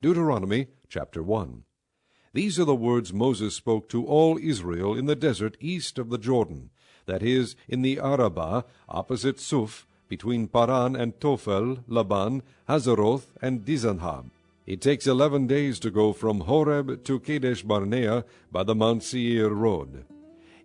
Deuteronomy chapter 1. These are the words Moses spoke to all Israel in the desert east of the Jordan, that is, in the Arabah, opposite Suf, between Paran and Tophel, Laban, Hazeroth, and Dizanhab. It takes 11 days to go from Horeb to Kadesh Barnea by the Mount Seir road.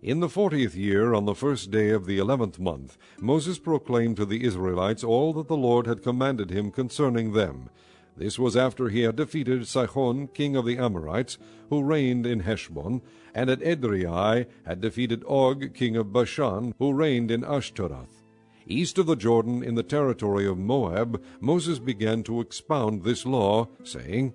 In the 40th year, on the first day of the 11th month, Moses proclaimed to the Israelites all that the Lord had commanded him concerning them. This was after he had defeated Sihon, king of the Amorites, who reigned in Heshbon, and at Edrei had defeated Og, king of Bashan, who reigned in Ashtaroth. East of the Jordan, in the territory of Moab, Moses began to expound this law, saying,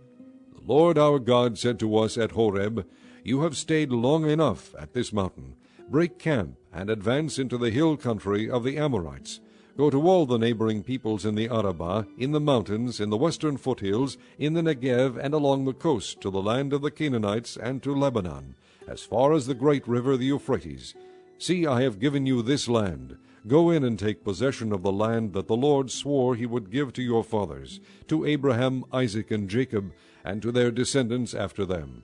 The Lord our God said to us at Horeb, You have stayed long enough at this mountain. Break camp and advance into the hill country of the Amorites. Go to all the neighboring peoples in the Arabah, in the mountains, in the western foothills, in the Negev, and along the coast, to the land of the Canaanites, and to Lebanon, as far as the great river the Euphrates. See, I have given you this land. Go in and take possession of the land that the Lord swore he would give to your fathers, to Abraham, Isaac, and Jacob, and to their descendants after them.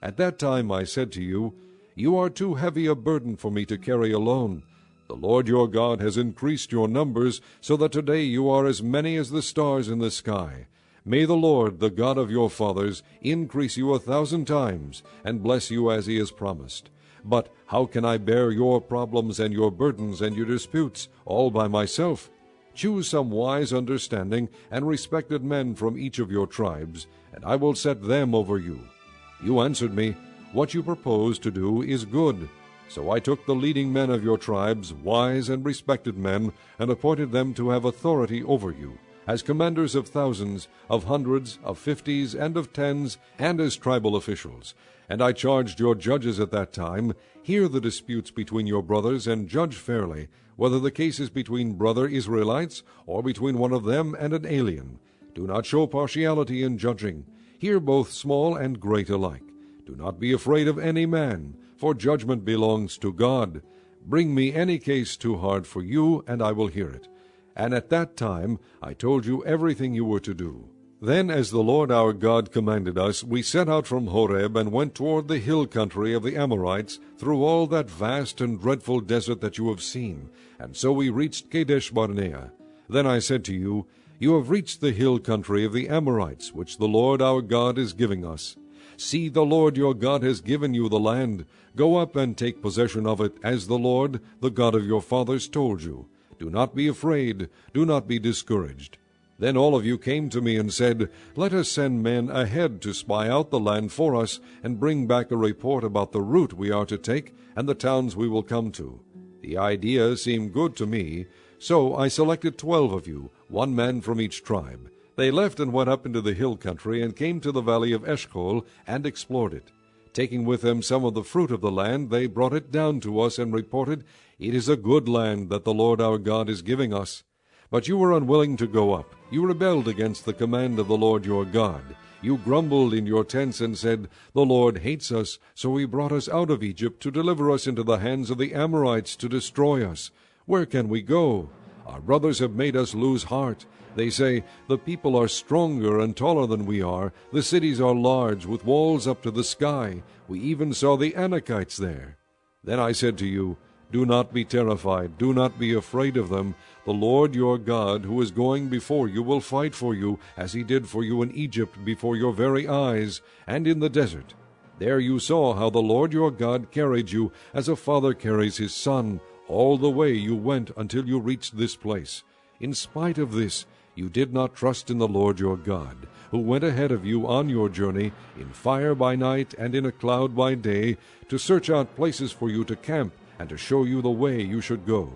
At that time I said to you, You are too heavy a burden for me to carry alone. The Lord your God has increased your numbers, so that today you are as many as the stars in the sky. May the Lord, the God of your fathers, increase you 1,000 times, and bless you as he has promised. But how can I bear your problems and your burdens and your disputes all by myself? Choose some wise, understanding, and respected men from each of your tribes, and I will set them over you. You answered me, What you propose to do is good. So I took the leading men of your tribes, wise and respected men, and appointed them to have authority over you, as commanders of thousands, of hundreds, of fifties, and of tens, and as tribal officials. And I charged your judges at that time, Hear the disputes between your brothers, and judge fairly, whether the case is between brother Israelites, or between one of them and an alien. Do not show partiality in judging. Hear both small and great alike. Do not be afraid of any man, for judgment belongs to God. Bring me any case too hard for you, and I will hear it. And at that time I told you everything you were to do. Then, as the Lord our God commanded us, we set out from Horeb and went toward the hill country of the Amorites, through all that vast and dreadful desert that you have seen. And so we reached Kadesh Barnea. Then I said to you, You have reached the hill country of the Amorites, which the Lord our God is giving us. See, the Lord your God has given you the land. Go up and take possession of it, as the Lord, the God of your fathers, told you. Do not be afraid, do not be discouraged. Then all of you came to me and said, Let us send men ahead to spy out the land for us, and bring back a report about the route we are to take, and the towns we will come to. The idea seemed good to me, so I selected 12 of you, 1 man from each tribe. They left and went up into the hill country, and came to the valley of Eshcol, and explored it. Taking with them some of the fruit of the land, they brought it down to us, and reported, It is a good land that the Lord our God is giving us. But you were unwilling to go up. You rebelled against the command of the Lord your God. You grumbled in your tents, and said, The Lord hates us, so he brought us out of Egypt to deliver us into the hands of the Amorites to destroy us. Where can we go? Our brothers have made us lose heart. They say, The people are stronger and taller than we are. The cities are large, with walls up to the sky. We even saw the Anakites there. Then I said to you, Do not be terrified, do not be afraid of them. The Lord your God, who is going before you, will fight for you, as he did for you in Egypt before your very eyes, and in the desert. There you saw how the Lord your God carried you, as a father carries his son, all the way you went until you reached this place. In spite of this, you did not trust in the Lord your God, who went ahead of you on your journey, in fire by night and in a cloud by day, to search out places for you to camp, and to show you the way you should go.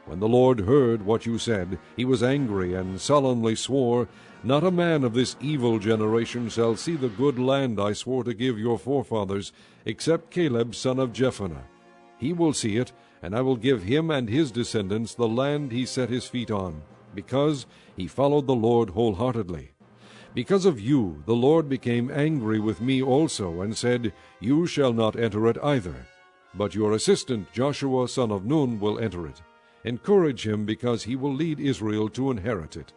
When the Lord heard what you said, he was angry, and solemnly swore, Not a man of this evil generation shall see the good land I swore to give your forefathers, except Caleb son of Jephunneh. He will see it, and I will give him and his descendants the land he set his feet on, because he followed the Lord wholeheartedly. Because of you the Lord became angry with me also, and said, You shall not enter it either. But your assistant Joshua son of Nun will enter it. Encourage him, because he will lead Israel to inherit it.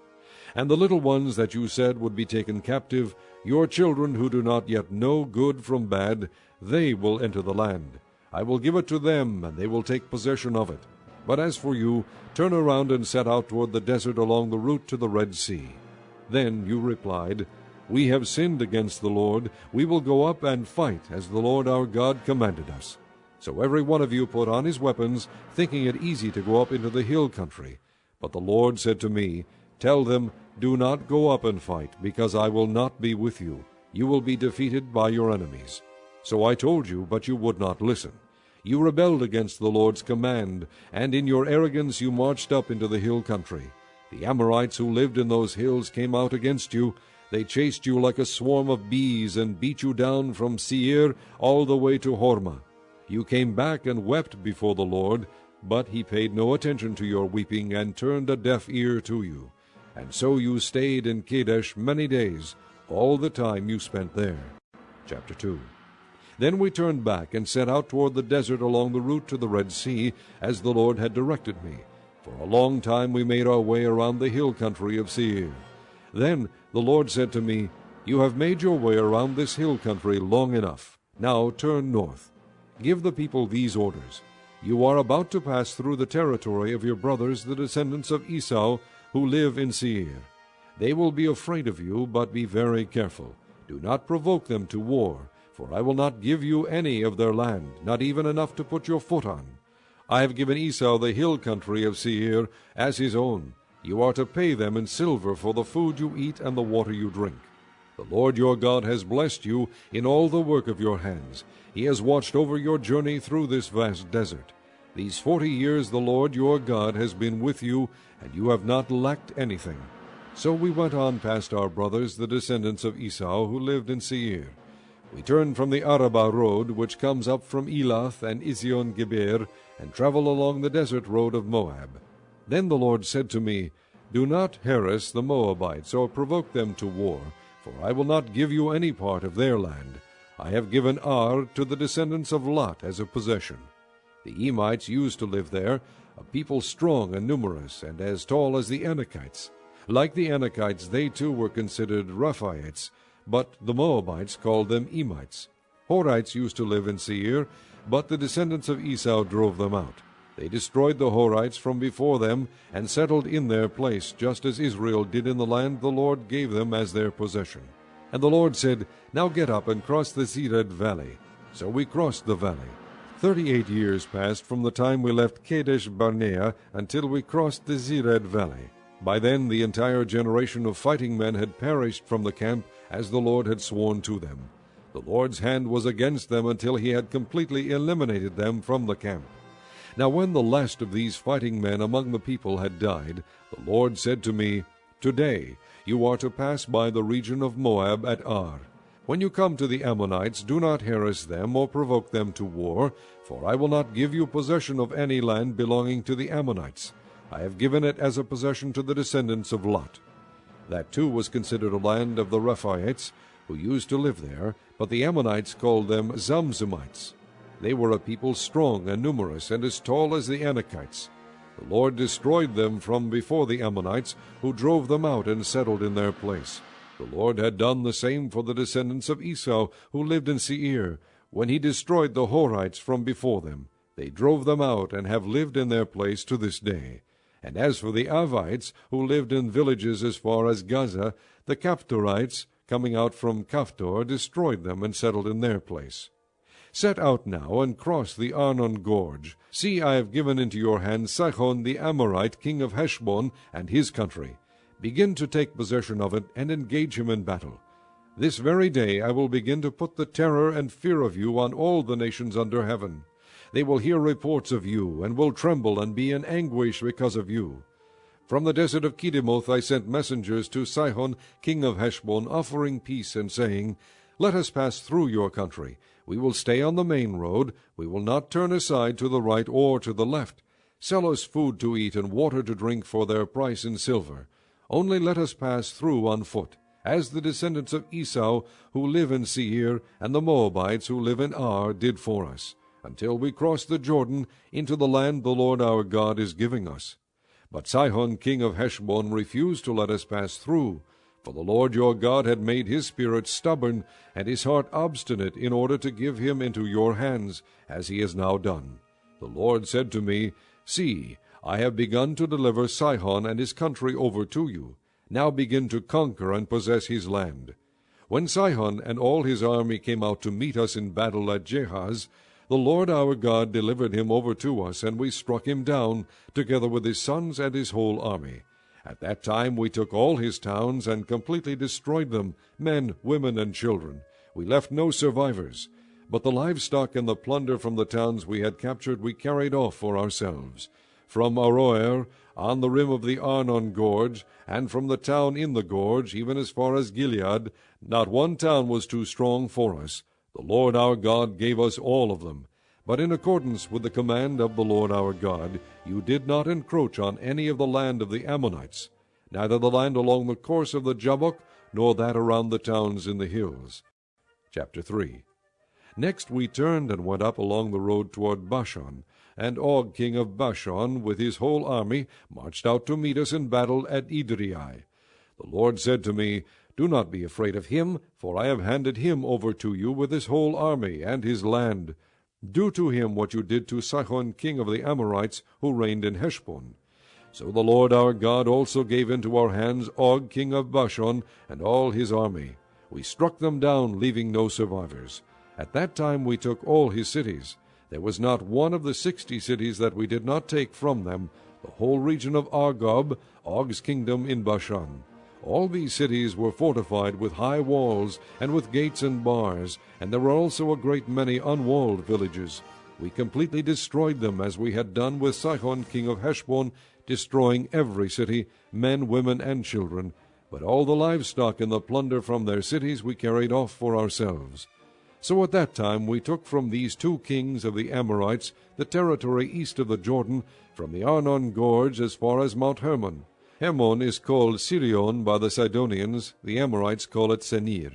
And the little ones that you said would be taken captive, your children who do not yet know good from bad, they will enter the land. I will give it to them, and they will take possession of it. But as for you, turn around and set out toward the desert along the route to the Red Sea." Then you replied, "We have sinned against the Lord. We will go up and fight, as the Lord our God commanded us." So every one of you put on his weapons, thinking it easy to go up into the hill country. But the Lord said to me, "Tell them, do not go up and fight, because I will not be with you. You will be defeated by your enemies." So I told you, but you would not listen. You rebelled against the Lord's command, and in your arrogance you marched up into the hill country. The Amorites who lived in those hills came out against you. They chased you like a swarm of bees, and beat you down from Seir all the way to Hormah. You came back and wept before the Lord, but he paid no attention to your weeping, and turned a deaf ear to you. And so you stayed in Kadesh many days, all the time you spent there. Chapter 2. Then we turned back and set out toward the desert along the route to the Red Sea, as the Lord had directed me. For a long time we made our way around the hill country of Seir. Then the Lord said to me, "You have made your way around this hill country long enough. Now turn north. Give the people these orders. You are about to pass through the territory of your brothers, the descendants of Esau, who live in Seir. They will be afraid of you, but be very careful. Do not provoke them to war, for I will not give you any of their land, not even enough to put your foot on. I have given Esau the hill country of Seir as his own. You are to pay them in silver for the food you eat and the water you drink. The Lord your God has blessed you in all the work of your hands. He has watched over your journey through this vast desert. These 40 years the Lord your God has been with you, and you have not lacked anything." So we went on past our brothers, the descendants of Esau, who lived in Seir. We turned from the Arabah road, which comes up from Elath and Ezion-Geber, and travel along the desert road of Moab. Then the Lord said to me, "Do not harass the Moabites or provoke them to war, for I will not give you any part of their land. I have given Ar to the descendants of Lot as a possession." The Emites used to live there, a people strong and numerous, and as tall as the Anakites. Like the Anakites, they too were considered Rephaites, but the Moabites called them Emites. Horites used to live in Seir, but the descendants of Esau drove them out. They destroyed the Horites from before them, and settled in their place, just as Israel did in the land the Lord gave them as their possession. And the Lord said, "Now get up and cross the Zered valley." So we crossed the valley. 38 years passed from the time we left Kadesh Barnea until we crossed the Zered valley. By then the entire generation of fighting men had perished from the camp, as the Lord had sworn to them. The Lord's hand was against them until he had completely eliminated them from the camp. Now when the last of these fighting men among the people had died, the Lord said to me, "Today you are to pass by the region of Moab at Ar. When you come to the Ammonites, do not harass them or provoke them to war, for I will not give you possession of any land belonging to the Ammonites. I have given it as a possession to the descendants of Lot." That too was considered a land of the Rephaites, who used to live there, but the Ammonites called them Zamzumites. They were a people strong and numerous, and as tall as the Anakites. The Lord destroyed them from before the Ammonites, who drove them out and settled in their place. The Lord had done the same for the descendants of Esau, who lived in Seir, when he destroyed the Horites from before them. They drove them out, and have lived in their place to this day. And as for the Avites, who lived in villages as far as Gaza, the Caphtorites, coming out from Caphtor, destroyed them and settled in their place. Set out now and cross the Arnon gorge. See, I have given into your hand Sihon the Amorite, king of Heshbon, and his country. Begin to take possession of it, and engage him in battle. This very day I will begin to put the terror and fear of you on all the nations under heaven. They will hear reports of you, and will tremble and be in anguish because of you. From the desert of Kedemoth I sent messengers to Sihon, king of Heshbon, offering peace and saying, "Let us pass through your country. We will stay on the main road. We will not turn aside to the right or to the left. Sell us food to eat and water to drink for their price in silver. Only let us pass through on foot, as the descendants of Esau who live in Seir and the Moabites who live in Ar did for us, until we cross the Jordan into the land the Lord our God is giving us. But Sihon king of Heshbon refused to let us pass through, for the Lord your God had made his spirit stubborn, and his heart obstinate, in order to give him into your hands, as he has now done. The Lord said to me, See, I have begun to deliver Sihon and his country over to you. Now begin to conquer and possess his land. When Sihon and all his army came out to meet us in battle at Jahaz, the Lord our God delivered him over to us, and we struck him down, together with his sons and his whole army. At that time we took all his towns and completely destroyed them, men, women, and children. We left no survivors. But the livestock and the plunder from the towns we had captured we carried off for ourselves. From Aroer, on the rim of the Arnon gorge, and from the town in the gorge, even as far as Gilead, not one town was too strong for us. The Lord our God gave us all of them. But in accordance with the command of the Lord our God, you did not encroach on any of the land of the Ammonites, neither the land along the course of the Jabbok, nor that around the towns in the hills. Chapter 3. Next we turned and went up along the road toward Bashan, and Og king of Bashan with his whole army marched out to meet us in battle at Edrei. The Lord said to me, Do not be afraid of him, for I have handed him over to you with his whole army and his land. Do to him what you did to Sihon king of the Amorites, who reigned in Heshbon. So the Lord our God also gave into our hands Og king of Bashan and all his army. We struck them down, leaving no survivors. At that time we took all his cities. There was not one of the 60 cities that we did not take from them, the whole region of Argob, Og's kingdom in Bashan. All these cities were fortified with high walls, and with gates and bars, and there were also a great many unwalled villages. We completely destroyed them, as we had done with Sihon king of Heshbon, destroying every city, men, women, and children. But all the livestock and the plunder from their cities we carried off for ourselves. So at that time we took from these 2 kings of the Amorites the territory east of the Jordan, from the Arnon gorge as far as Mount Hermon. Hermon is called Sirion by the Sidonians, the Amorites call it Senir.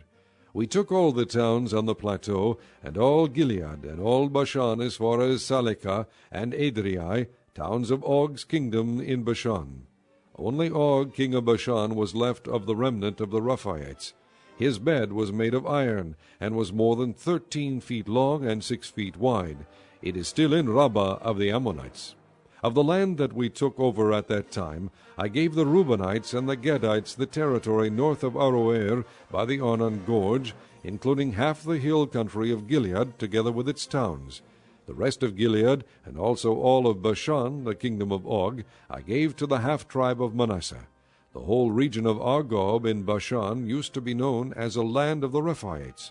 We took all the towns on the plateau, and all Gilead, and all Bashan as far as Salekah and Edrei, towns of Og's kingdom in Bashan. Only Og king of Bashan was left of the remnant of the Rephaites. His bed was made of iron, and was more than 13 feet long and 6 feet wide. It is still in Rabbah of the Ammonites. Of the land that we took over at that time, I gave the Reubenites and the Gadites the territory north of Aroer by the Arnon gorge, including half the hill country of Gilead, together with its towns. The rest of Gilead, and also all of Bashan, the kingdom of Og, I gave to the half-tribe of Manasseh. The whole region of Argob in Bashan used to be known as a land of the Rephaites.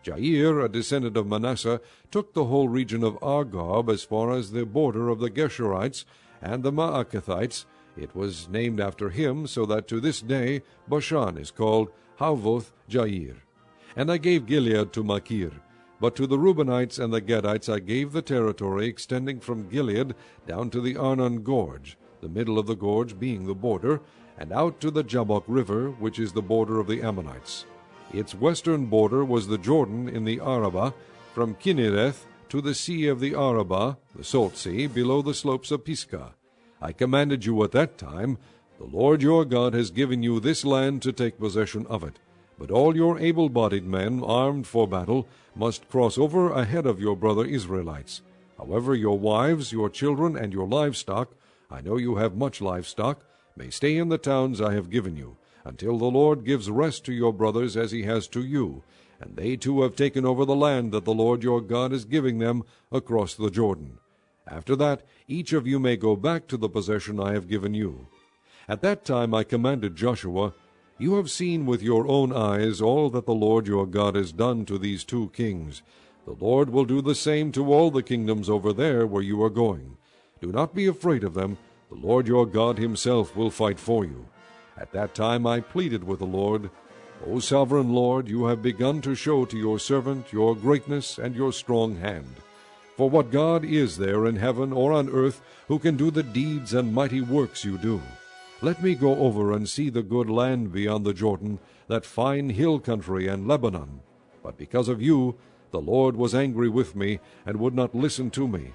Jair, a descendant of Manasseh, took the whole region of Argob as far as the border of the Geshurites and the Maacathites. It was named after him, so that to this day Bashan is called Havoth Jair. And I gave Gilead to Machir. But to the Reubenites and the Gadites I gave the territory extending from Gilead down to the Arnon gorge, the middle of the gorge being the border, and out to the Jabbok river, which is the border of the Ammonites. Its western border was the Jordan in the Arabah, from Kinnereth to the sea of the Arabah, the Salt Sea, below the slopes of Pisgah. I commanded you at that time, The Lord your God has given you this land to take possession of it. But all your able-bodied men, armed for battle, must cross over ahead of your brother Israelites. However, your wives, your children, and your livestock, I know you have much livestock, may stay in the towns I have given you, until the Lord gives rest to your brothers as he has to you, and they too have taken over the land that the Lord your God is giving them across the Jordan. After that, each of you may go back to the possession I have given you. At that time I commanded Joshua, You have seen with your own eyes all that the Lord your God has done to these 2 kings. The Lord will do the same to all the kingdoms over there where you are going. Do not be afraid of them. The Lord your God himself will fight for you. At that time I pleaded with the Lord, O sovereign Lord, you have begun to show to your servant your greatness and your strong hand. For what God is there in heaven or on earth who can do the deeds and mighty works you do? Let me go over and see the good land beyond the Jordan, that fine hill country and Lebanon. But because of you, the Lord was angry with me and would not listen to me.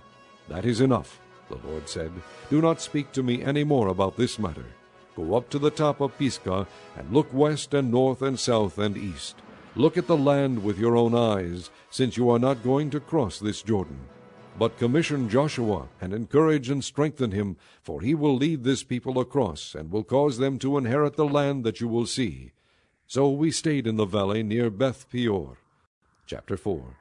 That is enough. The Lord said, "Do not speak to me any more about this matter. Go up to the top of Pisgah, and look west and north and south and east. Look at the land with your own eyes, since you are not going to cross this Jordan. But commission Joshua, and encourage and strengthen him, for he will lead this people across, and will cause them to inherit the land that you will see." So we stayed in the valley near Beth Peor. Chapter 4.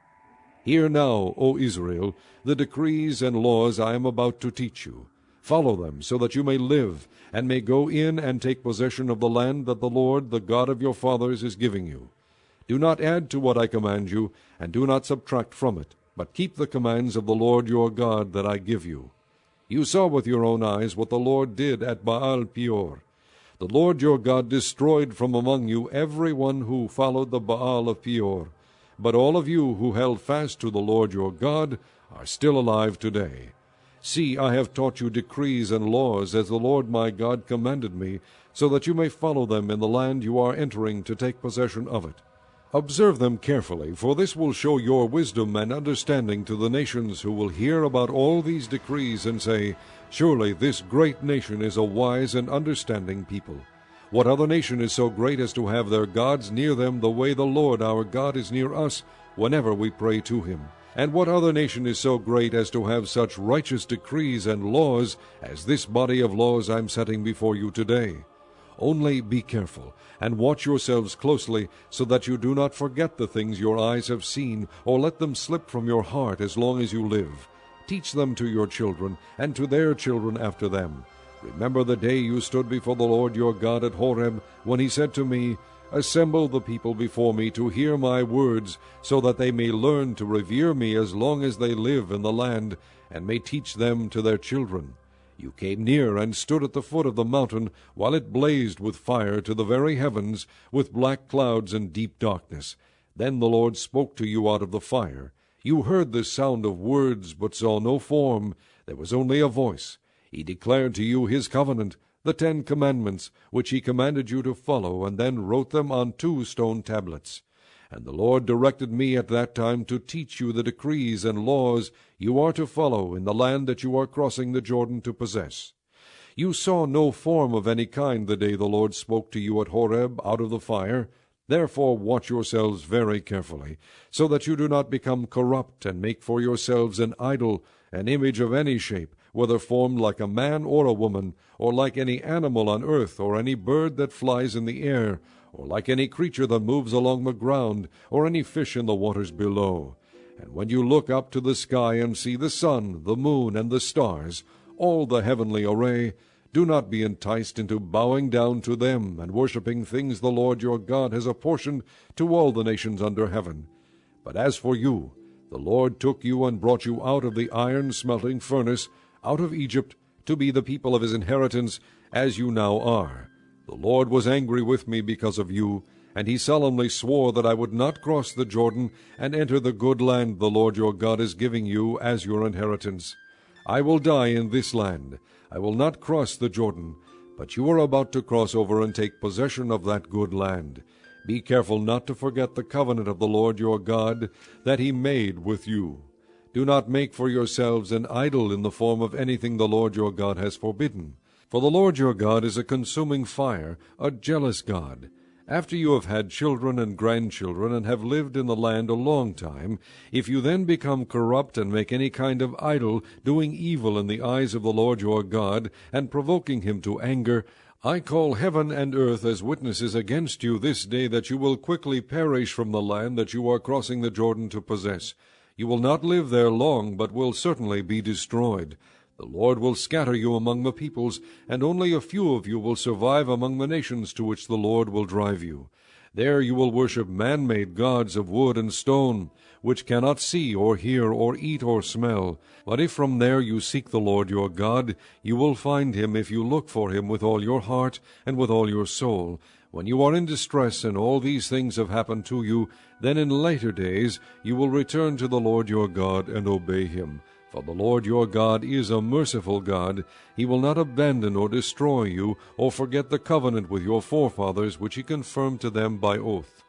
Hear now, O Israel, the decrees and laws I am about to teach you. Follow them, so that you may live, and may go in and take possession of the land that the Lord, the God of your fathers, is giving you. Do not add to what I command you, and do not subtract from it, but keep the commands of the Lord your God that I give you. You saw with your own eyes what the Lord did at Baal Peor. The Lord your God destroyed from among you every one who followed the Baal of Peor. But all of you who held fast to the Lord your God are still alive today. See, I have taught you decrees and laws as the Lord my God commanded me, so that you may follow them in the land you are entering to take possession of it. Observe them carefully, for this will show your wisdom and understanding to the nations who will hear about all these decrees and say, "Surely this great nation is a wise and understanding people." What other nation is so great as to have their gods near them the way the Lord our God is near us whenever we pray to him? And what other nation is so great as to have such righteous decrees and laws as this body of laws I am setting before you today? Only be careful, and watch yourselves closely, so that you do not forget the things your eyes have seen, or let them slip from your heart as long as you live. Teach them to your children, and to their children after them. Remember the day you stood before the Lord your God at Horeb, when he said to me, "Assemble the people before me to hear my words, so that they may learn to revere me as long as they live in the land, and may teach them to their children." You came near and stood at the foot of the mountain, while it blazed with fire to the very heavens, with black clouds and deep darkness. Then the Lord spoke to you out of the fire. You heard the sound of words, but saw no form. There was only a voice. He declared to you his covenant, the 10 Commandments, which he commanded you to follow, and then wrote them on 2 stone tablets. And the Lord directed me at that time to teach you the decrees and laws you are to follow in the land that you are crossing the Jordan to possess. You saw no form of any kind the day the Lord spoke to you at Horeb out of the fire. Therefore watch yourselves very carefully, so that you do not become corrupt and make for yourselves an idol, an image of any shape, whether formed like a man or a woman, or like any animal on earth, or any bird that flies in the air, or like any creature that moves along the ground, or any fish in the waters below. And when you look up to the sky and see the sun, the moon, and the stars, all the heavenly array, do not be enticed into bowing down to them and worshipping things the Lord your God has apportioned to all the nations under heaven. But as for you, the Lord took you and brought you out of the iron-smelting furnace, out of Egypt, to be the people of his inheritance, as you now are. The Lord was angry with me because of you, and he solemnly swore that I would not cross the Jordan and enter the good land the Lord your God is giving you as your inheritance. I will die in this land. I will not cross the Jordan, but you are about to cross over and take possession of that good land. Be careful not to forget the covenant of the Lord your God that he made with you. Do not make for yourselves an idol in the form of anything the Lord your God has forbidden. For the Lord your God is a consuming fire, a jealous God. After you have had children and grandchildren, and have lived in the land a long time, if you then become corrupt and make any kind of idol, doing evil in the eyes of the Lord your God, and provoking him to anger, I call heaven and earth as witnesses against you this day that you will quickly perish from the land that you are crossing the Jordan to possess. You will not live there long, but will certainly be destroyed. The Lord will scatter you among the peoples, and only a few of you will survive among the nations to which the Lord will drive you. There you will worship man-made gods of wood and stone, which cannot see or hear or eat or smell. But if from there you seek the Lord your God, you will find him if you look for him with all your heart and with all your soul. When you are in distress and all these things have happened to you, then in later days you will return to the Lord your God and obey him. For the Lord your God is a merciful God. He will not abandon or destroy you, or forget the covenant with your forefathers which he confirmed to them by oath.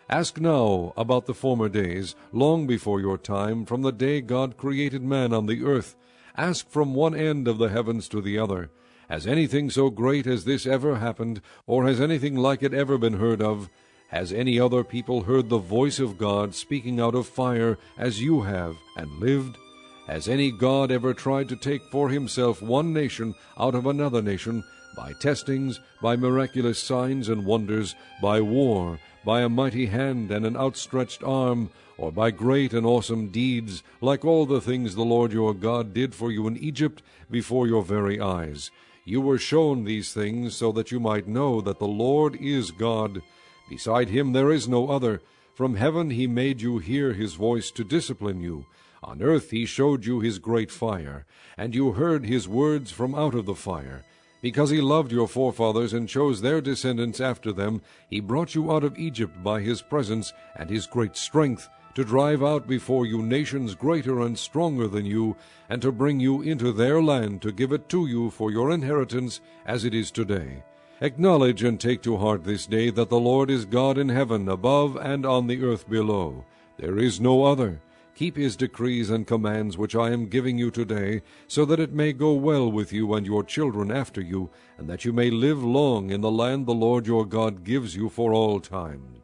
Ask now about the former days, long before your time, from the day God created man on the earth. Ask from one end of the heavens to the other. Has anything so great as this ever happened, or has anything like it ever been heard of? Has any other people heard the voice of God speaking out of fire as you have, and lived? Has any God ever tried to take for himself one nation out of another nation, by testings, by miraculous signs and wonders, by war, by a mighty hand and an outstretched arm, or by great and awesome deeds, like all the things the Lord your God did for you in Egypt before your very eyes? You were shown these things so that you might know that the Lord is God. Beside him there is no other. From heaven he made you hear his voice to discipline you. On earth he showed you his great fire, and you heard his words from out of the fire. Because he loved your forefathers and chose their descendants after them, he brought you out of Egypt by his presence and his great strength, to drive out before you nations greater and stronger than you, and to bring you into their land, to give it to you for your inheritance, as it is today. Acknowledge and take to heart this day that the Lord is God in heaven above and on the earth below. There is no other. Keep his decrees and commands which I am giving you today, so that it may go well with you and your children after you, and that you may live long in the land the Lord your God gives you for all time.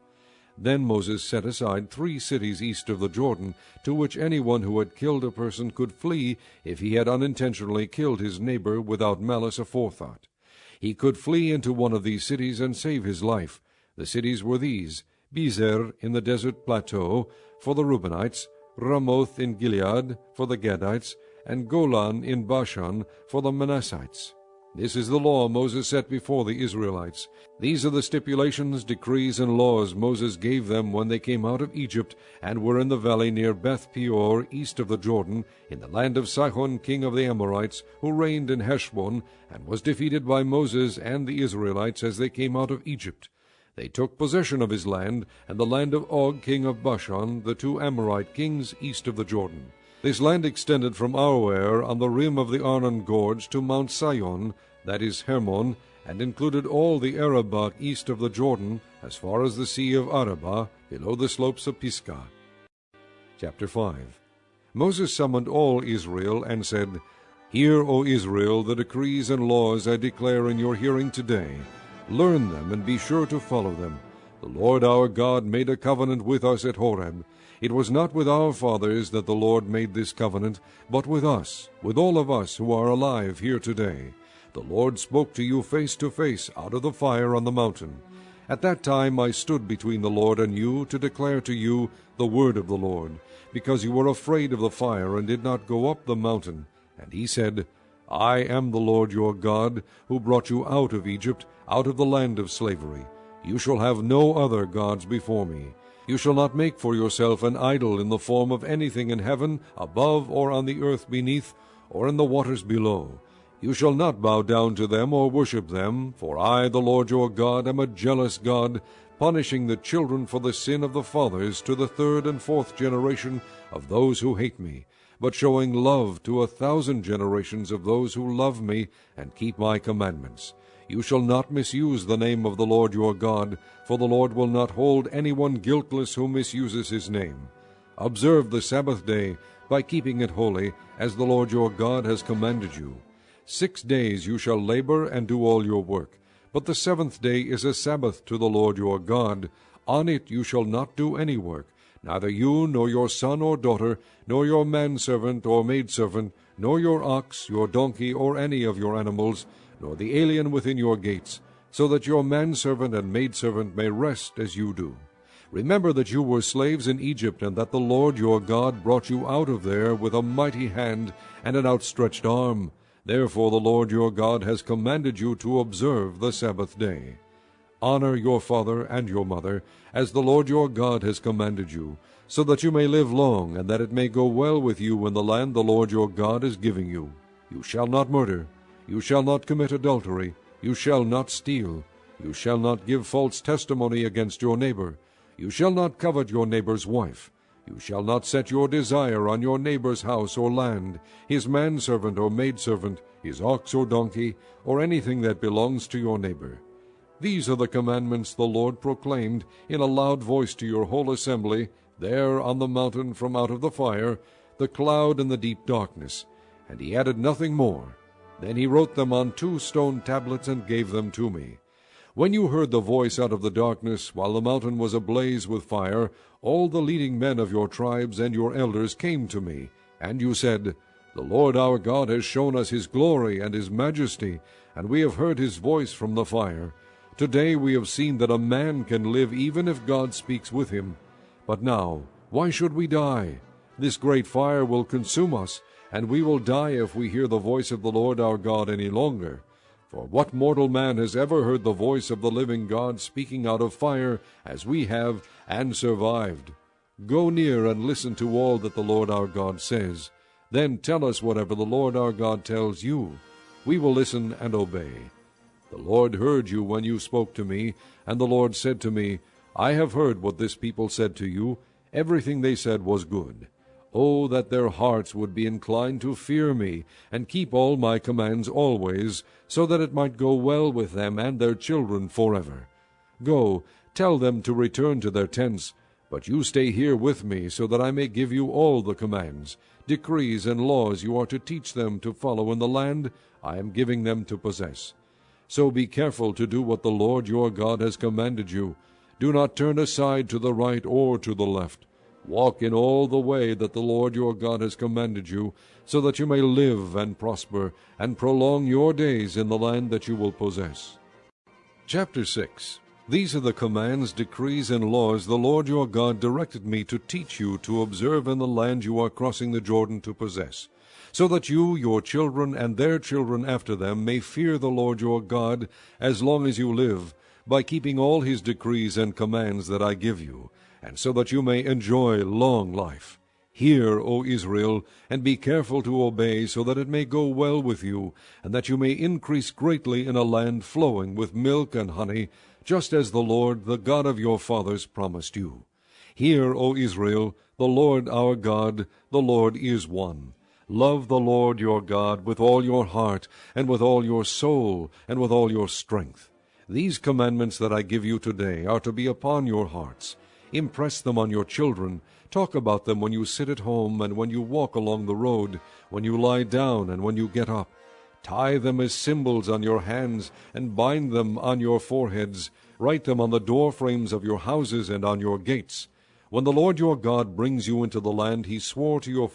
Then Moses set aside 3 cities east of the Jordan, to which anyone who had killed a person could flee if he had unintentionally killed his neighbor without malice aforethought. He could flee into one of these cities and save his life. The cities were these: Bezer in the desert plateau for the Reubenites, Ramoth in Gilead for the Gadites, and Golan in Bashan for the Manassites. This is the law Moses set before the Israelites. These are the stipulations, decrees, and laws Moses gave them when they came out of Egypt, and were in the valley near Beth Peor, east of the Jordan, in the land of Sihon king of the Amorites, who reigned in Heshbon, and was defeated by Moses and the Israelites as they came out of Egypt. They took possession of his land, and the land of Og king of Bashan, the 2 Amorite kings east of the Jordan. This land extended from Aroer on the rim of the Arnon Gorge to Mount Sion, that is Hermon, and included all the Arabah east of the Jordan, as far as the Sea of Arabah, below the slopes of Pisgah. Chapter 5. Moses summoned all Israel, and said, Hear, O Israel, the decrees and laws I declare in your hearing today. Learn them, and be sure to follow them. The Lord our God made a covenant with us at Horeb. It was not with our fathers that the Lord made this covenant, but with us, with all of us who are alive here today. The Lord spoke to you face to face out of the fire on the mountain. At that time I stood between the Lord and you to declare to you the word of the Lord, because you were afraid of the fire and did not go up the mountain. And he said, I am the Lord your God, who brought you out of Egypt, out of the land of slavery. You shall have no other gods before me. You shall not make for yourself an idol in the form of anything in heaven, above, or on the earth beneath, or in the waters below. You shall not bow down to them or worship them, for I, the Lord your God, am a jealous God, punishing the children for the sin of the fathers to the 3rd and 4th generation of those who hate me, but showing love to 1,000 generations of those who love me and keep my commandments. You shall not misuse the name of the Lord your God, for the Lord will not hold anyone guiltless who misuses his name. Observe the Sabbath day by keeping it holy, as the Lord your God has commanded you. 6 days you shall labor and do all your work, but the 7th day is a Sabbath to the Lord your God. On it you shall not do any work, neither you, nor your son or daughter, nor your manservant or maidservant, nor your ox, your donkey, or any of your animals, nor the alien within your gates, so that your manservant and maidservant may rest as you do. Remember that you were slaves in Egypt, and that the Lord your God brought you out of there with a mighty hand and an outstretched arm. Therefore the Lord your God has commanded you to observe the Sabbath day. Honor your father and your mother, as the Lord your God has commanded you, so that you may live long, and that it may go well with you in the land the Lord your God is giving you. You shall not murder. You shall not commit adultery. You shall not steal. You shall not give false testimony against your neighbor. You shall not covet your neighbor's wife. You shall not set your desire on your neighbor's house or land, his manservant or maidservant, his ox or donkey, or anything that belongs to your neighbor. These are the commandments the Lord proclaimed in a loud voice to your whole assembly, there on the mountain from out of the fire, the cloud and the deep darkness. And he added nothing more. Then he wrote them on 2 stone tablets and gave them to me. When you heard the voice out of the darkness, while the mountain was ablaze with fire, all the leading men of your tribes and your elders came to me, and you said, The Lord our God has shown us his glory and his majesty, and we have heard his voice from the fire. Today we have seen that a man can live even if God speaks with him. But now, why should we die? This great fire will consume us, and we will die if we hear the voice of the Lord our God any longer. For what mortal man has ever heard the voice of the living God speaking out of fire, as we have, and survived? Go near and listen to all that the Lord our God says. Then tell us whatever the Lord our God tells you. We will listen and obey. The Lord heard you when you spoke to me, and the Lord said to me, I have heard what this people said to you. Everything they said was good. Oh, that their hearts would be inclined to fear me, and keep all my commands always, so that it might go well with them and their children forever. Go, tell them to return to their tents, but you stay here with me, so that I may give you all the commands, decrees, and laws you are to teach them to follow in the land I am giving them to possess. So be careful to do what the Lord your God has commanded you. Do not turn aside to the right or to the left. Walk in all the way that the Lord your God has commanded you, so that you may live and prosper, and prolong your days in the land that you will possess. Chapter 6. These are the commands, decrees, and laws the Lord your God directed me to teach you to observe in the land you are crossing the Jordan to possess, so that you, your children, and their children after them may fear the Lord your God as long as you live, by keeping all his decrees and commands that I give you, and so that you may enjoy long life. Hear, O Israel, and be careful to obey, so that it may go well with you, and that you may increase greatly in a land flowing with milk and honey, just as the Lord, the God of your fathers, promised you. Hear, O Israel, the Lord our God, the Lord is one. Love the Lord your God with all your heart, and with all your soul, and with all your strength. These commandments that I give you today are to be upon your hearts. Impress them on your children. Talk about them when you sit at home, and when you walk along the road, when you lie down, and when you get up. Tie them as symbols on your hands, and bind them on your foreheads. Write them on the door frames of your houses and on your gates. When the Lord your God brings you into the land he swore to your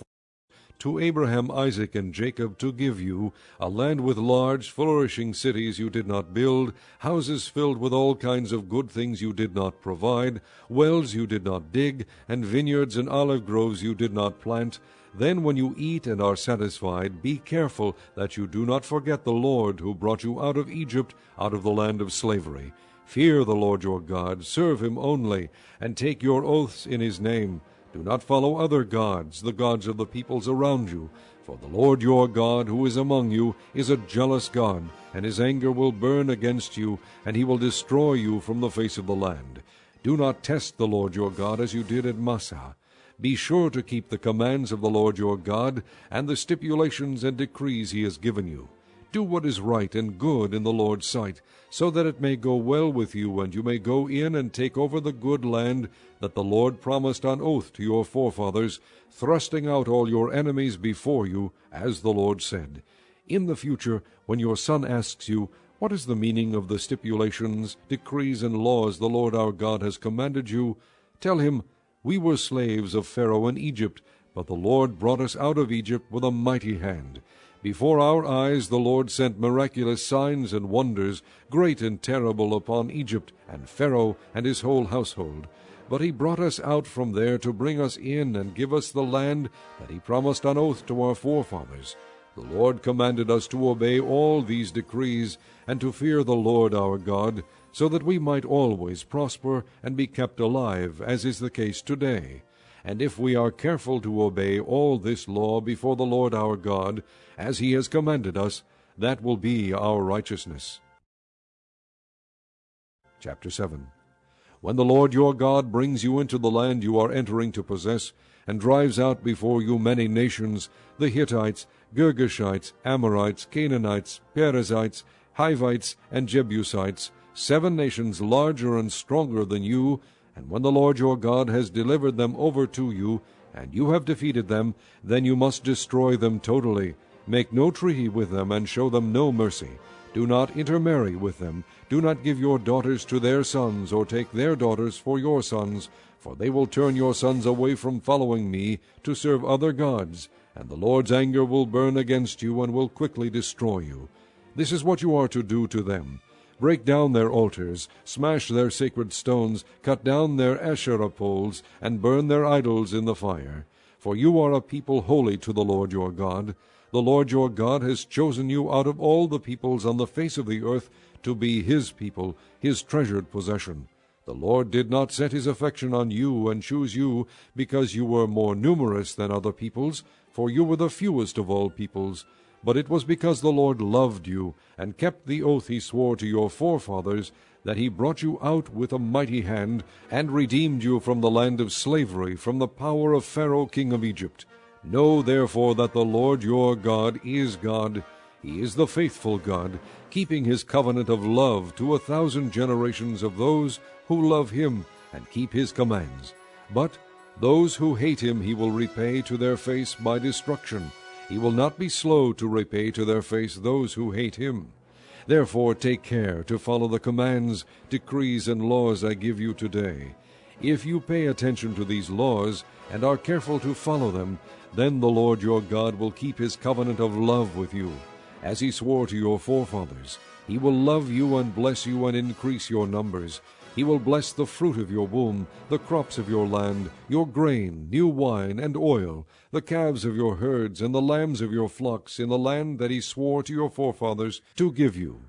to Abraham, Isaac, and Jacob to give you, a land with large, flourishing cities you did not build, houses filled with all kinds of good things you did not provide, wells you did not dig, and vineyards and olive groves you did not plant, then when you eat and are satisfied, be careful that you do not forget the Lord who brought you out of Egypt, out of the land of slavery. Fear the Lord your God, serve him only, and take your oaths in his name. Do not follow other gods, the gods of the peoples around you, for the Lord your God, who is among you, is a jealous God, and his anger will burn against you, and he will destroy you from the face of the land. Do not test the Lord your God as you did at Massah. Be sure to keep the commands of the Lord your God, and the stipulations and decrees he has given you. Do what is right and good in the Lord's sight, so that it may go well with you, and you may go in and take over the good land that the Lord promised on oath to your forefathers, thrusting out all your enemies before you, as the Lord said. In the future, when your son asks you, What is the meaning of the stipulations, decrees, and laws the Lord our God has commanded you? Tell him, We were slaves of Pharaoh in Egypt, but the Lord brought us out of Egypt with a mighty hand. Before our eyes the Lord sent miraculous signs and wonders, great and terrible, upon Egypt and Pharaoh and his whole household. But he brought us out from there to bring us in and give us the land that he promised on oath to our forefathers. The Lord commanded us to obey all these decrees and to fear the Lord our God, so that we might always prosper and be kept alive, as is the case today. And if we are careful to obey all this law before the Lord our God, as he has commanded us, that will be our righteousness. Chapter 7. When the Lord your God brings you into the land you are entering to possess, and drives out before you many nations, the Hittites, Girgashites, Amorites, Canaanites, Perizzites, Hivites, and Jebusites, 7 nations larger and stronger than you, and when the Lord your God has delivered them over to you, and you have defeated them, then you must destroy them totally. Make no treaty with them, and show them no mercy. Do not intermarry with them. Do not give your daughters to their sons, or take their daughters for your sons, for they will turn your sons away from following me to serve other gods, and the Lord's anger will burn against you and will quickly destroy you. This is what you are to do to them. Break down their altars, smash their sacred stones, cut down their Asherah poles, and burn their idols in the fire. For you are a people holy to the Lord your God. The Lord your God has chosen you out of all the peoples on the face of the earth to be his people, his treasured possession. The Lord did not set his affection on you and choose you because you were more numerous than other peoples, for you were the fewest of all peoples, but it was because the Lord loved you and kept the oath he swore to your forefathers, that he brought you out with a mighty hand and redeemed you from the land of slavery, from the power of Pharaoh king of Egypt. Know therefore that the Lord your God is God. He is the faithful God, keeping his covenant of love to 1,000 generations of those who love him and keep his commands. But those who hate him he will repay to their face by destruction. He will not be slow to repay to their face those who hate him. Therefore take care to follow the commands, decrees, and laws I give you today. If you pay attention to these laws and are careful to follow them, then the Lord your God will keep his covenant of love with you, as he swore to your forefathers. He will love you and bless you and increase your numbers. He will bless the fruit of your womb, the crops of your land, your grain, new wine, and oil, the calves of your herds, and the lambs of your flocks, in the land that he swore to your forefathers to give you.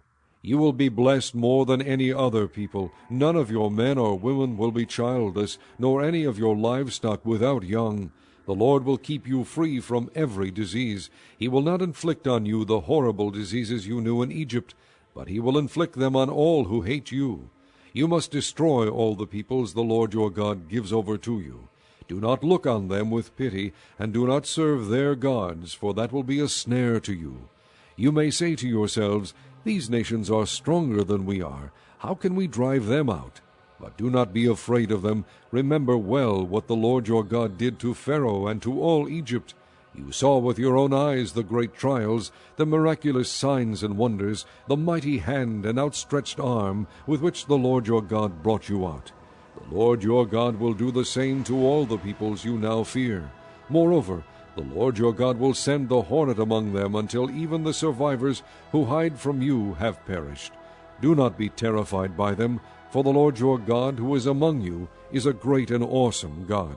You will be blessed more than any other people. None of your men or women will be childless, nor any of your livestock without young. The Lord will keep you free from every disease. He will not inflict on you the horrible diseases you knew in Egypt, but he will inflict them on all who hate you. You must destroy all the peoples the Lord your God gives over to you. Do not look on them with pity, and do not serve their gods, for that will be a snare to you. You may say to yourselves, these nations are stronger than we are. How can we drive them out? But do not be afraid of them. Remember well what the Lord your God did to Pharaoh and to all Egypt. You saw with your own eyes the great trials, the miraculous signs and wonders, the mighty hand and outstretched arm with which the Lord your God brought you out. The Lord your God will do the same to all the peoples you now fear. Moreover, the Lord your God will send the hornet among them until even the survivors who hide from you have perished. Do not be terrified by them, for the Lord your God who is among you is a great and awesome God.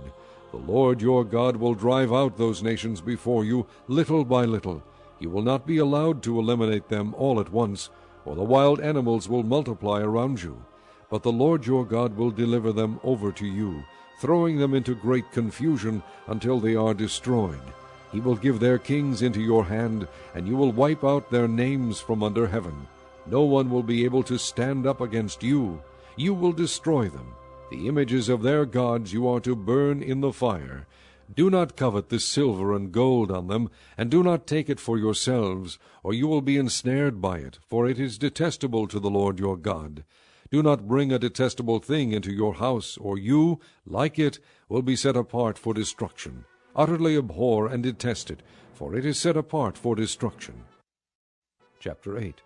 The Lord your God will drive out those nations before you little by little. You will not be allowed to eliminate them all at once, or the wild animals will multiply around you. But the Lord your God will deliver them over to you, throwing them into great confusion until they are destroyed. He will give their kings into your hand, and you will wipe out their names from under heaven. No one will be able to stand up against you. You will destroy them. The images of their gods you are to burn in the fire. Do not covet the silver and gold on them, and do not take it for yourselves, or you will be ensnared by it, for it is detestable to the Lord your God. Do not bring a detestable thing into your house, or you, like it, will be set apart for destruction. Utterly abhor and detest it, for it is set apart for destruction. Chapter 8.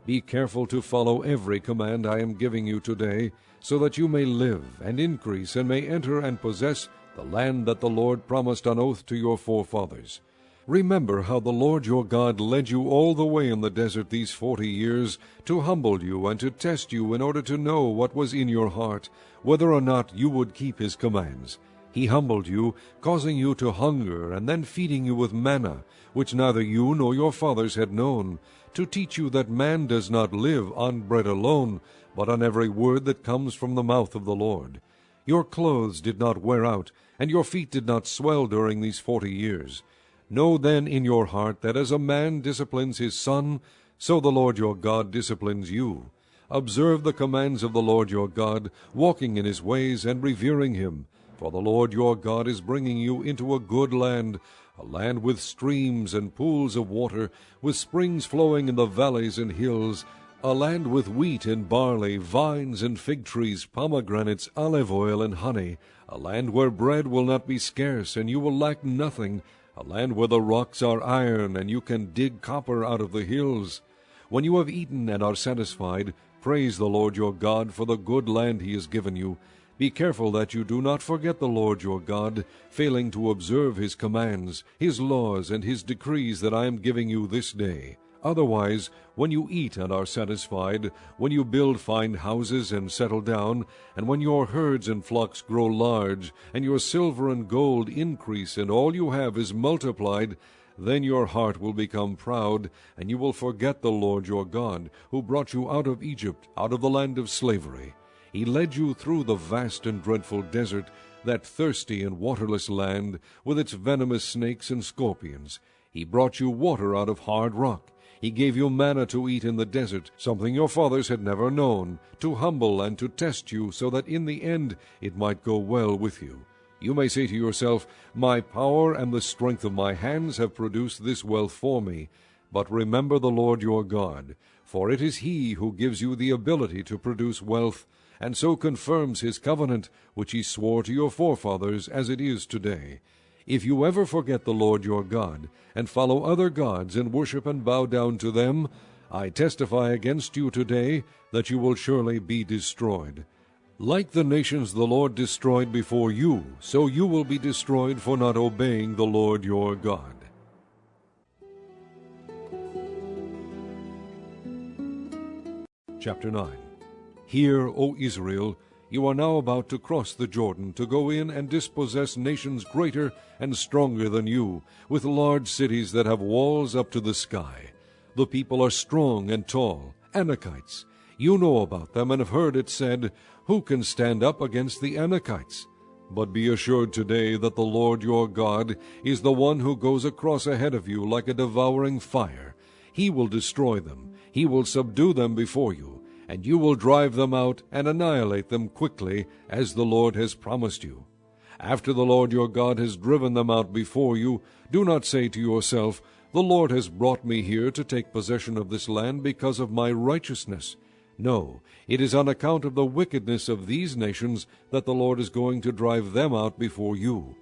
Be careful to follow every command I am giving you today, so that you may live and increase and may enter and possess the land that the Lord promised on oath to your forefathers. Remember how the Lord your God led you all the way in the desert these 40 years, to humble you and to test you in order to know what was in your heart, whether or not you would keep his commands. He humbled you, causing you to hunger, and then feeding you with manna, which neither you nor your fathers had known, to teach you that man does not live on bread alone, but on every word that comes from the mouth of the Lord. Your clothes did not wear out, and your feet did not swell during these 40 years. Know then in your heart that as a man disciplines his son, so the Lord your God disciplines you. Observe the commands of the Lord your God, walking in his ways and revering him. For the Lord your God is bringing you into a good land, a land with streams and pools of water, with springs flowing in the valleys and hills, a land with wheat and barley, vines and fig trees, pomegranates, olive oil, and honey, a land where bread will not be scarce, and you will lack nothing, a land where the rocks are iron, and you can dig copper out of the hills. When you have eaten and are satisfied, praise the Lord your God for the good land he has given you. Be careful that you do not forget the Lord your God, failing to observe his commands, his laws, and his decrees that I am giving you this day. Otherwise, when you eat and are satisfied, when you build fine houses and settle down, and when your herds and flocks grow large, and your silver and gold increase, and all you have is multiplied, then your heart will become proud, and you will forget the Lord your God, who brought you out of Egypt, out of the land of slavery. He led you through the vast and dreadful desert, that thirsty and waterless land, with its venomous snakes and scorpions. He brought you water out of hard rock. He gave you manna to eat in the desert, something your fathers had never known, to humble and to test you, so that in the end it might go well with you. You may say to yourself, "My power and the strength of my hands have produced this wealth for me." But remember the Lord your God, for it is he who gives you the ability to produce wealth, and so confirms his covenant, which he swore to your forefathers, as it is today. If you ever forget the Lord your God, and follow other gods, and worship and bow down to them, I testify against you today that you will surely be destroyed. Like the nations the Lord destroyed before you, so you will be destroyed for not obeying the Lord your God. Chapter 9. Hear, O Israel, you are now about to cross the Jordan, to go in and dispossess nations greater and stronger than you, with large cities that have walls up to the sky. The people are strong and tall, Anakites. You know about them and have heard it said, "Who can stand up against the Anakites?" But be assured today that the Lord your God is the one who goes across ahead of you like a devouring fire. He will destroy them. He will subdue them before you, and you will drive them out and annihilate them quickly, as the Lord has promised you. After the Lord your God has driven them out before you, do not say to yourself, "The Lord has brought me here to take possession of this land because of my righteousness." No, it is on account of the wickedness of these nations that the Lord is going to drive them out before you.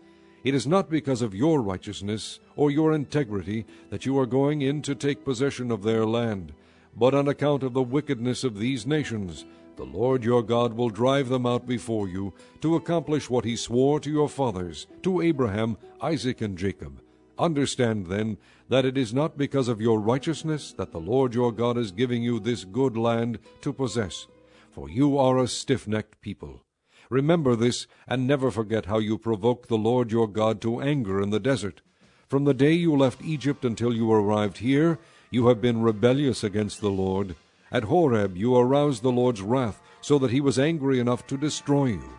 It is not because of your righteousness or your integrity that you are going in to take possession of their land, but on account of the wickedness of these nations. The Lord your God will drive them out before you to accomplish what he swore to your fathers, to Abraham, Isaac, and Jacob. Understand, then, that it is not because of your righteousness that the Lord your God is giving you this good land to possess, for you are a stiff-necked people. Remember this, and never forget how you provoked the Lord your God to anger in the desert. From the day you left Egypt until you arrived here, you have been rebellious against the Lord. At Horeb you aroused the Lord's wrath, so that he was angry enough to destroy you.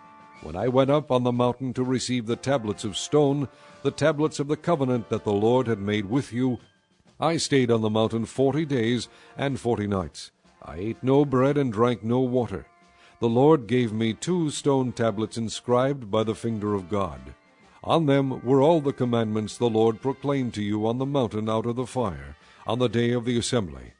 When I went up on the mountain to receive the tablets of stone, the tablets of the covenant that the Lord had made with you, I stayed on the mountain 40 days and 40 nights. I ate no bread and drank no water. The Lord gave me 2 stone tablets inscribed by the finger of God. On them were all the commandments the Lord proclaimed to you on the mountain out of the fire, on the day of the assembly.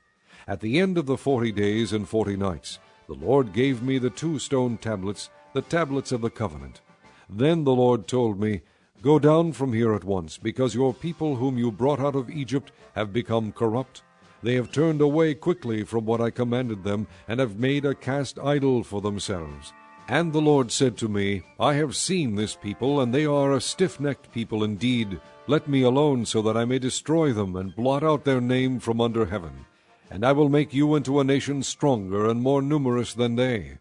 At the end of the 40 days and 40 nights, the Lord gave me the 2 stone tablets, the tablets of the covenant. Then the Lord told me, "Go down from here at once, because your people whom you brought out of Egypt have become corrupt. They have turned away quickly from what I commanded them, and have made a cast idol for themselves." And the Lord said to me, "I have seen this people, and they are a stiff-necked people indeed. Let me alone, so that I may destroy them, and blot out their name from under heaven. And I will make you into a nation stronger and more numerous than they."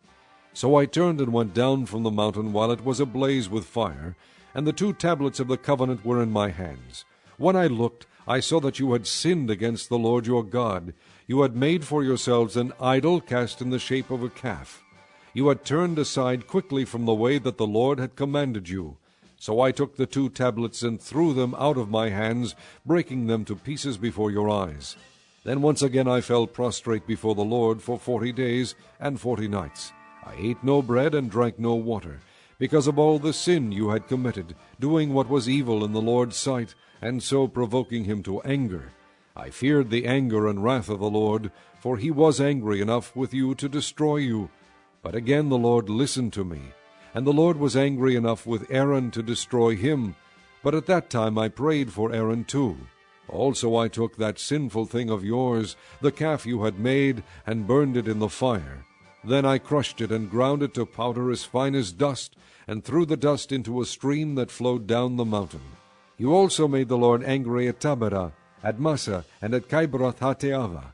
So I turned and went down from the mountain while it was ablaze with fire, and the 2 tablets of the covenant were in my hands. When I looked, I saw that you had sinned against the Lord your God. You had made for yourselves an idol cast in the shape of a calf. You had turned aside quickly from the way that the Lord had commanded you. So I took the 2 tablets and threw them out of my hands, breaking them to pieces before your eyes. Then once again I fell prostrate before the Lord for 40 days and 40 nights. I ate no bread and drank no water, because of all the sin you had committed, doing what was evil in the Lord's sight, and so provoking him to anger. I feared the anger and wrath of the Lord, for he was angry enough with you to destroy you. But again the Lord listened to me, and the Lord was angry enough with Aaron to destroy him. But at that time I prayed for Aaron too. Also I took that sinful thing of yours, the calf you had made, and burned it in the fire. Then I crushed it and ground it to powder as fine as dust, and threw the dust into a stream that flowed down the mountain. You also made the Lord angry at Taberah, at Massa, and at Kibroth Hattaavah.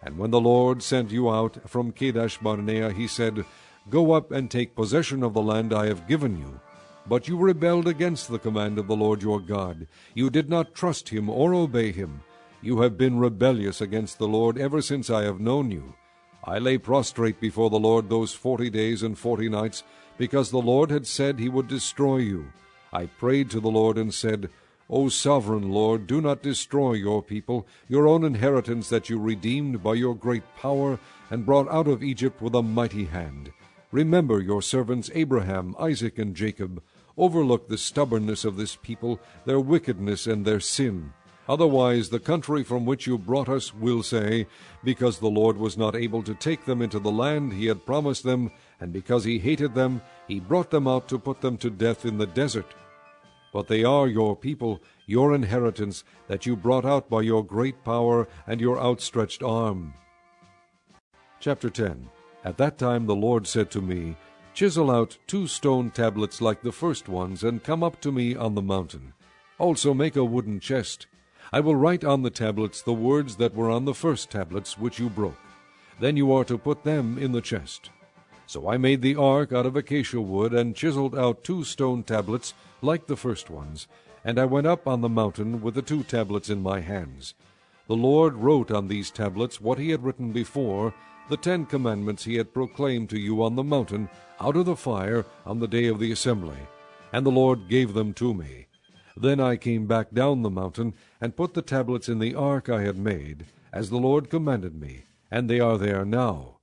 And when the Lord sent you out from Kadesh Barnea, he said, Go up and take possession of the land I have given you. But you rebelled against the command of the Lord your God. You did not trust him or obey him. You have been rebellious against the Lord ever since I have known you. I lay prostrate before the Lord those 40 days and 40 nights, because the Lord had said he would destroy you. I prayed to the Lord and said, O sovereign Lord, do not destroy your people, your own inheritance that you redeemed by your great power and brought out of Egypt with a mighty hand. Remember your servants Abraham, Isaac, and Jacob. Overlook the stubbornness of this people, their wickedness and their sin. Otherwise the country from which you brought us will say, Because the Lord was not able to take them into the land he had promised them, and because he hated them, he brought them out to put them to death in the desert. But they are your people, your inheritance, that you brought out by your great power and your outstretched arm. Chapter 10. At that time the Lord said to me, Chisel out 2 stone tablets like the first ones, and come up to me on the mountain. Also make a wooden chest. I will write on the tablets the words that were on the first tablets which you broke. Then you are to put them in the chest. So I made the ark out of acacia wood, and chiseled out 2 stone tablets like the first ones, and I went up on the mountain with the 2 tablets in my hands. The Lord wrote on these tablets what he had written before, the 10 commandments he had proclaimed to you on the mountain out of the fire on the day of the assembly. And the Lord gave them to me. Then I came back down the mountain, and put the tablets in the ark I had made, as the Lord commanded me, and they are there now.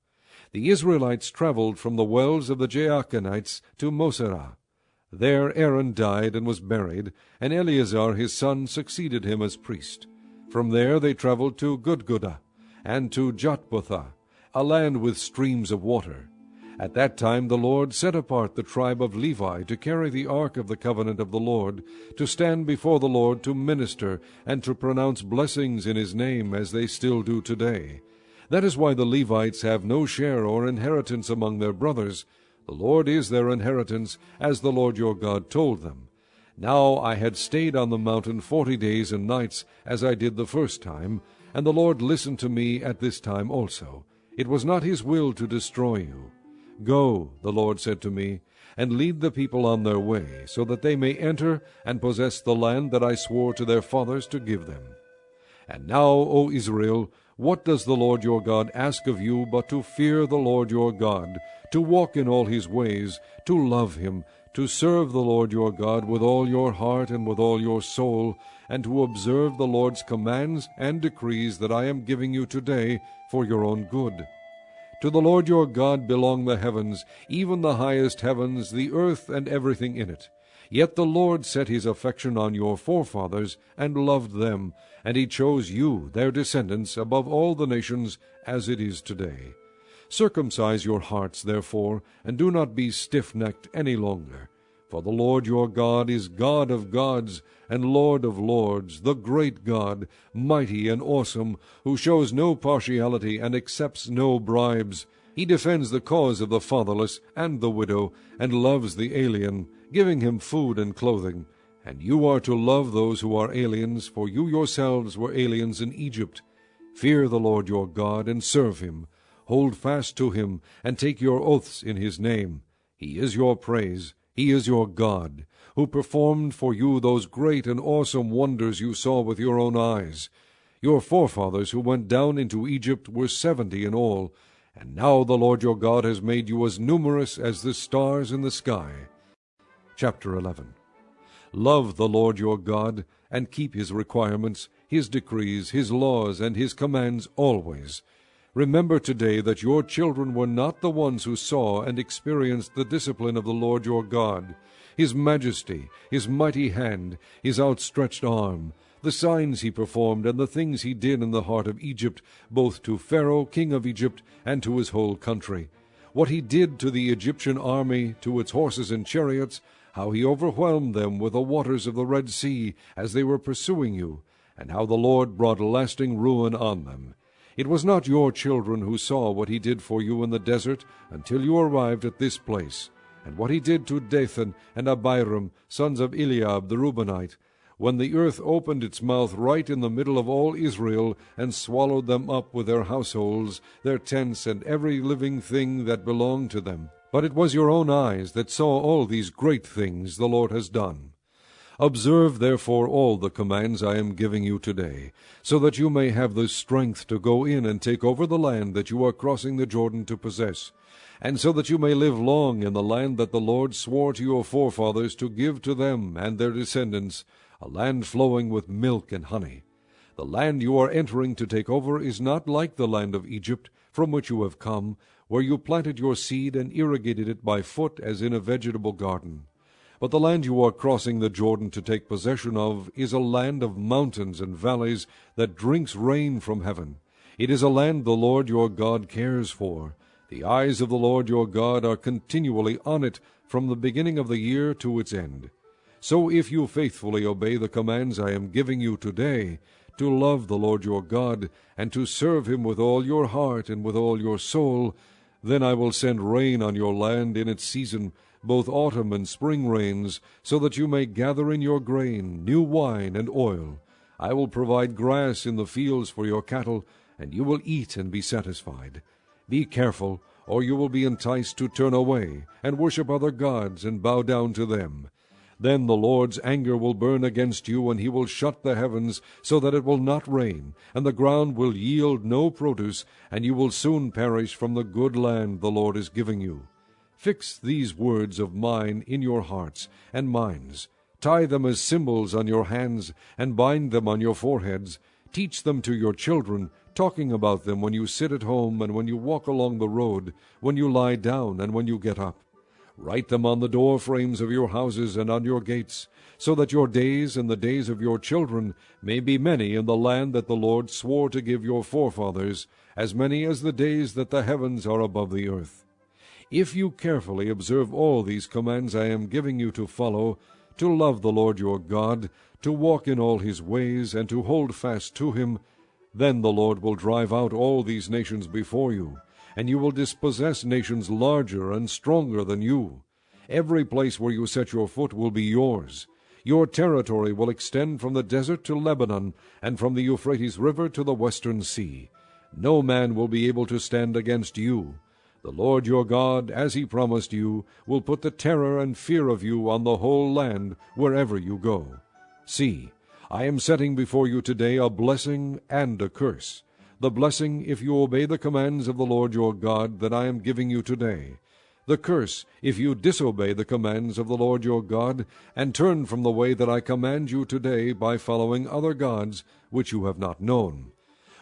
The Israelites traveled from the wells of the Jaakanites to Moserah. There Aaron died and was buried, and Eleazar his son succeeded him as priest. From there they traveled to Gudgodah, and to Jotbathah, a land with streams of water. At that time the Lord set apart the tribe of Levi to carry the ark of the covenant of the Lord, to stand before the Lord to minister, and to pronounce blessings in his name, as they still do today. That is why the Levites have no share or inheritance among their brothers. The Lord is their inheritance, as the Lord your God told them. Now I had stayed on the mountain 40 days and nights, as I did the first time, and the Lord listened to me at this time also. It was not his will to destroy you. Go, the Lord said to me, and lead the people on their way, so that they may enter and possess the land that I swore to their fathers to give them. And now, O Israel, what does the Lord your God ask of you but to fear the Lord your God, to walk in all his ways, to love him, to serve the Lord your God with all your heart and with all your soul, and to observe the Lord's commands and decrees that I am giving you today for your own good? To the Lord your God belong the heavens, even the highest heavens, the earth and everything in it. Yet the Lord set his affection on your forefathers, and loved them, and he chose you, their descendants, above all the nations, as it is today. Circumcise your hearts, therefore, and do not be stiff-necked any longer. For the Lord your God is God of gods, and Lord of lords, the great God, mighty and awesome, who shows no partiality and accepts no bribes. He defends the cause of the fatherless and the widow, and loves the alien, giving him food and clothing. And you are to love those who are aliens, for you yourselves were aliens in Egypt. Fear the Lord your God, and serve him. Hold fast to him, and take your oaths in his name. He is your praise. He is your God, who performed for you those great and awesome wonders you saw with your own eyes. Your forefathers who went down into Egypt were 70 in all, and now the Lord your God has made you as numerous as the stars in the sky. Chapter 11. Love the Lord your God, and keep his requirements, his decrees, his laws, and his commands always. Remember today that your children were not the ones who saw and experienced the discipline of the Lord your God, his majesty, his mighty hand, his outstretched arm, the signs he performed, and the things he did in the heart of Egypt, both to Pharaoh king of Egypt and to his whole country. What he did to the Egyptian army, to its horses and chariots, how he overwhelmed them with the waters of the Red Sea as they were pursuing you, and how the Lord brought lasting ruin on them. It was not your children who saw what he did for you in the desert until you arrived at this place, and what he did to Dathan and Abiram, sons of Eliab the Reubenite, when the earth opened its mouth right in the middle of all Israel, and swallowed them up with their households, their tents, and every living thing that belonged to them. But it was your own eyes that saw all these great things the Lord has done. Observe therefore all the commands I am giving you today, so that you may have the strength to go in and take over the land that you are crossing the Jordan to possess, and so that you may live long in the land that the Lord swore to your forefathers to give to them and their descendants, a land flowing with milk and honey. The land you are entering to take over is not like the land of Egypt, from which you have come, where you planted your seed and irrigated it by foot as in a vegetable garden. But the land you are crossing the Jordan to take possession of is a land of mountains and valleys that drinks rain from heaven. It is a land the Lord your God cares for. The eyes of the Lord your God are continually on it from the beginning of the year to its end. So if you faithfully obey the commands I am giving you today, to love the Lord your God, and to serve him with all your heart and with all your soul, then I will send rain on your land in its season, both autumn and spring rains, so that you may gather in your grain, new wine, and oil. I will provide grass in the fields for your cattle, and you will eat and be satisfied. Be careful, or you will be enticed to turn away, and worship other gods, and bow down to them. Then the Lord's anger will burn against you, and he will shut the heavens, so that it will not rain, and the ground will yield no produce, and you will soon perish from the good land the Lord is giving you. Fix these words of mine in your hearts and minds. Tie them as symbols on your hands, and bind them on your foreheads. Teach them to your children, talking about them when you sit at home and when you walk along the road, when you lie down and when you get up. Write them on the door frames of your houses and on your gates, so that your days and the days of your children may be many in the land that the Lord swore to give your forefathers, as many as the days that the heavens are above the earth. If you carefully observe all these commands I am giving you to follow, to love the Lord your God, to walk in all his ways, and to hold fast to him, then the Lord will drive out all these nations before you, and you will dispossess nations larger and stronger than you. Every place where you set your foot will be yours. Your territory will extend from the desert to Lebanon, and from the Euphrates River to the western sea. No man will be able to stand against you. The Lord your God, as he promised you, will put the terror and fear of you on the whole land wherever you go. See, I am setting before you today a blessing and a curse. The blessing if you obey the commands of the Lord your God that I am giving you today. The curse if you disobey the commands of the Lord your God, and turn from the way that I command you today by following other gods which you have not known.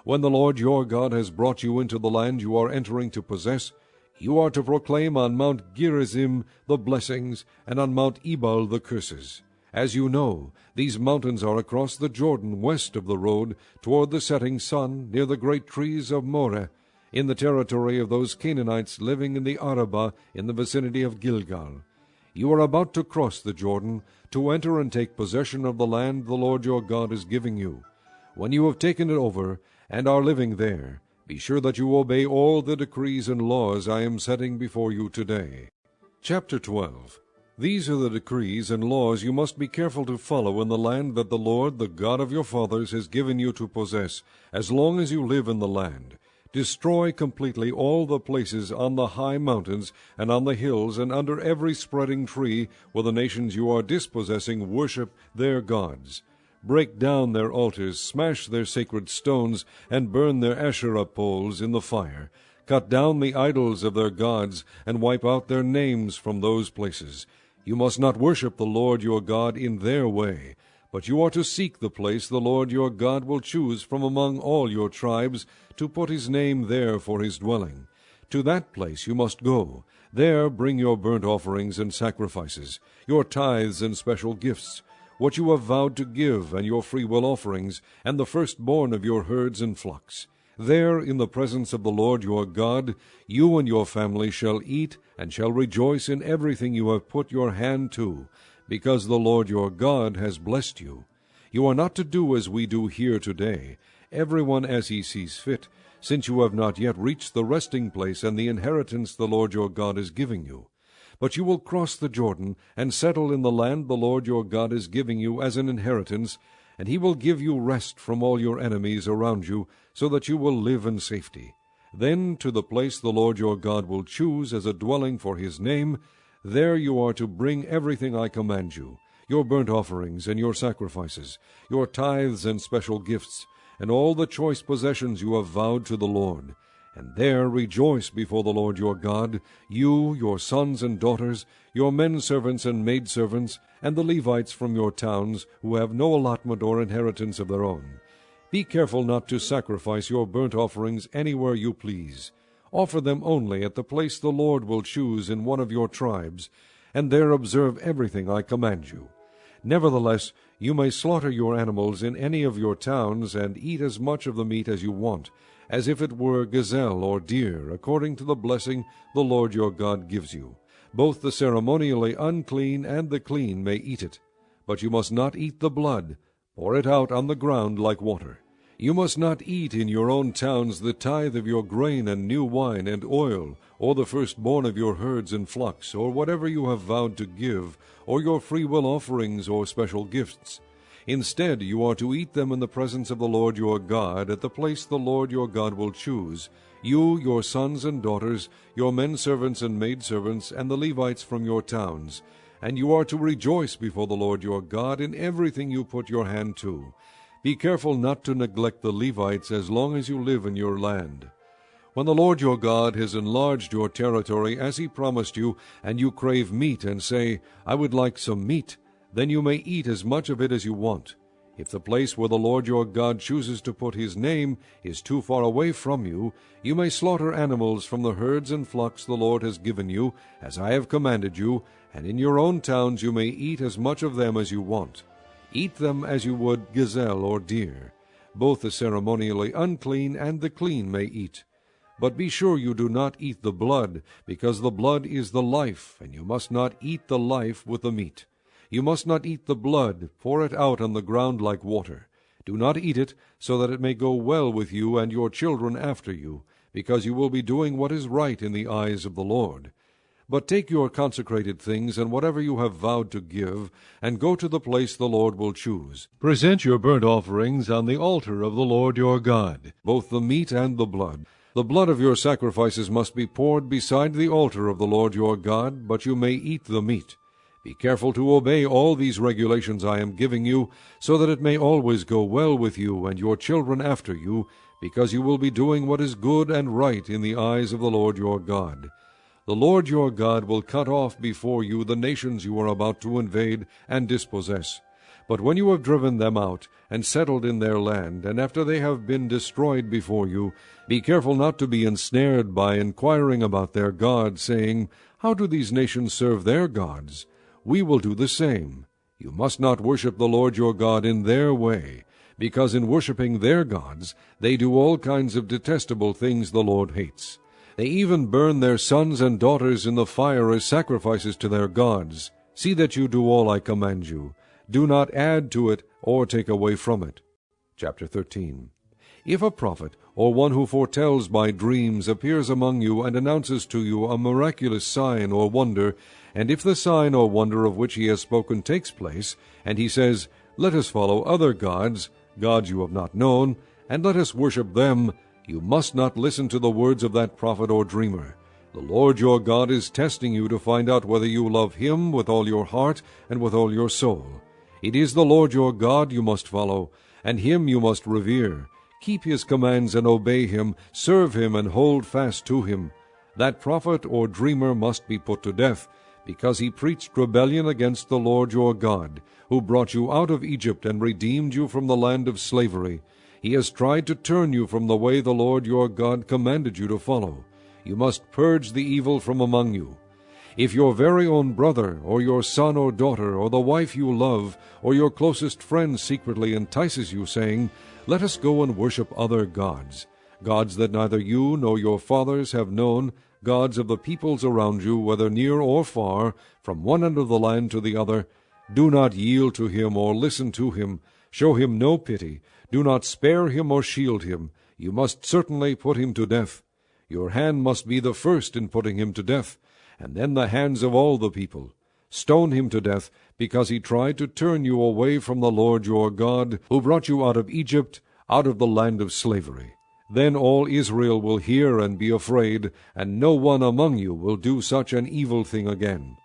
When the Lord your God has brought you into the land you are entering to possess, you are to proclaim on Mount Gerizim the blessings, and on Mount Ebal the curses. As you know, these mountains are across the Jordan west of the road toward the setting sun, near the great trees of Moreh, in the territory of those Canaanites living in the Arabah in the vicinity of Gilgal. You are about to cross the Jordan, to enter and take possession of the land the Lord your God is giving you. When you have taken it over, and are living there, be sure that you obey all the decrees and laws I am setting before you today. Chapter 12. These are the decrees and laws you must be careful to follow in the land that the Lord, the God of your fathers, has given you to possess, as long as you live in the land. Destroy completely all the places on the high mountains and on the hills and under every spreading tree where the nations you are dispossessing worship their gods. Break down their altars, smash their sacred stones, and burn their Asherah poles in the fire. Cut down the idols of their gods, and wipe out their names from those places. You must not worship the Lord your God in their way, but you are to seek the place the Lord your God will choose from among all your tribes, to put his name there for his dwelling. To that place you must go. There bring your burnt offerings and sacrifices, your tithes and special gifts, what you have vowed to give, and your freewill offerings, and the firstborn of your herds and flocks. There, in the presence of the Lord your God, you and your family shall eat, and shall rejoice in everything you have put your hand to, because the Lord your God has blessed you. You are not to do as we do here today, every one as he sees fit, since you have not yet reached the resting place and the inheritance the Lord your God is giving you. But you will cross the Jordan, and settle in the land the Lord your God is giving you as an inheritance, and he will give you rest from all your enemies around you, so that you will live in safety. Then to the place the Lord your God will choose as a dwelling for his name, there you are to bring everything I command you, your burnt offerings and your sacrifices, your tithes and special gifts, and all the choice possessions you have vowed to the Lord. And there rejoice before the Lord your God, you, your sons and daughters, your men servants and maidservants, and the Levites from your towns, who have no allotment or inheritance of their own. Be careful not to sacrifice your burnt offerings anywhere you please. Offer them only at the place the Lord will choose in one of your tribes, and there observe everything I command you. Nevertheless, you may slaughter your animals in any of your towns, and eat as much of the meat as you want, as if it were gazelle or deer, according to the blessing the Lord your God gives you. Both the ceremonially unclean and the clean may eat it. But you must not eat the blood. Pour it out on the ground like water. You must not eat in your own towns the tithe of your grain and new wine and oil, or the firstborn of your herds and flocks, or whatever you have vowed to give, or your freewill offerings or special gifts. Instead, you are to eat them in the presence of the Lord your God, at the place the Lord your God will choose, you, your sons and daughters, your men servants and maidservants, and the Levites from your towns. And you are to rejoice before the Lord your God in everything you put your hand to. Be careful not to neglect the Levites as long as you live in your land. When the Lord your God has enlarged your territory as he promised you, and you crave meat and say, I would like some meat, then you may eat as much of it as you want. If the place where the Lord your God chooses to put his name is too far away from you, you may slaughter animals from the herds and flocks the Lord has given you, as I have commanded you, and in your own towns you may eat as much of them as you want. Eat them as you would gazelle or deer. Both the ceremonially unclean and the clean may eat. But be sure you do not eat the blood, because the blood is the life, and you must not eat the life with the meat. You must not eat the blood, pour it out on the ground like water. Do not eat it, so that it may go well with you and your children after you, because you will be doing what is right in the eyes of the Lord. But take your consecrated things and whatever you have vowed to give, and go to the place the Lord will choose. Present your burnt offerings on the altar of the Lord your God, both the meat and the blood. The blood of your sacrifices must be poured beside the altar of the Lord your God, but you may eat the meat. Be careful to obey all these regulations I am giving you, so that it may always go well with you and your children after you, because you will be doing what is good and right in the eyes of the Lord your God. The Lord your God will cut off before you the nations you are about to invade and dispossess. But when you have driven them out, and settled in their land, and after they have been destroyed before you, be careful not to be ensnared by inquiring about their gods, saying, How do these nations serve their gods? We will do the same. You must not worship the Lord your God in their way, because in worshiping their gods they do all kinds of detestable things the Lord hates. They even burn their sons and daughters in the fire as sacrifices to their gods. See that you do all I command you. Do not add to it or take away from it. Chapter 13. If a prophet, or one who foretells by dreams, appears among you and announces to you a miraculous sign or wonder, and if the sign or wonder of which he has spoken takes place, and he says, Let us follow other gods, gods you have not known, and let us worship them, you must not listen to the words of that prophet or dreamer. The Lord your God is testing you to find out whether you love him with all your heart and with all your soul. It is the Lord your God you must follow, and him you must revere. Keep his commands and obey him, serve him and hold fast to him. That prophet or dreamer must be put to death, because he preached rebellion against the Lord your God, who brought you out of Egypt and redeemed you from the land of slavery. He has tried to turn you from the way the Lord your God commanded you to follow. You must purge the evil from among you. If your very own brother, or your son or daughter, or the wife you love, or your closest friend secretly entices you, saying, Let us go and worship other gods, gods that neither you nor your fathers have known, gods of the peoples around you, whether near or far, from one end of the land to the other. Do not yield to him or listen to him. Show him no pity. Do not spare him or shield him. You must certainly put him to death. Your hand must be the first in putting him to death, and then the hands of all the people. Stone him to death, because he tried to turn you away from the Lord your God, who brought you out of Egypt, out of the land of slavery. Then all Israel will hear and be afraid, and no one among you will do such an evil thing again.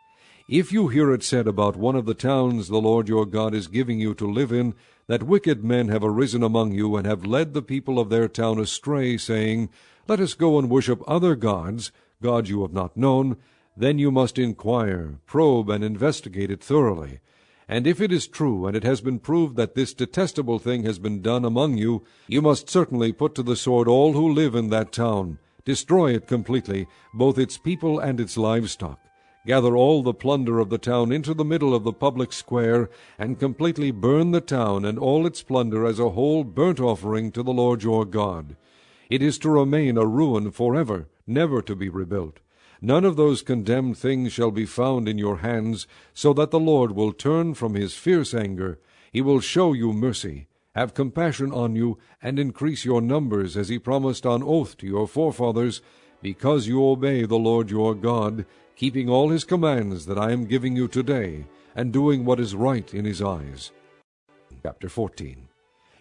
If you hear it said about one of the towns the Lord your God is giving you to live in, that wicked men have arisen among you, and have led the people of their town astray, saying, Let us go and worship other gods, gods you have not known, then you must inquire, probe, and investigate it thoroughly. And if it is true, and it has been proved that this detestable thing has been done among you, you must certainly put to the sword all who live in that town. Destroy it completely, both its people and its livestock. Gather all the plunder of the town into the middle of the public square, and completely burn the town and all its plunder as a whole burnt offering to the Lord your God. It is to remain a ruin forever, never to be rebuilt. None of those condemned things shall be found in your hands, so that the Lord will turn from his fierce anger. He will show you mercy, have compassion on you, and increase your numbers, as he promised on oath to your forefathers, because you obey the Lord your God, keeping all his commands that I am giving you today, and doing what is right in his eyes. Chapter 14.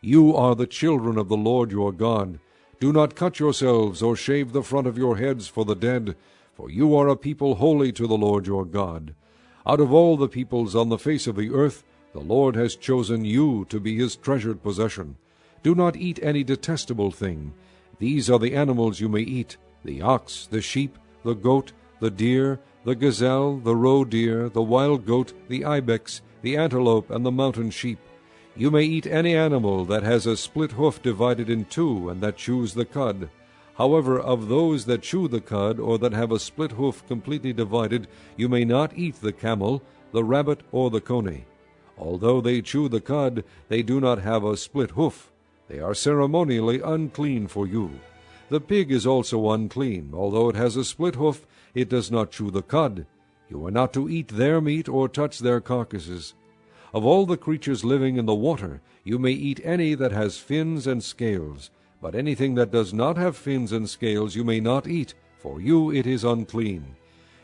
You are the children of the Lord your God. Do not cut yourselves or shave the front of your heads for the dead, for you are a people holy to the Lord your God. Out of all the peoples on the face of the earth, the Lord has chosen you to be his treasured possession. Do not eat any detestable thing. These are the animals you may eat: the ox, the sheep, the goat, the deer, the gazelle, the roe deer, the wild goat, the ibex, the antelope, and the mountain sheep. You may eat any animal that has a split hoof divided in two, and that chews the cud. However, of those that chew the cud, or that have a split hoof completely divided, you may not eat the camel, the rabbit, or the coney. Although they chew the cud, they do not have a split hoof. They are ceremonially unclean for you. The pig is also unclean. Although it has a split hoof, it does not chew the cud. You are not to eat their meat or touch their carcasses. Of all the creatures living in the water, you may eat any that has fins and scales. But anything that does not have fins and scales you may not eat, for you it is unclean.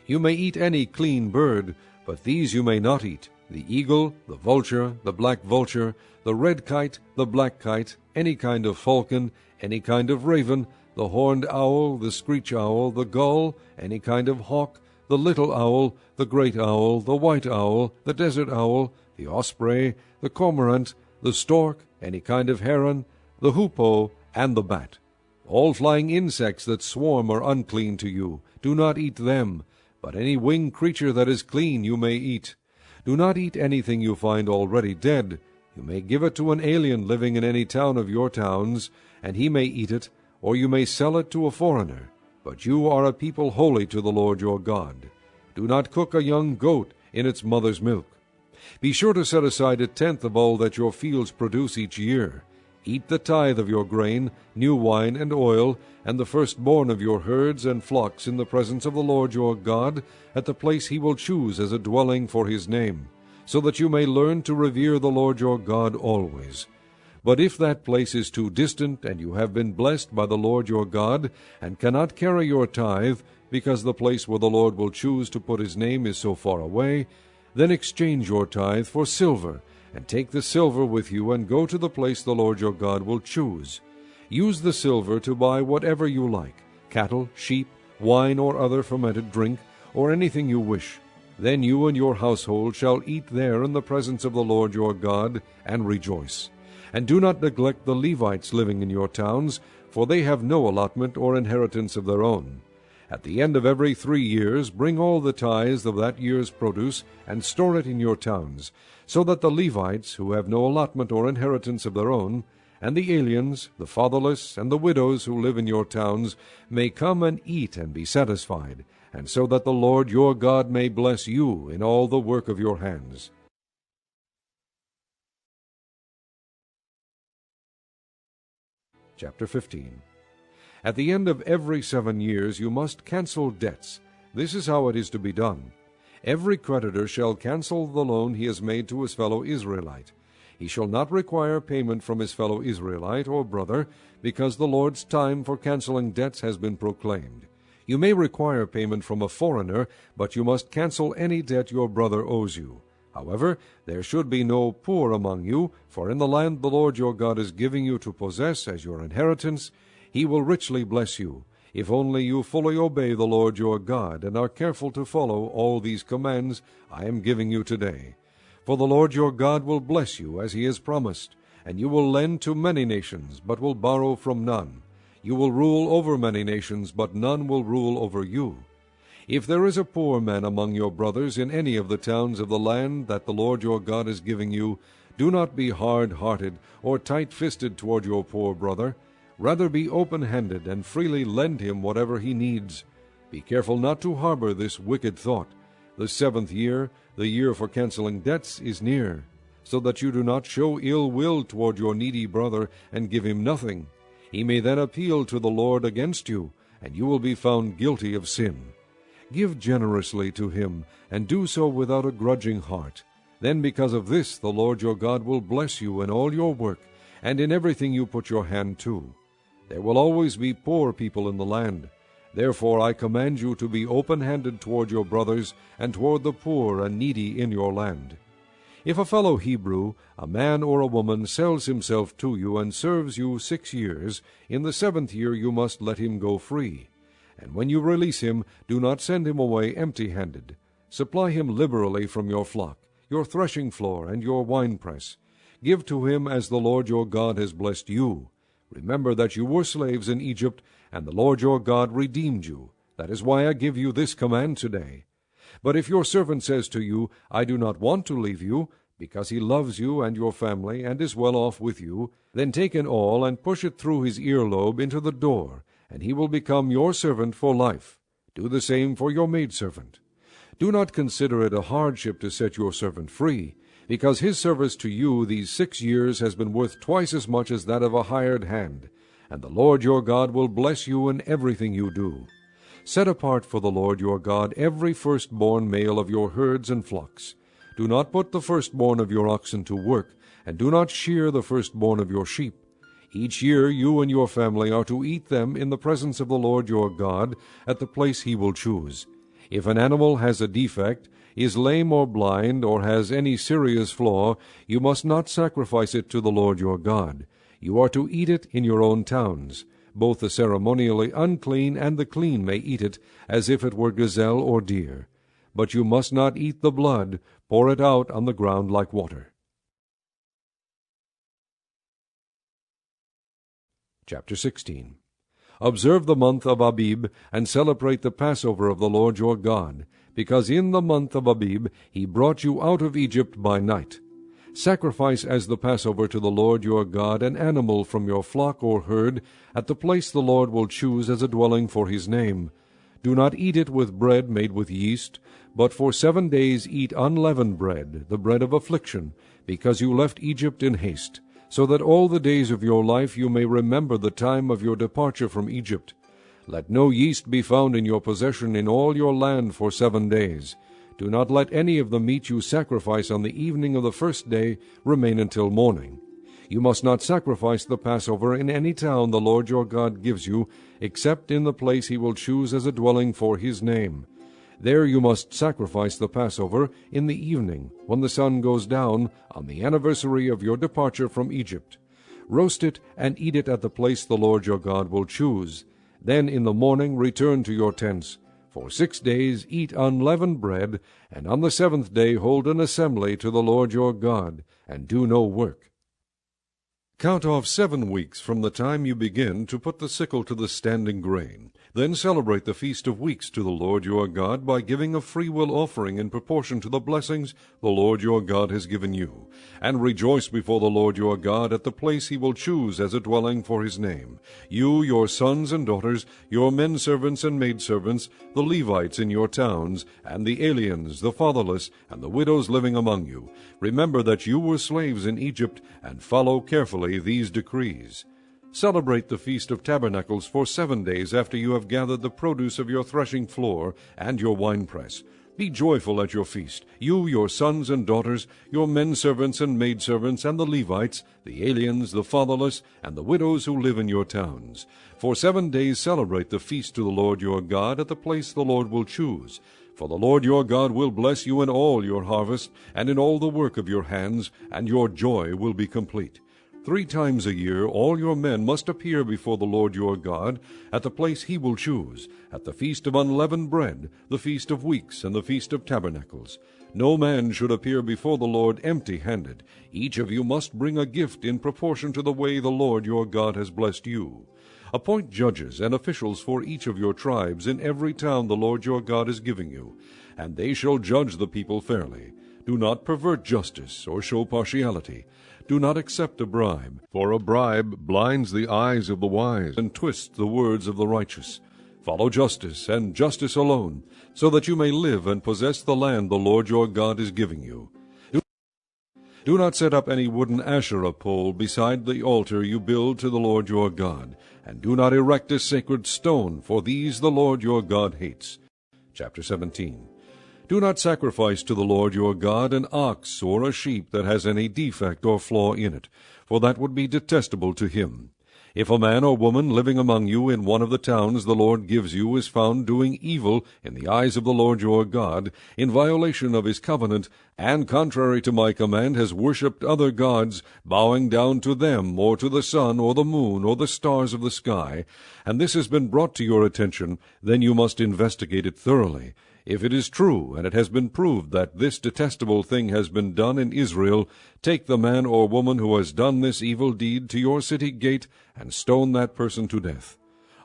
You may eat any clean bird, but these you may not eat: the eagle, the vulture, the black vulture, the red kite, the black kite, any kind of falcon, any kind of raven, the horned owl, the screech owl, the gull, any kind of hawk, the little owl, the great owl, the white owl, the desert owl, the osprey, the cormorant, the stork, any kind of heron, the hoopoe, and the bat. All flying insects that swarm are unclean to you. Do not eat them. But any winged creature that is clean you may eat. Do not eat anything you find already dead. You may give it to an alien living in any town of your towns, and he may eat it, or you may sell it to a foreigner. But you are a people holy to the Lord your God. Do not cook a young goat in its mother's milk. Be sure to set aside 1/10 of all that your fields produce each year. Eat the tithe of your grain, new wine, and oil, and the firstborn of your herds and flocks in the presence of the Lord your God, at the place he will choose as a dwelling for his name, so that you may learn to revere the Lord your God always. But if that place is too distant, and you have been blessed by the Lord your God, and cannot carry your tithe, because the place where the Lord will choose to put his name is so far away, then exchange your tithe for silver, and take the silver with you, and go to the place the Lord your God will choose. Use the silver to buy whatever you like: cattle, sheep, wine, or other fermented drink, or anything you wish. Then you and your household shall eat there in the presence of the Lord your God, and rejoice. And do not neglect the Levites living in your towns, for they have no allotment or inheritance of their own. At the end of every 3 years bring all the tithes of that year's produce, and store it in your towns, so that the Levites, who have no allotment or inheritance of their own, and the aliens, the fatherless, and the widows who live in your towns, may come and eat and be satisfied, and so that the Lord your God may bless you in all the work of your hands. Chapter 15. At the end of every 7 years you must cancel debts. This is how it is to be done. Every creditor shall cancel the loan he has made to his fellow Israelite. He shall not require payment from his fellow Israelite or brother, because the Lord's time for canceling debts has been proclaimed. You may require payment from a foreigner, but you must cancel any debt your brother owes you. However, there should be no poor among you, for in the land the Lord your God is giving you to possess as your inheritance, he will richly bless you, if only you fully obey the Lord your God, and are careful to follow all these commands I am giving you today. For the Lord your God will bless you as he has promised, and you will lend to many nations, but will borrow from none. You will rule over many nations, but none will rule over you. If there is a poor man among your brothers in any of the towns of the land that the Lord your God is giving you, do not be hard-hearted or tight-fisted toward your poor brother. Rather be open-handed and freely lend him whatever he needs. Be careful not to harbor this wicked thought. The 7th year, the year for canceling debts, is near, so that you do not show ill will toward your needy brother and give him nothing. He may then appeal to the Lord against you, and you will be found guilty of sin. Give generously to him, and do so without a grudging heart. Then because of this the Lord your God will bless you in all your work, and in everything you put your hand to. There will always be poor people in the land. Therefore I command you to be open-handed toward your brothers, and toward the poor and needy in your land. If a fellow Hebrew, a man or a woman, sells himself to you and serves you 6 years, in the 7th year you must let him go free. And when you release him, do not send him away empty-handed. Supply him liberally from your flock, your threshing floor, and your winepress. Give to him as the Lord your God has blessed you. Remember that you were slaves in Egypt, and the Lord your God redeemed you. That is why I give you this command today. But if your servant says to you, I do not want to leave you, because he loves you and your family, and is well off with you, then take an awl and push it through his earlobe into the door, and he will become your servant for life. Do the same for your maidservant. Do not consider it a hardship to set your servant free, because his service to you these 6 years has been worth twice as much as that of a hired hand, and the Lord your God will bless you in everything you do. Set apart for the Lord your God every firstborn male of your herds and flocks. Do not put the firstborn of your oxen to work, and do not shear the firstborn of your sheep. Each year you and your family are to eat them in the presence of the Lord your God at the place he will choose. If an animal has a defect, is lame or blind, or has any serious flaw, you must not sacrifice it to the Lord your God. You are to eat it in your own towns. Both the ceremonially unclean and the clean may eat it, as if it were gazelle or deer. But you must not eat the blood. Pour it out on the ground like water. Chapter 16. Observe the month of Abib, and celebrate the Passover of the Lord your God, because in the month of Abib he brought you out of Egypt by night. Sacrifice as the Passover to the Lord your God an animal from your flock or herd, at the place the Lord will choose as a dwelling for his name. Do not eat it with bread made with yeast, but for 7 days eat unleavened bread, the bread of affliction, because you left Egypt in haste, so that all the days of your life you may remember the time of your departure from Egypt. Let no yeast be found in your possession in all your land for 7 days. Do not let any of the meat you sacrifice on the evening of the first day remain until morning. You must not sacrifice the Passover in any town the Lord your God gives you, except in the place he will choose as a dwelling for his name. There you must sacrifice the Passover in the evening, when the sun goes down, on the anniversary of your departure from Egypt. Roast it and eat it at the place the Lord your God will choose. Then in the morning return to your tents. For 6 days eat unleavened bread, and on the 7th day hold an assembly to the Lord your God, and do no work. Count off 7 weeks from the time you begin to put the sickle to the standing grain. Then celebrate the Feast of Weeks to the Lord your God by giving a freewill offering in proportion to the blessings the Lord your God has given you. And rejoice before the Lord your God at the place he will choose as a dwelling for his name. You, your sons and daughters, your men servants and maidservants, the Levites in your towns, and the aliens, the fatherless, and the widows living among you. Remember that you were slaves in Egypt, and follow carefully these decrees. Celebrate the Feast of Tabernacles for 7 days after you have gathered the produce of your threshing floor and your winepress. Be joyful at your feast, you, your sons and daughters, your menservants and maidservants, and the Levites, the aliens, the fatherless, and the widows who live in your towns. For 7 days celebrate the feast to the Lord your God at the place the Lord will choose. For the Lord your God will bless you in all your harvest, and in all the work of your hands, and your joy will be complete. 3 times a year all your men must appear before the Lord your God at the place he will choose, at the feast of unleavened bread, the feast of weeks, and the feast of tabernacles. No man should appear before the Lord empty-handed. Each of you must bring a gift in proportion to the way the Lord your God has blessed you. Appoint judges and officials for each of your tribes in every town the Lord your God is giving you, and they shall judge the people fairly. Do not pervert justice or show partiality. Do not accept a bribe, for a bribe blinds the eyes of the wise and twists the words of the righteous. Follow justice, and justice alone, so that you may live and possess the land the Lord your God is giving you. Do not set up any wooden Asherah pole beside the altar you build to the Lord your God, and do not erect a sacred stone, for these the Lord your God hates. Chapter 17. Do not sacrifice to the Lord your God an ox or a sheep that has any defect or flaw in it, for that would be detestable to him. If a man or woman living among you in one of the towns the Lord gives you is found doing evil in the eyes of the Lord your God, in violation of his covenant, and contrary to my command has worshipped other gods, bowing down to them, or to the sun, or the moon, or the stars of the sky, and this has been brought to your attention, then you must investigate it thoroughly. If it is true, and it has been proved that this detestable thing has been done in Israel, take the man or woman who has done this evil deed to your city gate, and stone that person to death.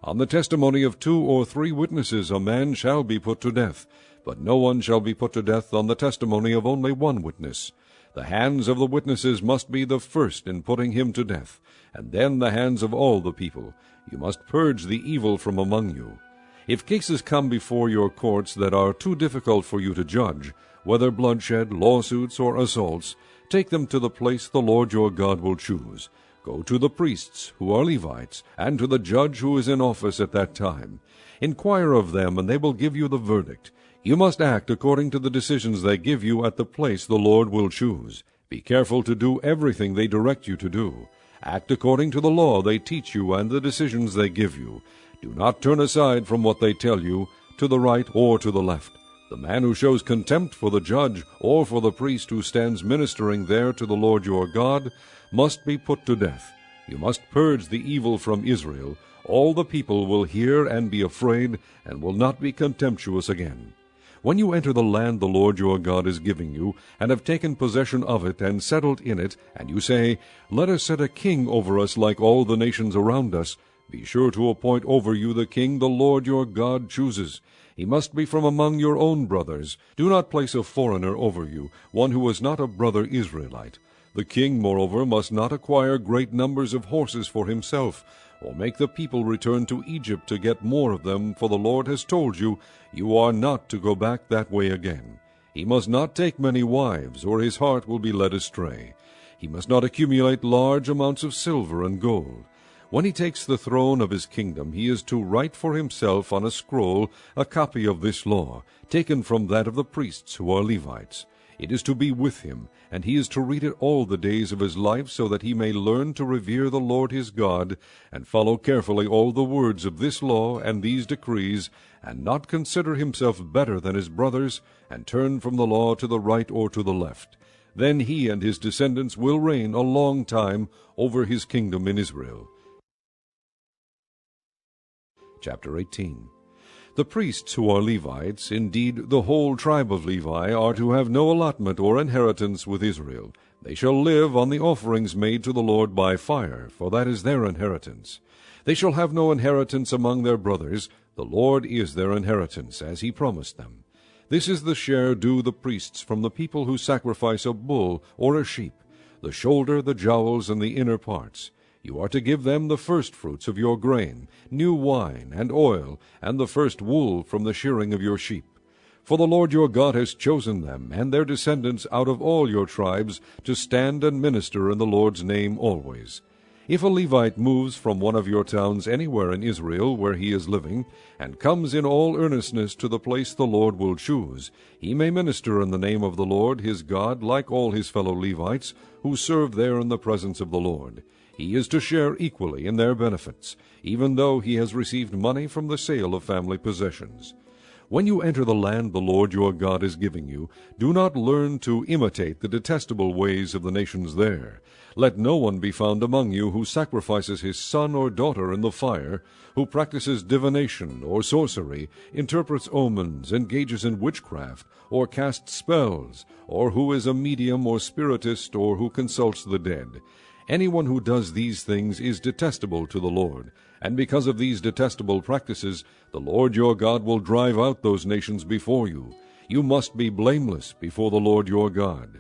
On the testimony of 2 or 3 witnesses a man shall be put to death, but no one shall be put to death on the testimony of only 1 witness. The hands of the witnesses must be the first in putting him to death, and then the hands of all the people. You must purge the evil from among you. If cases come before your courts that are too difficult for you to judge, whether bloodshed, lawsuits, or assaults, take them to the place the Lord your God will choose. Go to the priests, who are Levites, and to the judge who is in office at that time. Inquire of them, and they will give you the verdict. You must act according to the decisions they give you at the place the Lord will choose. Be careful to do everything they direct you to do. Act according to the law they teach you and the decisions they give you. Do not turn aside from what they tell you, to the right or to the left. The man who shows contempt for the judge or for the priest who stands ministering there to the Lord your God must be put to death. You must purge the evil from Israel. All the people will hear and be afraid, and will not be contemptuous again. When you enter the land the Lord your God is giving you, and have taken possession of it and settled in it, and you say, "Let us set a king over us like all the nations around us," be sure to appoint over you the king the Lord your God chooses. He must be from among your own brothers. Do not place a foreigner over you, one who is not a brother Israelite. The king, moreover, must not acquire great numbers of horses for himself, or make the people return to Egypt to get more of them, for the Lord has told you, you are not to go back that way again. He must not take many wives, or his heart will be led astray. He must not accumulate large amounts of silver and gold. When he takes the throne of his kingdom, he is to write for himself on a scroll a copy of this law, taken from that of the priests who are Levites. It is to be with him, and he is to read it all the days of his life, so that he may learn to revere the Lord his God, and follow carefully all the words of this law and these decrees, and not consider himself better than his brothers, and turn from the law to the right or to the left. Then he and his descendants will reign a long time over his kingdom in Israel. Chapter 18. The priests who are Levites, indeed the whole tribe of Levi, are to have no allotment or inheritance with Israel. They shall live on the offerings made to the Lord by fire, for that is their inheritance. They shall have no inheritance among their brothers. The Lord is their inheritance, as he promised them. This is the share due the priests from the people who sacrifice a bull or a sheep, the shoulder, the jowls, and the inner parts. You are to give them the firstfruits of your grain, new wine, and oil, and the first wool from the shearing of your sheep. For the Lord your God has chosen them, and their descendants out of all your tribes, to stand and minister in the Lord's name always. If a Levite moves from one of your towns anywhere in Israel where he is living, and comes in all earnestness to the place the Lord will choose, he may minister in the name of the Lord his God like all his fellow Levites who serve there in the presence of the Lord. He is to share equally in their benefits, even though he has received money from the sale of family possessions. When you enter the land the Lord your God is giving you, do not learn to imitate the detestable ways of the nations there. Let no one be found among you who sacrifices his son or daughter in the fire, who practices divination or sorcery, interprets omens, engages in witchcraft, or casts spells, or who is a medium or spiritist, or who consults the dead. Anyone who does these things is detestable to the Lord, and because of these detestable practices, the Lord your God will drive out those nations before you. You must be blameless before the Lord your God.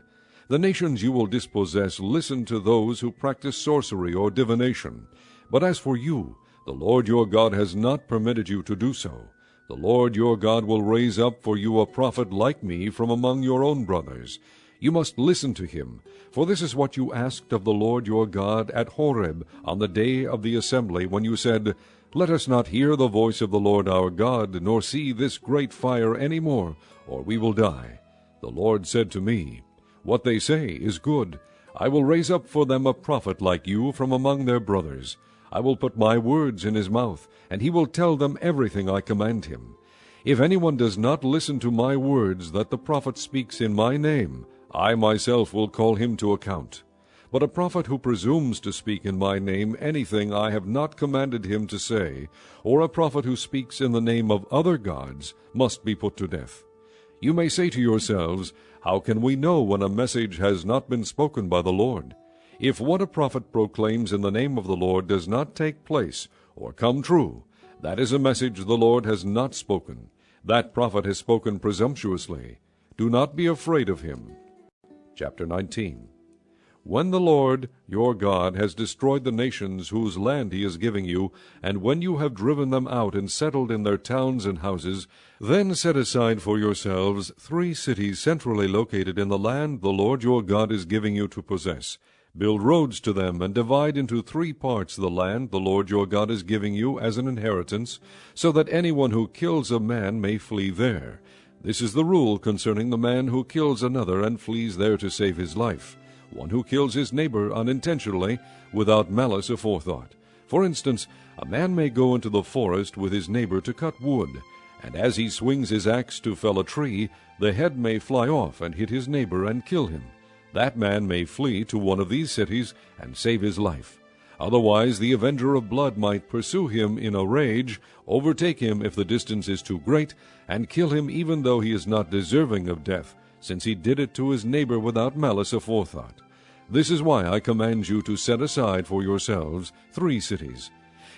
The nations you will dispossess listen to those who practice sorcery or divination. But as for you, the Lord your God has not permitted you to do so. The Lord your God will raise up for you a prophet like me from among your own brothers. You must listen to him, for this is what you asked of the Lord your God at Horeb on the day of the assembly, when you said, Let us not hear the voice of the Lord our God, nor see this great fire any more, or we will die. The Lord said to me, What they say is good. I will raise up for them a prophet like you from among their brothers. I will put my words in his mouth, and he will tell them everything I command him. If anyone does not listen to my words that the prophet speaks in my name, I myself will call him to account. But a prophet who presumes to speak in my name anything I have not commanded him to say, or a prophet who speaks in the name of other gods, must be put to death. You may say to yourselves, How can we know when a message has not been spoken by the Lord? If what a prophet proclaims in the name of the Lord does not take place, or come true, that is a message the Lord has not spoken. That prophet has spoken presumptuously. Do not be afraid of him. Chapter 19. When the Lord your God has destroyed the nations whose land he is giving you, and when you have driven them out and settled in their towns and houses, then set aside for yourselves 3 cities centrally located in the land the Lord your God is giving you to possess. Build roads to them, and divide into 3 parts the land the Lord your God is giving you as an inheritance, so that anyone who kills a man may flee there. This is the rule concerning the man who kills another and flees there to save his life, one who kills his neighbor unintentionally, without malice aforethought. For instance, a man may go into the forest with his neighbor to cut wood, and as he swings his axe to fell a tree, the head may fly off and hit his neighbor and kill him. That man may flee to one of these cities and save his life. Otherwise the avenger of blood might pursue him in a rage, overtake him if the distance is too great, and kill him even though he is not deserving of death, since he did it to his neighbor without malice aforethought. This is why I command you to set aside for yourselves 3 cities.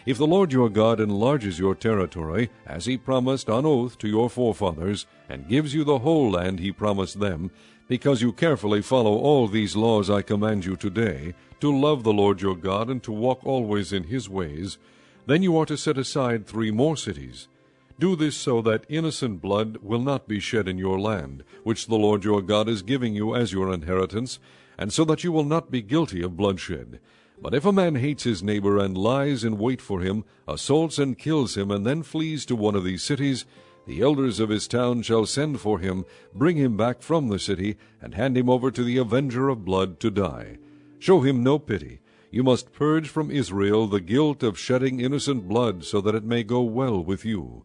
If the Lord your God enlarges your territory, as he promised on oath to your forefathers, and gives you the whole land he promised them, because you carefully follow all these laws I command you today, to love the Lord your God and to walk always in his ways, then you are to set aside 3 more cities. Do this so that innocent blood will not be shed in your land, which the Lord your God is giving you as your inheritance, and so that you will not be guilty of bloodshed. But if a man hates his neighbor and lies in wait for him, assaults and kills him, and then flees to one of these cities, the elders of his town shall send for him, bring him back from the city, and hand him over to the avenger of blood to die. Show him no pity. You must purge from Israel the guilt of shedding innocent blood, so that it may go well with you.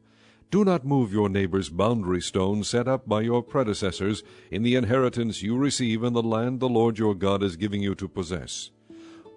Do not move your neighbor's boundary stone set up by your predecessors in the inheritance you receive in the land the Lord your God is giving you to possess.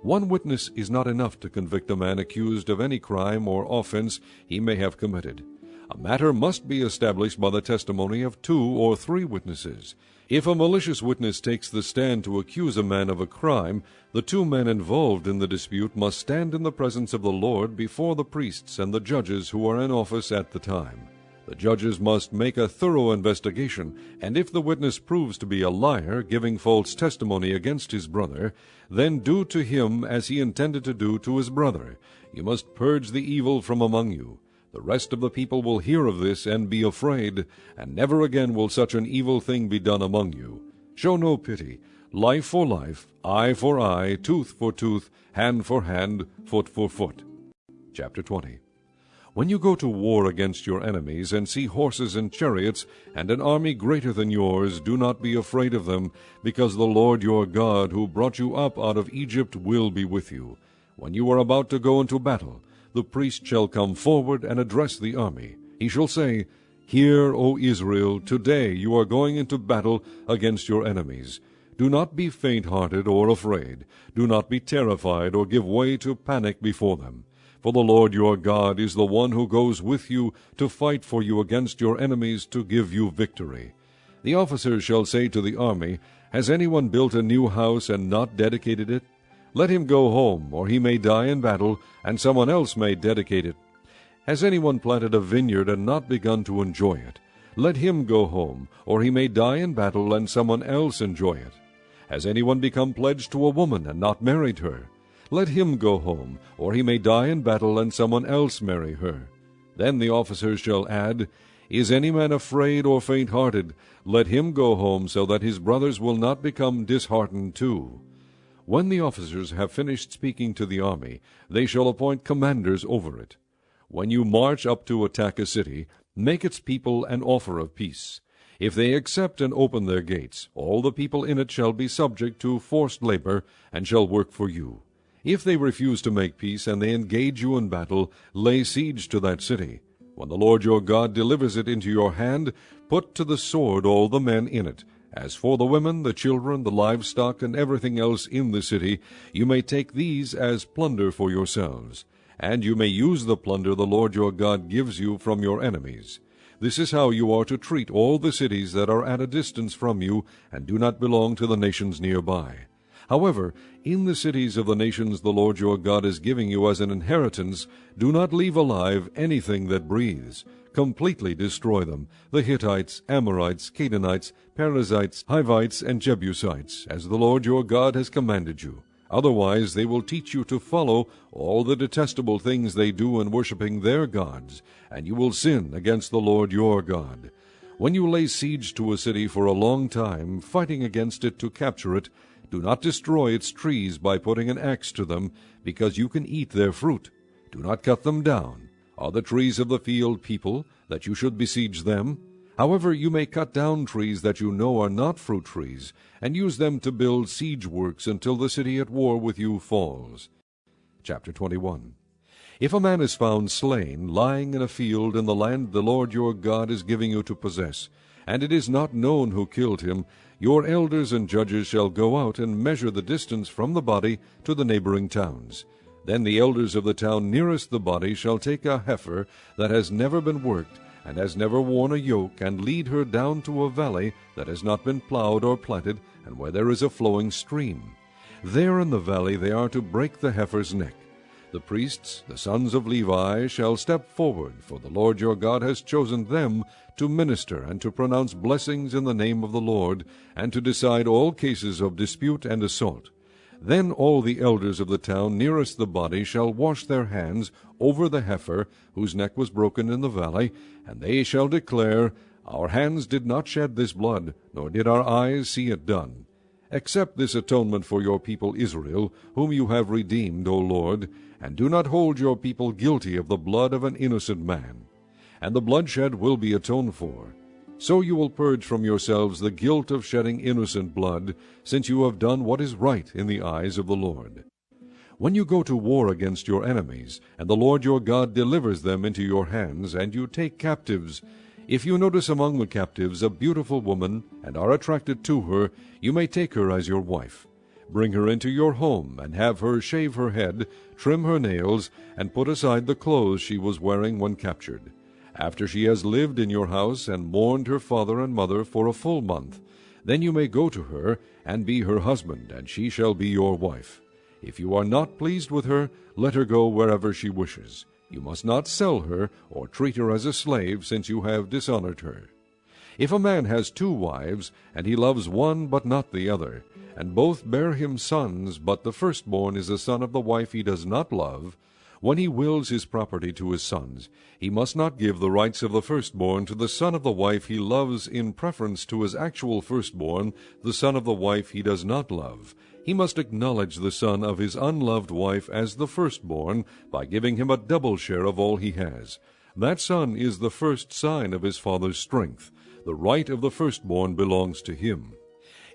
One witness is not enough to convict a man accused of any crime or offense he may have committed. A matter must be established by the testimony of 2 or 3 witnesses. If a malicious witness takes the stand to accuse a man of a crime, the 2 men involved in the dispute must stand in the presence of the Lord before the priests and the judges who are in office at the time. The judges must make a thorough investigation, and if the witness proves to be a liar, giving false testimony against his brother, then do to him as he intended to do to his brother. You must purge the evil from among you. The rest of the people will hear of this and be afraid, and never again will such an evil thing be done among you. Show no pity. life for life, eye for eye, tooth for tooth, hand for hand, foot for foot. Chapter 20. When you go to war against your enemies, and see horses and chariots, and an army greater than yours, do not be afraid of them, because the Lord your God, who brought you up out of Egypt, will be with you. When you are about to go into battle, the priest shall come forward and address the army. He shall say, Hear, O Israel, today you are going into battle against your enemies. Do not be faint-hearted or afraid. Do not be terrified or give way to panic before them. For the Lord your God is the one who goes with you to fight for you against your enemies to give you victory. The officers shall say to the army, Has anyone built a new house and not dedicated it? Let him go home, or he may die in battle, and someone else may dedicate it. Has anyone planted a vineyard and not begun to enjoy it? Let him go home, or he may die in battle, and someone else enjoy it. Has anyone become pledged to a woman and not married her? Let him go home, or he may die in battle, and someone else marry her. Then the officers shall add, Is any man afraid or faint-hearted? Let him go home, so that his brothers will not become disheartened too. When the officers have finished speaking to the army, they shall appoint commanders over it. When you march up to attack a city, make its people an offer of peace. If they accept and open their gates, all the people in it shall be subject to forced labor, and shall work for you. If they refuse to make peace, and they engage you in battle, lay siege to that city. When the Lord your God delivers it into your hand, put to the sword all the men in it. As for the women, the children, the livestock, and everything else in the city, you may take these as plunder for yourselves. And you may use the plunder the Lord your God gives you from your enemies. This is how you are to treat all the cities that are at a distance from you, and do not belong to the nations nearby. However, in the cities of the nations the Lord your God is giving you as an inheritance, do not leave alive anything that breathes. Completely destroy them, the Hittites, Amorites, Canaanites, Perizzites, Hivites, and Jebusites, as the Lord your God has commanded you. Otherwise they will teach you to follow all the detestable things they do in worshiping their gods, and you will sin against the Lord your God. When you lay siege to a city for a long time, fighting against it to capture it, do not destroy its trees by putting an axe to them, because you can eat their fruit. Do not cut them down. Are the trees of the field people, that you should besiege them? However, you may cut down trees that you know are not fruit trees, and use them to build siege works until the city at war with you falls. Chapter 21. If a man is found slain, lying in a field in the land the Lord your God is giving you to possess, and it is not known who killed him, your elders and judges shall go out and measure the distance from the body to the neighboring towns. Then the elders of the town nearest the body shall take a heifer that has never been worked, and has never worn a yoke, and lead her down to a valley that has not been plowed or planted, and where there is a flowing stream. There in the valley they are to break the heifer's neck. The priests, the sons of Levi, shall step forward, for the Lord your God has chosen them to minister and to pronounce blessings in the name of the Lord, and to decide all cases of dispute and assault. Then all the elders of the town nearest the body shall wash their hands over the heifer whose neck was broken in the valley, and they shall declare, Our hands did not shed this blood, nor did our eyes see it done. Accept this atonement for your people Israel, whom you have redeemed, O Lord, and do not hold your people guilty of the blood of an innocent man. And the bloodshed will be atoned for. So you will purge from yourselves the guilt of shedding innocent blood, since you have done what is right in the eyes of the Lord. When you go to war against your enemies, and the Lord your God delivers them into your hands, and you take captives, if you notice among the captives a beautiful woman, and are attracted to her, you may take her as your wife. Bring her into your home, and have her shave her head, trim her nails, and put aside the clothes she was wearing when captured. After she has lived in your house and mourned her father and mother for a full month, then you may go to her and be her husband, and she shall be your wife. If you are not pleased with her, let her go wherever she wishes. You must not sell her or treat her as a slave, since you have dishonored her. If a man has 2 wives, and he loves one but not the other, and both bear him sons, but the firstborn is the son of the wife he does not love, When he wills his property to his sons, he must not give the rights of the firstborn to the son of the wife he loves in preference to his actual firstborn, the son of the wife he does not love. He must acknowledge the son of his unloved wife as the firstborn by giving him a double share of all he has. That son is the first sign of his father's strength. The right of the firstborn belongs to him.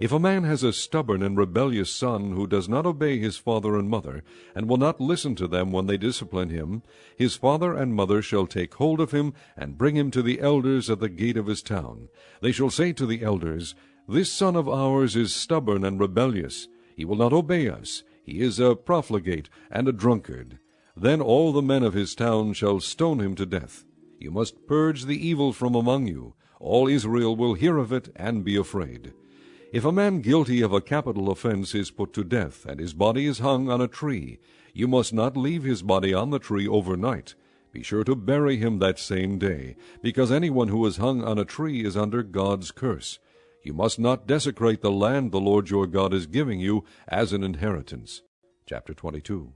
If a man has a stubborn and rebellious son who does not obey his father and mother, and will not listen to them when they discipline him, his father and mother shall take hold of him and bring him to the elders at the gate of his town. They shall say to the elders, This son of ours is stubborn and rebellious. He will not obey us. He is a profligate and a drunkard. Then all the men of his town shall stone him to death. You must purge the evil from among you. All Israel will hear of it and be afraid. If a man guilty of a capital offense is put to death, and his body is hung on a tree, you must not leave his body on the tree overnight. Be sure to bury him that same day, because anyone who is hung on a tree is under God's curse. You must not desecrate the land the Lord your God is giving you as an inheritance. Chapter 22.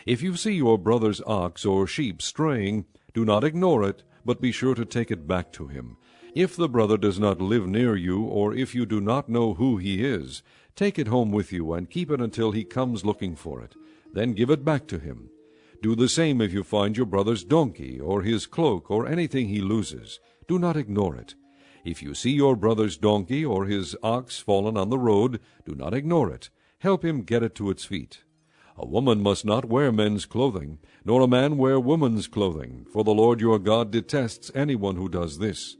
If you see your brother's ox or sheep straying, do not ignore it, but be sure to take it back to him. If the brother does not live near you, or if you do not know who he is, take it home with you and keep it until he comes looking for it. Then give it back to him. Do the same if you find your brother's donkey, or his cloak, or anything he loses. Do not ignore it. If you see your brother's donkey or his ox fallen on the road, do not ignore it. Help him get it to its feet. A woman must not wear men's clothing, nor a man wear woman's clothing, for the Lord your God detests anyone who does this.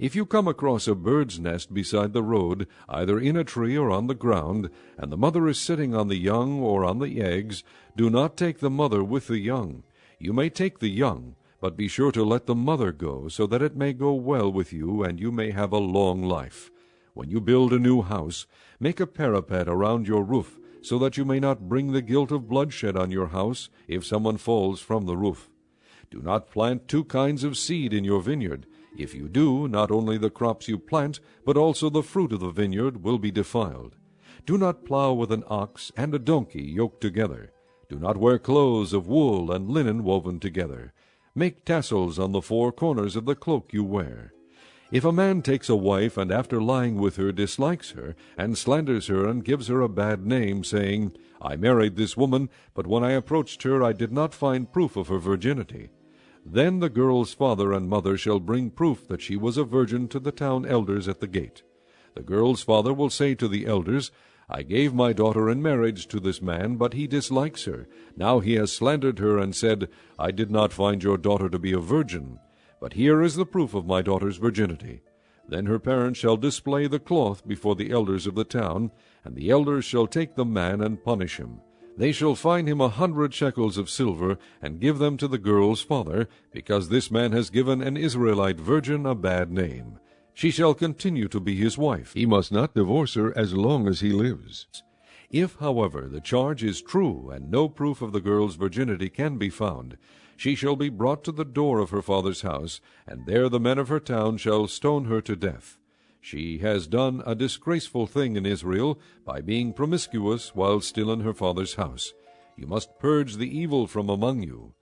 If you come across a bird's nest beside the road, either in a tree or on the ground, and the mother is sitting on the young or on the eggs, do not take the mother with the young. You may take the young, but be sure to let the mother go, so that it may go well with you, and you may have a long life. When you build a new house, make a parapet around your roof, so that you may not bring the guilt of bloodshed on your house if someone falls from the roof. Do not plant two kinds of seed in your vineyard. If you do, not only the crops you plant, but also the fruit of the vineyard will be defiled. Do not plow with an ox and a donkey yoked together. Do not wear clothes of wool and linen woven together. Make tassels on the four corners of the cloak you wear. If a man takes a wife and after lying with her dislikes her, and slanders her and gives her a bad name, saying, I married this woman, but when I approached her I did not find proof of her virginity, then the girl's father and mother shall bring proof that she was a virgin to the town elders at the gate. The girl's father will say to the elders, I gave my daughter in marriage to this man, but he dislikes her. Now he has slandered her and said, I did not find your daughter to be a virgin. But here is the proof of my daughter's virginity. Then her parents shall display the cloth before the elders of the town, and the elders shall take the man and punish him. They shall fine him 100 shekels of silver, and give them to the girl's father, because this man has given an Israelite virgin a bad name. She shall continue to be his wife. He must not divorce her as long as he lives. If, however, the charge is true, and no proof of the girl's virginity can be found, she shall be brought to the door of her father's house, and there the men of her town shall stone her to death. She has done a disgraceful thing in Israel by being promiscuous while still in her father's house. You must purge the evil from among you.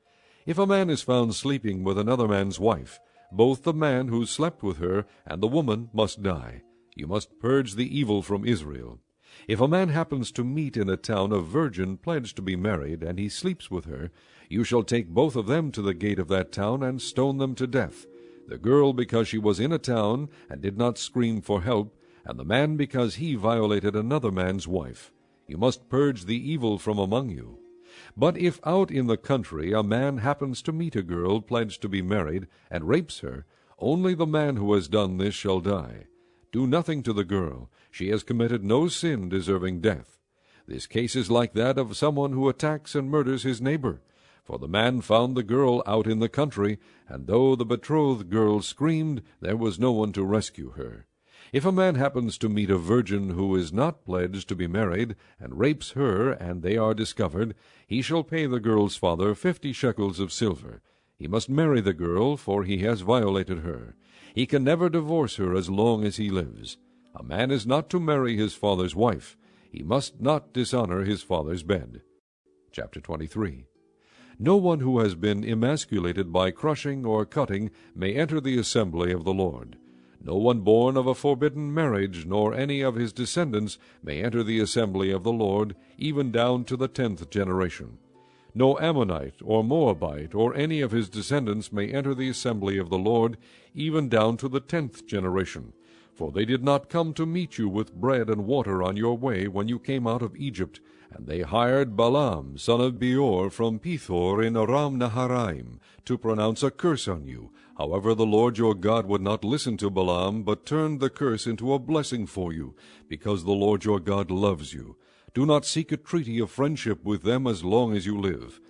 If a man is found sleeping with another man's wife, both the man who slept with her and the woman must die. You must purge the evil from Israel. If a man happens to meet in a town a virgin pledged to be married, and he sleeps with her, you shall take both of them to the gate of that town and stone them to death. The girl because she was in a town and did not scream for help, and the man because he violated another man's wife. You must purge the evil from among you. But if out in the country a man happens to meet a girl pledged to be married, and rapes her, only the man who has done this shall die. Do nothing to the girl. She has committed no sin deserving death. This case is like that of someone who attacks and murders his neighbor. For the man found the girl out in the country, and though the betrothed girl screamed, there was no one to rescue her. If a man happens to meet a virgin who is not pledged to be married, and rapes her, and they are discovered, he shall pay the girl's father 50 shekels of silver. He must marry the girl, for he has violated her. He can never divorce her as long as he lives. A man is not to marry his father's wife. He must not dishonor his father's bed. Chapter 23. No one who has been emasculated by crushing or cutting may enter the assembly of the Lord. No one born of a forbidden marriage, nor any of his descendants, may enter the assembly of the Lord, even down to the 10th generation. No Ammonite or Moabite or any of his descendants may enter the assembly of the Lord, even down to the 10th generation. For they did not come to meet you with bread and water on your way when you came out of Egypt, and they hired Balaam, son of Beor, from Pethor in Aram-naharaim, to pronounce a curse on you. However, the Lord your God would not listen to Balaam, but turned the curse into a blessing for you, because the Lord your God loves you. Do not seek a treaty of friendship with them as long as you live.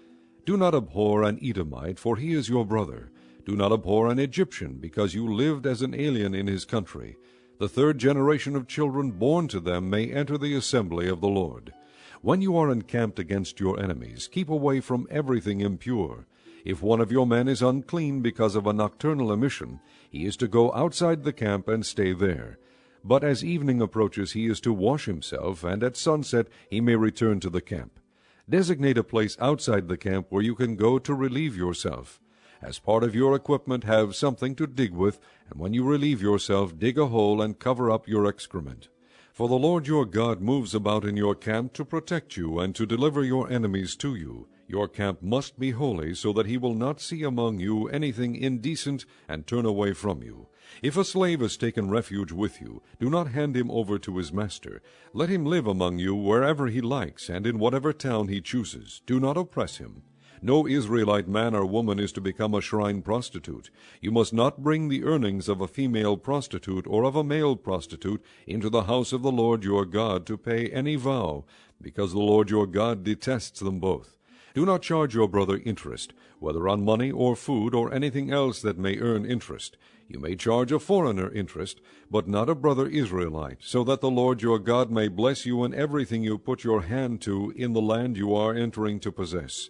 Do not abhor an Edomite, for he is your brother. Do not abhor an Egyptian, because you lived as an alien in his country. The 3rd generation of children born to them may enter the assembly of the Lord. When you are encamped against your enemies, keep away from everything impure. If one of your men is unclean because of a nocturnal emission, he is to go outside the camp and stay there. But as evening approaches, he is to wash himself, and at sunset he may return to the camp. Designate a place outside the camp where you can go to relieve yourself. As part of your equipment, have something to dig with, and when you relieve yourself, dig a hole and cover up your excrement. For the Lord your God moves about in your camp to protect you and to deliver your enemies to you. Your camp must be holy, so that he will not see among you anything indecent and turn away from you. If a slave has taken refuge with you, do not hand him over to his master. Let him live among you wherever he likes, and in whatever town he chooses. Do not oppress him. No Israelite man or woman is to become a shrine prostitute. You must not bring the earnings of a female prostitute or of a male prostitute into the house of the Lord your God to pay any vow, because the Lord your God detests them both. Do not charge your brother interest, whether on money or food or anything else that may earn interest. You may charge a foreigner interest, but not a brother Israelite, so that the Lord your God may bless you in everything you put your hand to in the land you are entering to possess.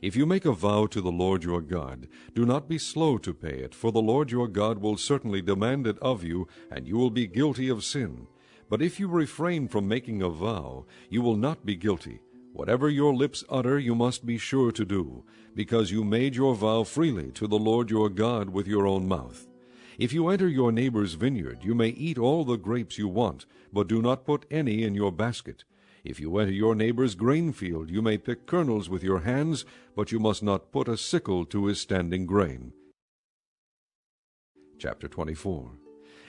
If you make a vow to the Lord your God, do not be slow to pay it, for the Lord your God will certainly demand it of you, and you will be guilty of sin. But if you refrain from making a vow, you will not be guilty. Whatever your lips utter you must be sure to do, because you made your vow freely to the Lord your God with your own mouth. If you enter your neighbor's vineyard, you may eat all the grapes you want, but do not put any in your basket. If you enter your neighbor's grain field, you may pick kernels with your hands, but you must not put a sickle to his standing grain. Chapter 24.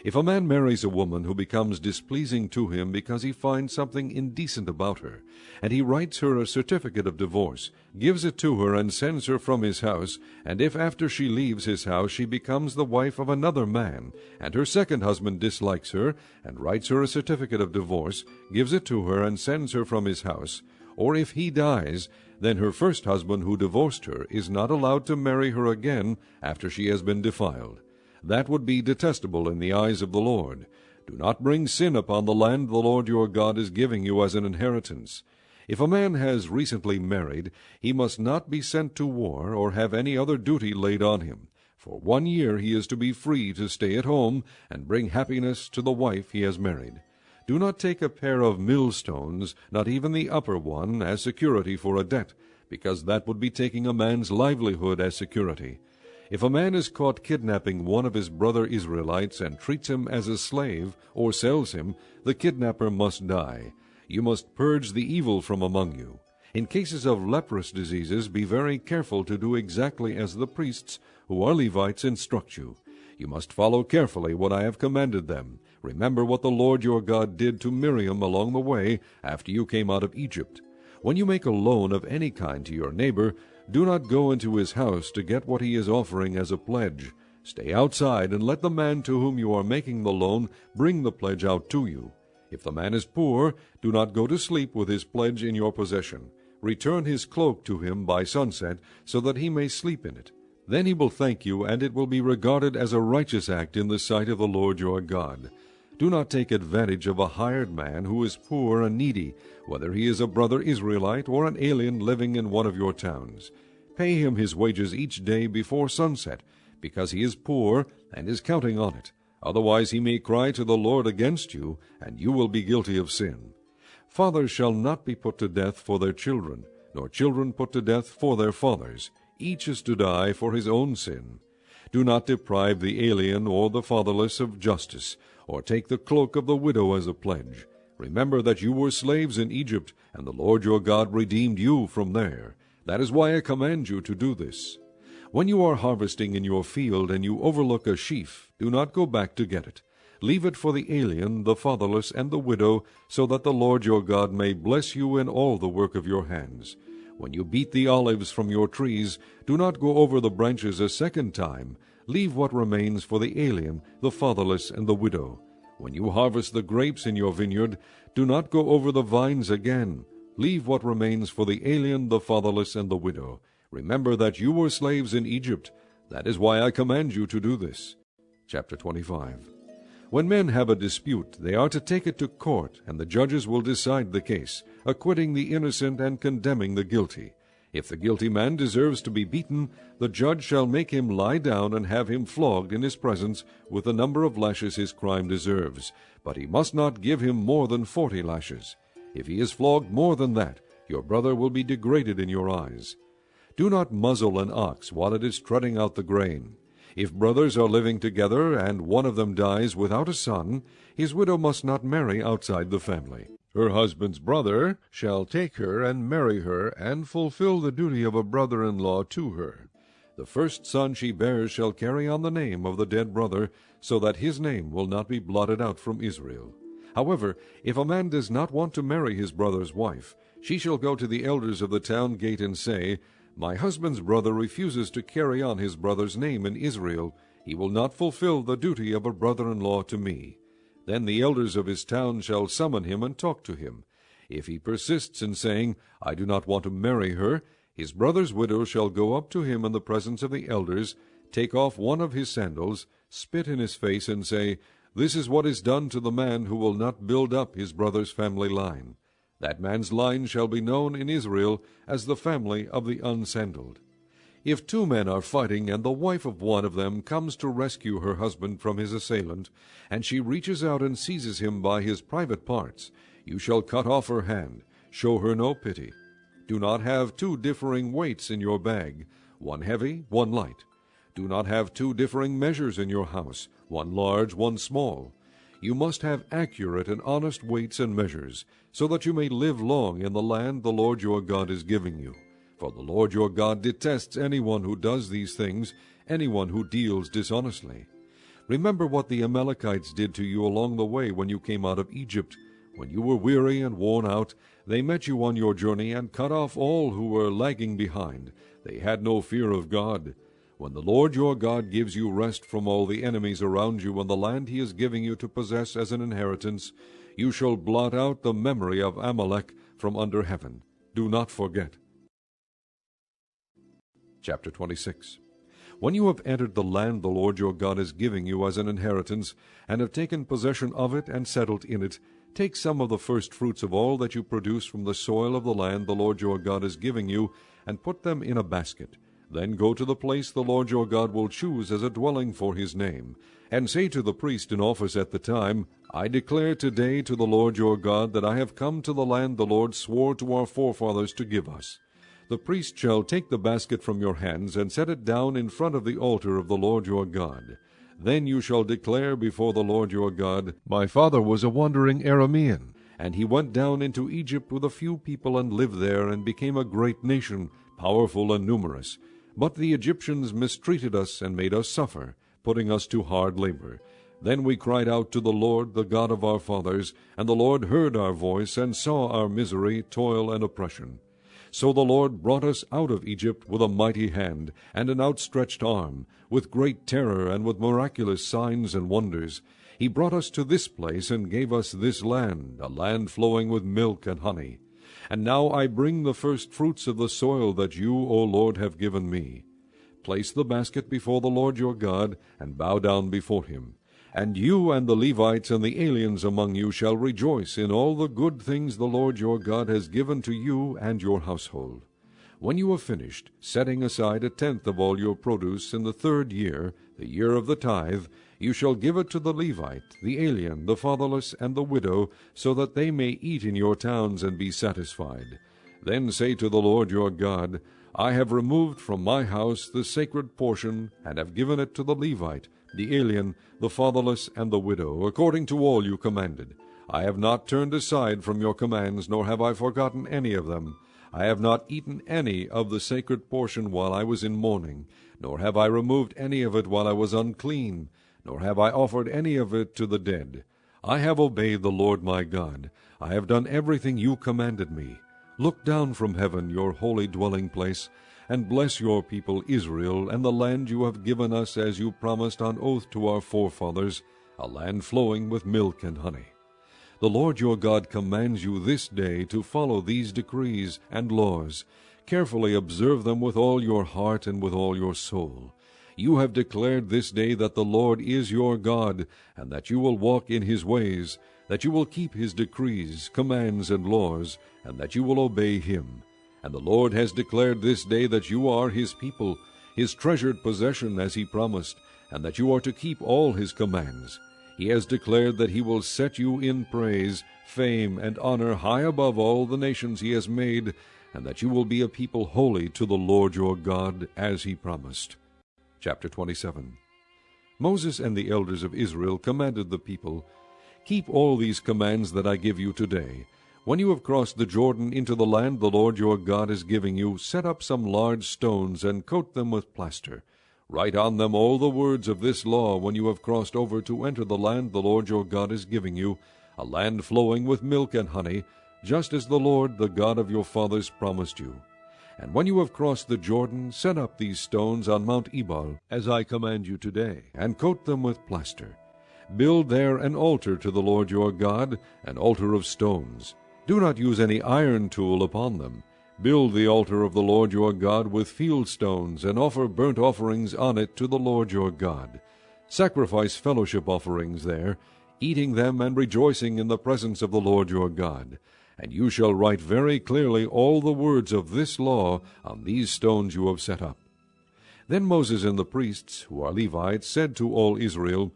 If a man marries a woman who becomes displeasing to him because he finds something indecent about her, and he writes her a certificate of divorce, gives it to her, and sends her from his house, and if after she leaves his house she becomes the wife of another man, and her second husband dislikes her, and writes her a certificate of divorce, gives it to her, and sends her from his house, or if he dies, then her first husband who divorced her is not allowed to marry her again after she has been defiled. That would be detestable in the eyes of the Lord. Do not bring sin upon the land the Lord your God is giving you as an inheritance. If a man has recently married, he must not be sent to war or have any other duty laid on him. For 1 year he is to be free to stay at home and bring happiness to the wife he has married. Do not take a pair of millstones, not even the upper one, as security for a debt, because that would be taking a man's livelihood as security. If a man is caught kidnapping one of his brother Israelites and treats him as a slave, or sells him, the kidnapper must die. You must purge the evil from among you. In cases of leprous diseases, be very careful to do exactly as the priests, who are Levites, instruct you. You must follow carefully what I have commanded them. Remember what the Lord your God did to Miriam along the way after you came out of Egypt. When you make a loan of any kind to your neighbor, do not go into his house to get what he is offering as a pledge. Stay outside and let the man to whom you are making the loan bring the pledge out to you. If the man is poor, do not go to sleep with his pledge in your possession. Return his cloak to him by sunset, so that he may sleep in it. Then he will thank you, and it will be regarded as a righteous act in the sight of the Lord your God. Do not take advantage of a hired man who is poor and needy, whether he is a brother Israelite or an alien living in one of your towns. Pay him his wages each day before sunset, because he is poor and is counting on it. Otherwise he may cry to the Lord against you, and you will be guilty of sin. Fathers shall not be put to death for their children, nor children put to death for their fathers. Each is to die for his own sin. Do not deprive the alien or the fatherless of justice, or take the cloak of the widow as a pledge. Remember that you were slaves in Egypt, and the Lord your God redeemed you from there. That is why I command you to do this. When you are harvesting in your field, and you overlook a sheaf, do not go back to get it. Leave it for the alien, the fatherless, and the widow, so that the Lord your God may bless you in all the work of your hands. When you beat the olives from your trees, do not go over the branches a second time. Leave what remains for the alien, the fatherless, and the widow. When you harvest the grapes in your vineyard, do not go over the vines again. Leave what remains for the alien, the fatherless, and the widow. Remember that you were slaves in Egypt. That is why I command you to do this. Chapter 25. When men have a dispute, they are to take it to court, and the judges will decide the case, acquitting the innocent and condemning the guilty. If the guilty man deserves to be beaten, the judge shall make him lie down and have him flogged in his presence with the number of lashes his crime deserves. But he must not give him more than 40 lashes. If he is flogged more than that, your brother will be degraded in your eyes. Do not muzzle an ox while it is treading out the grain. If brothers are living together, and one of them dies without a son, his widow must not marry outside the family. Her husband's brother shall take her and marry her, and fulfill the duty of a brother-in-law to her. The first son she bears shall carry on the name of the dead brother, so that his name will not be blotted out from Israel. However, if a man does not want to marry his brother's wife, she shall go to the elders of the town gate and say, My husband's brother refuses to carry on his brother's name in Israel. He will not fulfill the duty of a brother-in-law to me. Then the elders of his town shall summon him and talk to him. If he persists in saying, I do not want to marry her, his brother's widow shall go up to him in the presence of the elders, take off one of his sandals, spit in his face, and say, This is what is done to the man who will not build up his brother's family line. That man's line shall be known in Israel as the family of the unsandaled. If two men are fighting, and the wife of one of them comes to rescue her husband from his assailant, and she reaches out and seizes him by his private parts, you shall cut off her hand. Show her no pity. Do not have two differing weights in your bag, one heavy, one light. Do not have two differing measures in your house, one large, one small. You must have accurate and honest weights and measures, so that you may live long in the land the Lord your God is giving you. For the Lord your God detests anyone who does these things, anyone who deals dishonestly. Remember what the Amalekites did to you along the way when you came out of Egypt. When you were weary and worn out, they met you on your journey and cut off all who were lagging behind. They had no fear of God. When the Lord your God gives you rest from all the enemies around you in the land he is giving you to possess as an inheritance, you shall blot out the memory of Amalek from under heaven. Do not forget. Chapter 26. When you have entered the land the Lord your God is giving you as an inheritance, and have taken possession of it and settled in it, take some of the first fruits of all that you produce from the soil of the land the Lord your God is giving you, and put them in a basket. Then go to the place the Lord your God will choose as a dwelling for his name, and say to the priest in office at the time, I declare today to the Lord your God that I have come to the land the Lord swore to our forefathers to give us. The priest shall take the basket from your hands and set it down in front of the altar of the Lord your God. Then you shall declare before the Lord your God, My father was a wandering Aramean, and he went down into Egypt with a few people and lived there and became a great nation, powerful and numerous. But the Egyptians mistreated us and made us suffer, putting us to hard labor. Then we cried out to the Lord, the God of our fathers, and the Lord heard our voice and saw our misery, toil, and oppression. So the Lord brought us out of Egypt with a mighty hand and an outstretched arm, with great terror and with miraculous signs and wonders. He brought us to this place and gave us this land, a land flowing with milk and honey. And now I bring the first fruits of the soil that you, O Lord, have given me. Place the basket before the Lord your God, and bow down before him. And you and the Levites and the aliens among you shall rejoice in all the good things the Lord your God has given to you and your household. When you have finished, setting aside 1/10 of all your produce in the 3rd year, the year of the tithe, you shall give it to the Levite, the alien, the fatherless, and the widow, so that they may eat in your towns and be satisfied. Then say to the Lord your God, I have removed from my house the sacred portion, and have given it to the Levite, the alien, the fatherless, and the widow, according to all you commanded. I have not turned aside from your commands, nor have I forgotten any of them. I have not eaten any of the sacred portion while I was in mourning, nor have I removed any of it while I was unclean, nor have I offered any of it to the dead. I have obeyed the Lord my God. I have done everything you commanded me. Look down from heaven, your holy dwelling place, and bless your people Israel, and the land you have given us as you promised on oath to our forefathers, a land flowing with milk and honey. The Lord your God commands you this day to follow these decrees and laws. Carefully observe them with all your heart and with all your soul. You have declared this day that the Lord is your God, and that you will walk in his ways, that you will keep his decrees, commands, and laws, and that you will obey him. And the Lord has declared this day that you are his people, his treasured possession as he promised, and that you are to keep all his commands. He has declared that he will set you in praise, fame, and honor high above all the nations he has made, and that you will be a people holy to the Lord your God, as he promised. Chapter 27. Moses and the elders of Israel commanded the people, Keep all these commands that I give you today. When you have crossed the Jordan into the land the Lord your God is giving you, set up some large stones and coat them with plaster. Write on them all the words of this law when you have crossed over to enter the land the Lord your God is giving you, a land flowing with milk and honey, just as the Lord, the God of your fathers, promised you. And when you have crossed the Jordan, set up these stones on Mount Ebal, as I command you today, and coat them with plaster. Build there an altar to the Lord your God, an altar of stones. Do not use any iron tool upon them. Build the altar of the Lord your God with field stones, and offer burnt offerings on it to the Lord your God. Sacrifice fellowship offerings there, eating them and rejoicing in the presence of the Lord your God. And you shall write very clearly all the words of this law on these stones you have set up. Then Moses and the priests, who are Levites, said to all Israel,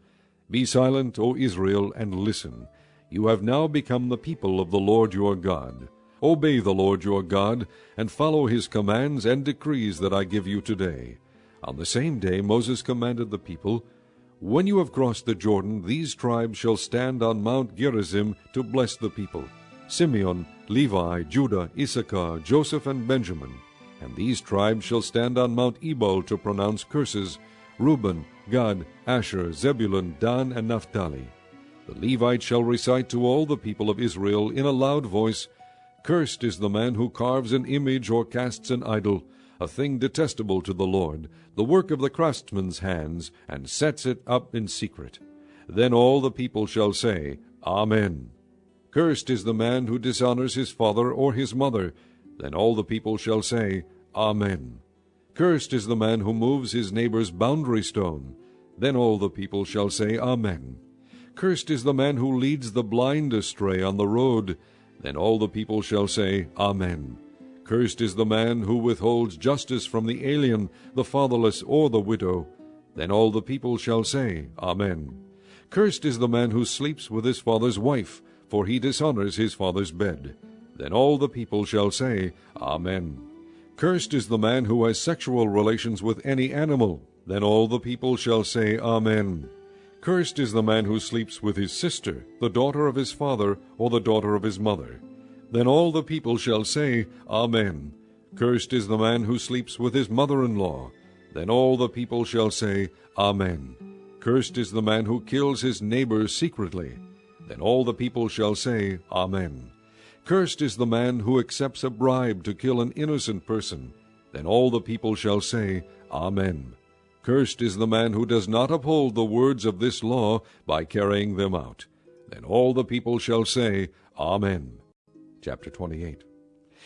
Be silent, O Israel, and listen. You have now become the people of the Lord your God. Obey the Lord your God, and follow his commands and decrees that I give you today. On the same day Moses commanded the people, When you have crossed the Jordan, these tribes shall stand on Mount Gerizim to bless the people: Simeon, Levi, Judah, Issachar, Joseph, and Benjamin. And these tribes shall stand on Mount Ebal to pronounce curses: Reuben, Gad, Asher, Zebulun, Dan, and Naphtali. The Levites shall recite to all the people of Israel in a loud voice, Cursed is the man who carves an image or casts an idol, a thing detestable to the Lord, the work of the craftsman's hands, and sets it up in secret. Then all the people shall say, Amen. Cursed is the man who dishonors his father or his mother. Then all the people shall say, Amen. Cursed is the man who moves his neighbor's boundary stone. Then all the people shall say, Amen. Cursed is the man who leads the blind astray on the road. Then all the people shall say, Amen. Cursed is the man who withholds justice from the alien, the fatherless, or the widow. Then all the people shall say, Amen. Cursed is the man who sleeps with his father's wife, for he dishonors his father's bed. Then all the people shall say, Amen. Cursed is the man who has sexual relations with any animal. Then all the people shall say, Amen. Cursed is the man who sleeps with his sister, the daughter of his father, or the daughter of his mother. Then all the people shall say, Amen. Cursed is the man who sleeps with his mother-in-law. Then all the people shall say, Amen. Cursed is the man who kills his neighbor secretly. Then all the people shall say, Amen. Cursed is the man who accepts a bribe to kill an innocent person. Then all the people shall say, Amen. Cursed is the man who does not uphold the words of this law by carrying them out. Then all the people shall say, Amen. Chapter 28.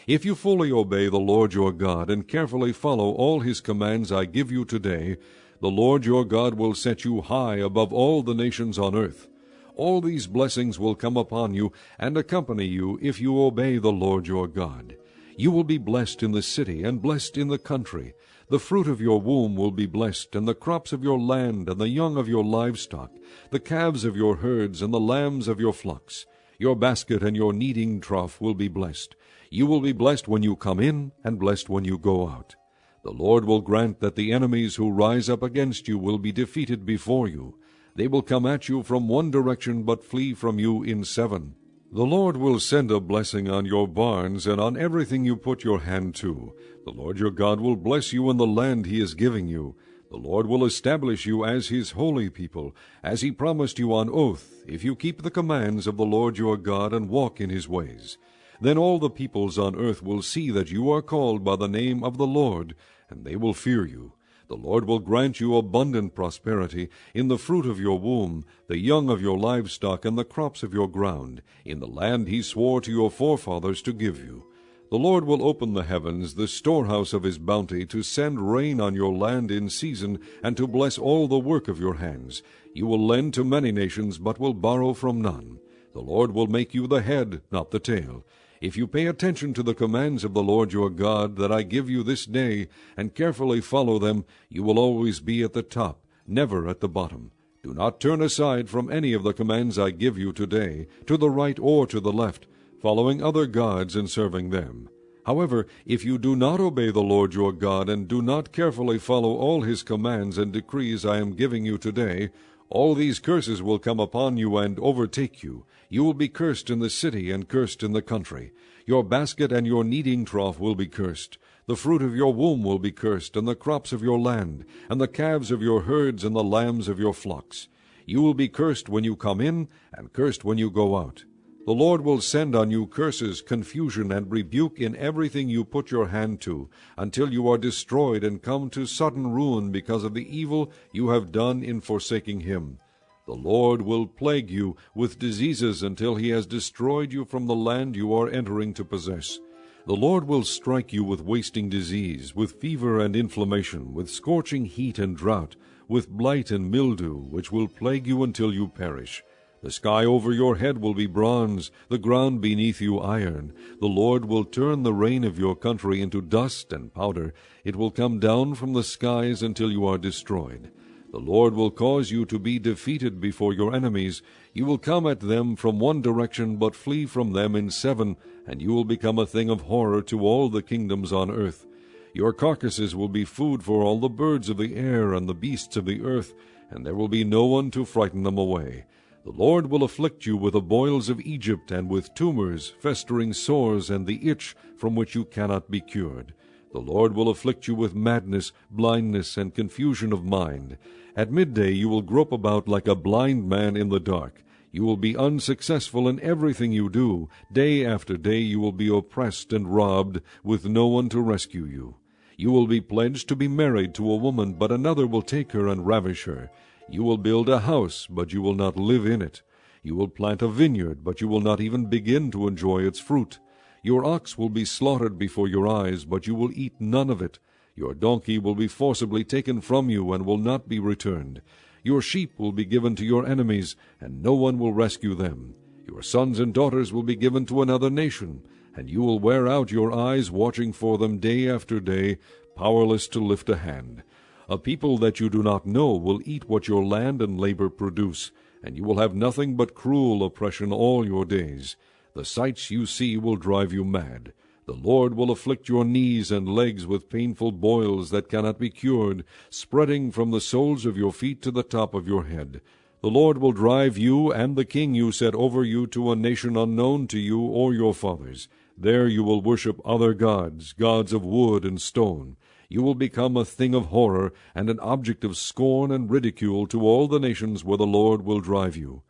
If you fully obey the Lord your God and carefully follow all his commands I give you today, the Lord your God will set you high above all the nations on earth. All these blessings will come upon you and accompany you if you obey the Lord your God. You will be blessed in the city and blessed in the country. The fruit of your womb will be blessed, and the crops of your land, and the young of your livestock, the calves of your herds, and the lambs of your flocks. Your basket and your kneading trough will be blessed. You will be blessed when you come in, and blessed when you go out. The Lord will grant that the enemies who rise up against you will be defeated before you. They will come at you from one direction, but flee from you in 7. The Lord will send a blessing on your barns and on everything you put your hand to. The Lord your God will bless you in the land he is giving you. The Lord will establish you as his holy people, as he promised you on oath, if you keep the commands of the Lord your God and walk in his ways. Then all the peoples on earth will see that you are called by the name of the Lord, and they will fear you. The Lord will grant you abundant prosperity in the fruit of your womb, the young of your livestock, and the crops of your ground, in the land he swore to your forefathers to give you. The Lord will open the heavens, the storehouse of his bounty, to send rain on your land in season, and to bless all the work of your hands. You will lend to many nations, but will borrow from none. The Lord will make you the head, not the tail. If you pay attention to the commands of the Lord your God that I give you this day, and carefully follow them, you will always be at the top, never at the bottom. Do not turn aside from any of the commands I give you today, to the right or to the left, following other gods and serving them. However, if you do not obey the Lord your God, and do not carefully follow all his commands and decrees I am giving you today, all these curses will come upon you and overtake you. You will be cursed in the city and cursed in the country. Your basket and your kneading trough will be cursed. The fruit of your womb will be cursed, and the crops of your land, and the calves of your herds, and the lambs of your flocks. You will be cursed when you come in, and cursed when you go out. The Lord will send on you curses, confusion, and rebuke in everything you put your hand to, until you are destroyed and come to sudden ruin because of the evil you have done in forsaking him. The Lord will plague you with diseases until he has destroyed you from the land you are entering to possess. The Lord will strike you with wasting disease, with fever and inflammation, with scorching heat and drought, with blight and mildew, which will plague you until you perish. The sky over your head will be bronze, the ground beneath you iron. The Lord will turn the rain of your country into dust and powder. It will come down from the skies until you are destroyed. The Lord will cause you to be defeated before your enemies. You will come at them from one direction, but flee from them in 7, and you will become a thing of horror to all the kingdoms on earth. Your carcasses will be food for all the birds of the air and the beasts of the earth, and there will be no one to frighten them away. The Lord will afflict you with the boils of Egypt, and with tumors, festering sores, and the itch from which you cannot be cured. The Lord will afflict you with madness, blindness, and confusion of mind. At midday you will grope about like a blind man in the dark. You will be unsuccessful in everything you do. Day after day you will be oppressed and robbed, with no one to rescue you. You will be pledged to be married to a woman, but another will take her and ravish her. You will build a house, but you will not live in it. You will plant a vineyard, but you will not even begin to enjoy its fruit. Your ox will be slaughtered before your eyes, but you will eat none of it. Your donkey will be forcibly taken from you and will not be returned. Your sheep will be given to your enemies, and no one will rescue them. Your sons and daughters will be given to another nation, and you will wear out your eyes watching for them day after day, powerless to lift a hand. A people that you do not know will eat what your land and labor produce, and you will have nothing but cruel oppression all your days. The sights you see will drive you mad. The Lord will afflict your knees and legs with painful boils that cannot be cured, spreading from the soles of your feet to the top of your head. The Lord will drive you and the king you set over you to a nation unknown to you or your fathers. There you will worship other gods, gods of wood and stone. You will become a thing of horror and an object of scorn and ridicule to all the nations where the Lord will drive you.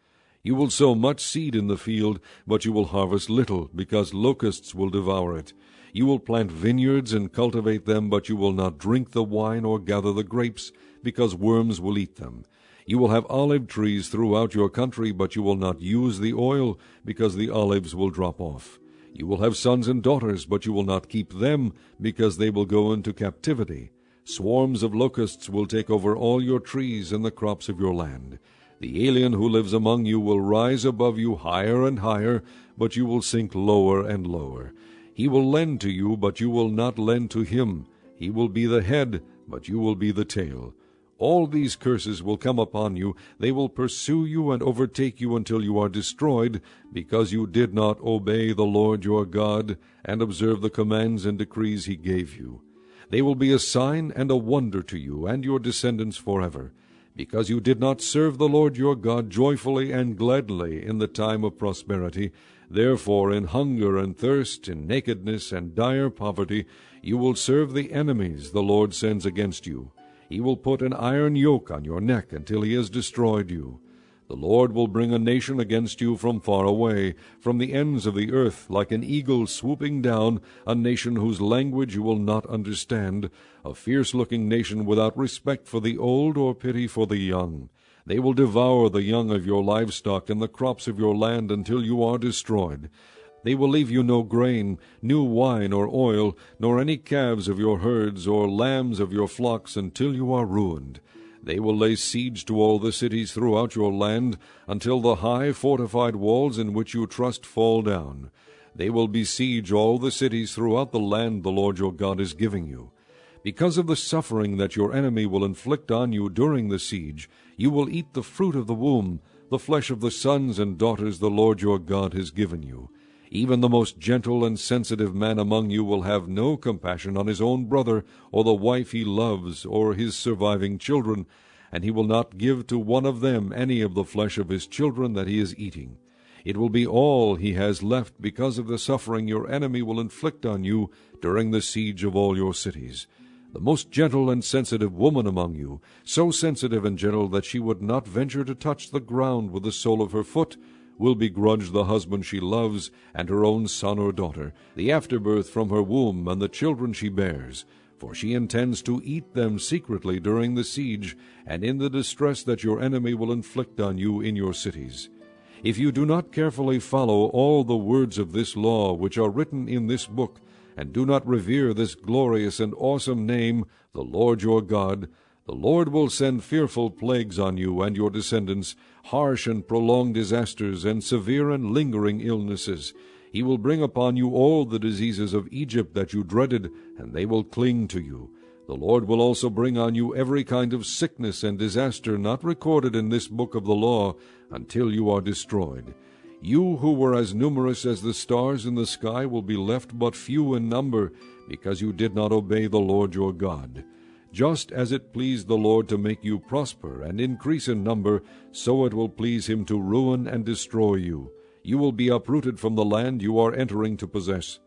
You will sow much seed in the field, but you will harvest little, because locusts will devour it. You will plant vineyards and cultivate them, but you will not drink the wine or gather the grapes, because worms will eat them. You will have olive trees throughout your country, but you will not use the oil, because the olives will drop off. You will have sons and daughters, but you will not keep them, because they will go into captivity. Swarms of locusts will take over all your trees and the crops of your land. The alien who lives among you will rise above you higher and higher, but you will sink lower and lower. He will lend to you, but you will not lend to him. He will be the head, but you will be the tail. All these curses will come upon you. They will pursue you and overtake you until you are destroyed, because you did not obey the Lord your God, and observe the commands and decrees he gave you. They will be a sign and a wonder to you and your descendants forever, because you did not serve the Lord your God joyfully and gladly in the time of prosperity. Therefore in hunger and thirst, in nakedness and dire poverty, you will serve the enemies the Lord sends against you. He will put an iron yoke on your neck until he has destroyed you. The Lord will bring a nation against you from far away, from the ends of the earth, like an eagle swooping down, a nation whose language you will not understand, a fierce-looking nation without respect for the old or pity for the young. They will devour the young of your livestock and the crops of your land until you are destroyed. They will leave you no grain, new wine or oil, nor any calves of your herds or lambs of your flocks until you are ruined. They will lay siege to all the cities throughout your land, until the high fortified walls in which you trust fall down. They will besiege all the cities throughout the land the Lord your God is giving you. Because of the suffering that your enemy will inflict on you during the siege, you will eat the fruit of the womb, the flesh of the sons and daughters the Lord your God has given you. Even the most gentle and sensitive man among you will have no compassion on his own brother, or the wife he loves, or his surviving children, and he will not give to one of them any of the flesh of his children that he is eating. It will be all he has left because of the suffering your enemy will inflict on you during the siege of all your cities. The most gentle and sensitive woman among you, so sensitive and gentle that she would not venture to touch the ground with the sole of her foot, will begrudge the husband she loves, and her own son or daughter, the afterbirth from her womb, and the children she bears. For she intends to eat them secretly during the siege, and in the distress that your enemy will inflict on you in your cities. If you do not carefully follow all the words of this law which are written in this book, and do not revere this glorious and awesome name, the Lord your God, the Lord will send fearful plagues on you and your descendants, harsh and prolonged disasters, and severe and lingering illnesses. He will bring upon you all the diseases of Egypt that you dreaded, and they will cling to you. The Lord will also bring on you every kind of sickness and disaster not recorded in this book of the law, until you are destroyed. You who were as numerous as the stars in the sky will be left but few in number, because you did not obey the Lord your God. Just as it pleased the Lord to make you prosper and increase in number, so it will please him to ruin and destroy you. You will be uprooted from the land you are entering to possess.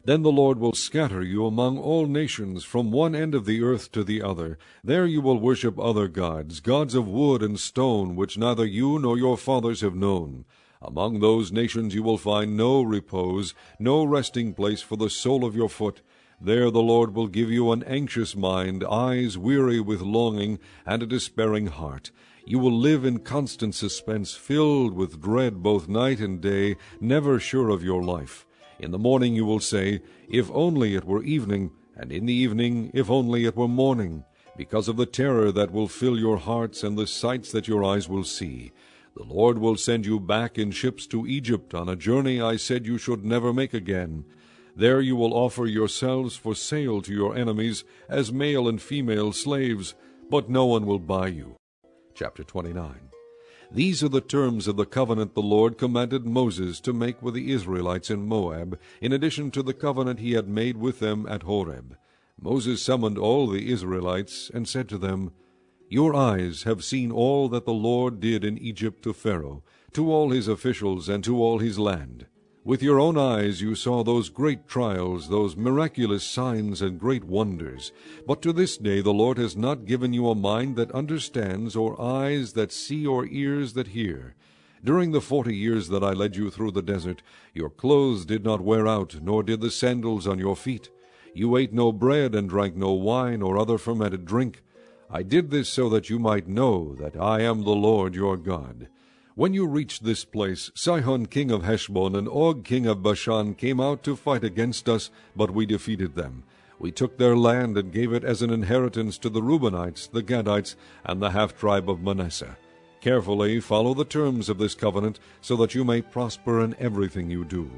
Then the Lord will scatter you among all nations, from one end of the earth to the other. There you will worship other gods, gods of wood and stone, which neither you nor your fathers have known. Among those nations you will find no repose, no resting place for the sole of your foot. There the Lord will give you an anxious mind, eyes weary with longing, and a despairing heart. You will live in constant suspense, filled with dread both night and day, never sure of your life. In the morning you will say, "If only it were evening," and in the evening, "If only it were morning," because of the terror that will fill your hearts and the sights that your eyes will see. The Lord will send you back in ships to Egypt, on a journey I said you should never make again. There you will offer yourselves for sale to your enemies as male and female slaves, but no one will buy you. Chapter 29. These are the terms of the covenant the Lord commanded Moses to make with the Israelites in Moab, in addition to the covenant he had made with them at Horeb. Moses summoned all the Israelites and said to them, "Your eyes have seen all that the Lord did in Egypt to Pharaoh, to all his officials, and to all his land. With your own eyes you saw those great trials, those miraculous signs and great wonders. But to this day the Lord has not given you a mind that understands, or eyes that see, or ears that hear. During the 40 years that I led you through the desert, your clothes did not wear out, nor did the sandals on your feet. You ate no bread and drank no wine or other fermented drink. I did this so that you might know that I am the Lord your God. When you reached this place, Sihon king of Heshbon and Og king of Bashan came out to fight against us, but we defeated them. We took their land and gave it as an inheritance to the Reubenites, the Gadites, and the half-tribe of Manasseh. Carefully follow the terms of this covenant, so that you may prosper in everything you do.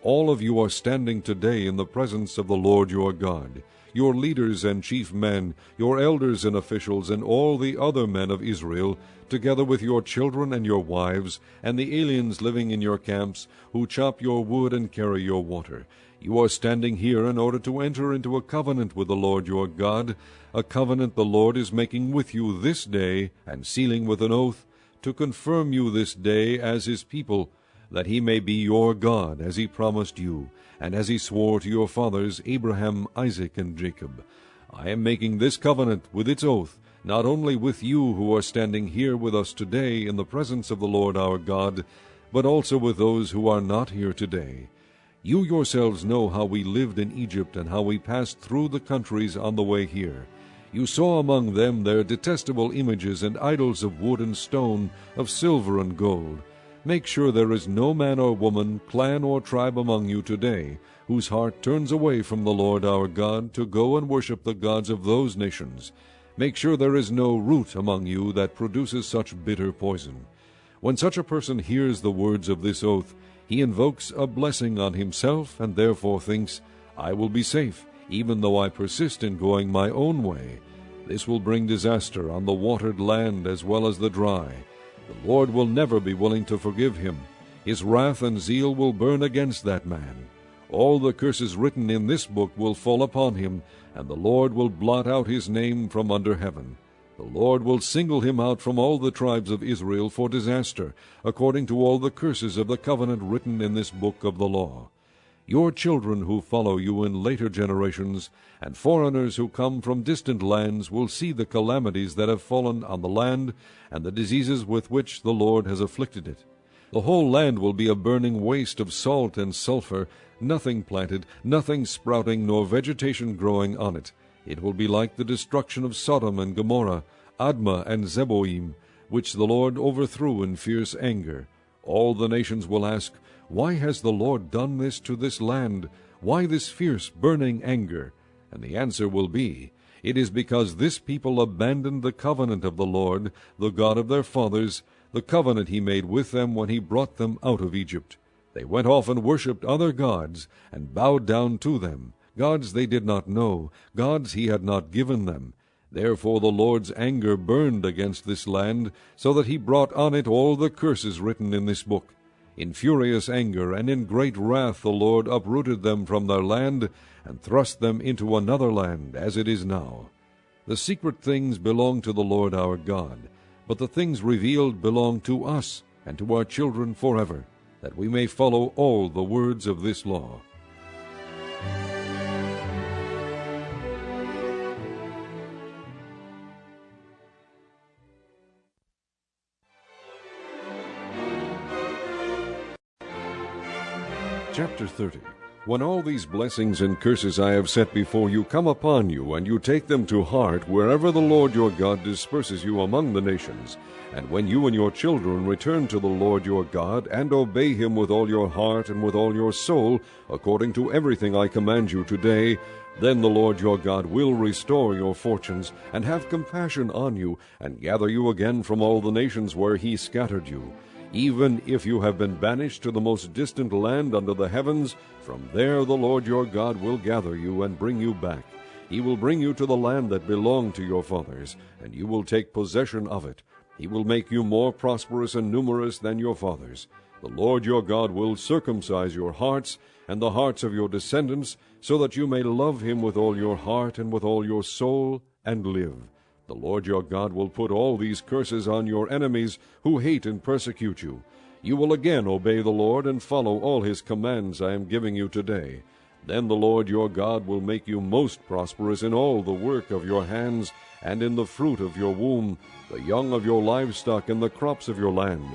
All of you are standing today in the presence of the Lord your God. your leaders and chief men, your elders and officials, and all the other men of Israel, together with your children and your wives, and the aliens living in your camps, who chop your wood and carry your water. You are standing here in order to enter into a covenant with the Lord your God, a covenant the Lord is making with you this day, and sealing with an oath, to confirm you this day as his people, that he may be your God, as he promised you, and as he swore to your fathers Abraham, Isaac, and Jacob. I am making this covenant with its oath, not only with you who are standing here with us today in the presence of the Lord our God, but also with those who are not here today. You yourselves know how we lived in Egypt, and how we passed through the countries on the way here. You saw among them their detestable images and idols of wood and stone, of silver and gold. Make sure there is no man or woman, clan or tribe among you today, whose heart turns away from the Lord our God to go and worship the gods of those nations. Make sure there is no root among you that produces such bitter poison. When such a person hears the words of this oath, he invokes a blessing on himself, and therefore thinks, I will be safe, even though I persist in going my own way. This will bring disaster on the watered land as well as the dry. The Lord will never be willing to forgive him. His wrath and zeal will burn against that man. All the curses written in this book will fall upon him, and the Lord will blot out his name from under heaven. The Lord will single him out from all the tribes of Israel for disaster, according to all the curses of the covenant written in this book of the law. Your children who follow you in later generations, and foreigners who come from distant lands, will see the calamities that have fallen on the land, and the diseases with which the Lord has afflicted it. The whole land will be a burning waste of salt and sulfur, nothing planted, nothing sprouting, nor vegetation growing on it. It will be like the destruction of Sodom and Gomorrah, Admah and Zeboim, which the Lord overthrew in fierce anger. All the nations will ask, Why has the Lord done this to this land? Why this fierce, burning anger? And the answer will be, It is because this people abandoned the covenant of the Lord, the God of their fathers, the covenant he made with them when he brought them out of Egypt. They went off and worshipped other gods, and bowed down to them, gods they did not know, gods he had not given them. Therefore the Lord's anger burned against this land, so that he brought on it all the curses written in this book. In furious anger and in great wrath the Lord uprooted them from their land, and thrust them into another land, as it is now. The secret things belong to the Lord our God, but the things revealed belong to us and to our children forever, that we may follow all the words of this law. Chapter 30. When all these blessings and curses I have set before you come upon you, and you take them to heart wherever the Lord your God disperses you among the nations, and when you and your children return to the Lord your God, and obey him with all your heart and with all your soul, according to everything I command you today, then the Lord your God will restore your fortunes, and have compassion on you, and gather you again from all the nations where he scattered you. Even if you have been banished to the most distant land under the heavens, from there the Lord your God will gather you and bring you back. He will bring you to the land that belonged to your fathers, and you will take possession of it. He will make you more prosperous and numerous than your fathers. The Lord your God will circumcise your hearts and the hearts of your descendants, so that you may love him with all your heart and with all your soul, and live. The Lord your God will put all these curses on your enemies who hate and persecute you. You will again obey the Lord and follow all his commands I am giving you today. Then the Lord your God will make you most prosperous in all the work of your hands, and in the fruit of your womb, the young of your livestock, and the crops of your land.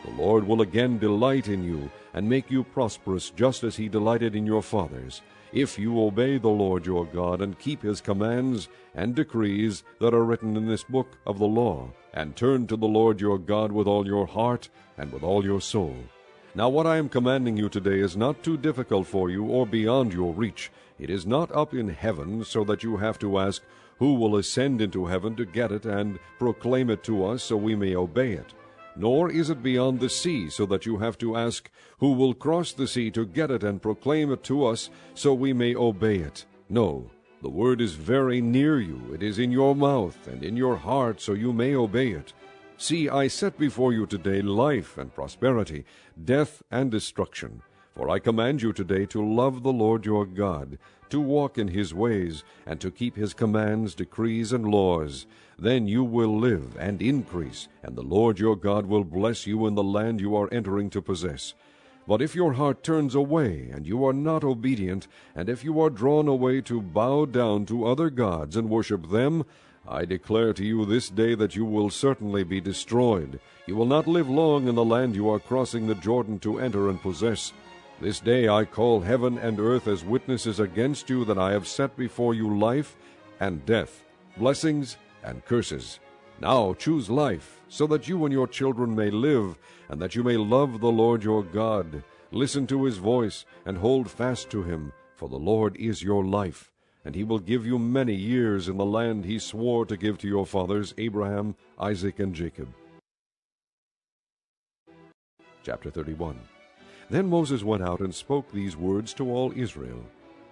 The Lord will again delight in you, and make you prosperous, just as he delighted in your fathers, if you obey the Lord your God, and keep his commands and decrees that are written in this book of the law, and turn to the Lord your God with all your heart and with all your soul. Now what I am commanding you today is not too difficult for you or beyond your reach. It is not up in heaven, so that you have to ask, Who will ascend into heaven to get it and proclaim it to us so we may obey it? Nor is it beyond the sea, so that you have to ask, Who will cross the sea to get it and proclaim it to us so we may obey it? No, The word is very near you, it is in your mouth and in your heart, so you may obey it. See, I set before you today life and prosperity, death and destruction. For I command you today to love the Lord your God, to walk in his ways, and to keep his commands, decrees, and laws. Then you will live and increase, and the Lord your God will bless you in the land you are entering to possess. But if your heart turns away, and you are not obedient, and if you are drawn away to bow down to other gods and worship them, I declare to you this day that you will certainly be destroyed. You will not live long in the land you are crossing the Jordan to enter and possess. This day I call heaven and earth as witnesses against you that I have set before you life and death, blessings and curses. Now choose life, so that you and your children may live, and that you may love the Lord your God. Listen to his voice, and hold fast to him, for the Lord is your life. And he will give you many years in the land he swore to give to your fathers, Abraham, Isaac, and Jacob. Chapter 31. Then Moses went out and spoke these words to all Israel.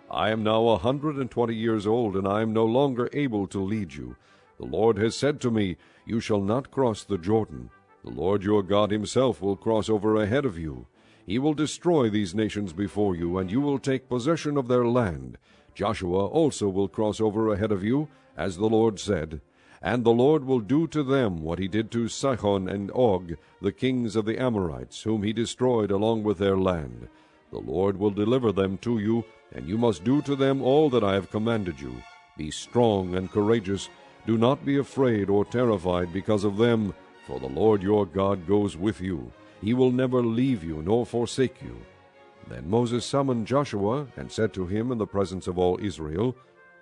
I am now 120 years old, and I am no longer able to lead you. The Lord has said to me, You shall not cross the Jordan. The Lord your God himself will cross over ahead of you. He will destroy these nations before you, and you will take possession of their land. Joshua also will cross over ahead of you, as the Lord said. And the Lord will do to them what he did to Sihon and Og, the kings of the Amorites, whom he destroyed along with their land. The Lord will deliver them to you, and you must do to them all that I have commanded you. Be strong and courageous. Do not be afraid or terrified because of them, for the Lord your God goes with you. He will never leave you nor forsake you. Then Moses summoned Joshua, and said to him in the presence of all Israel,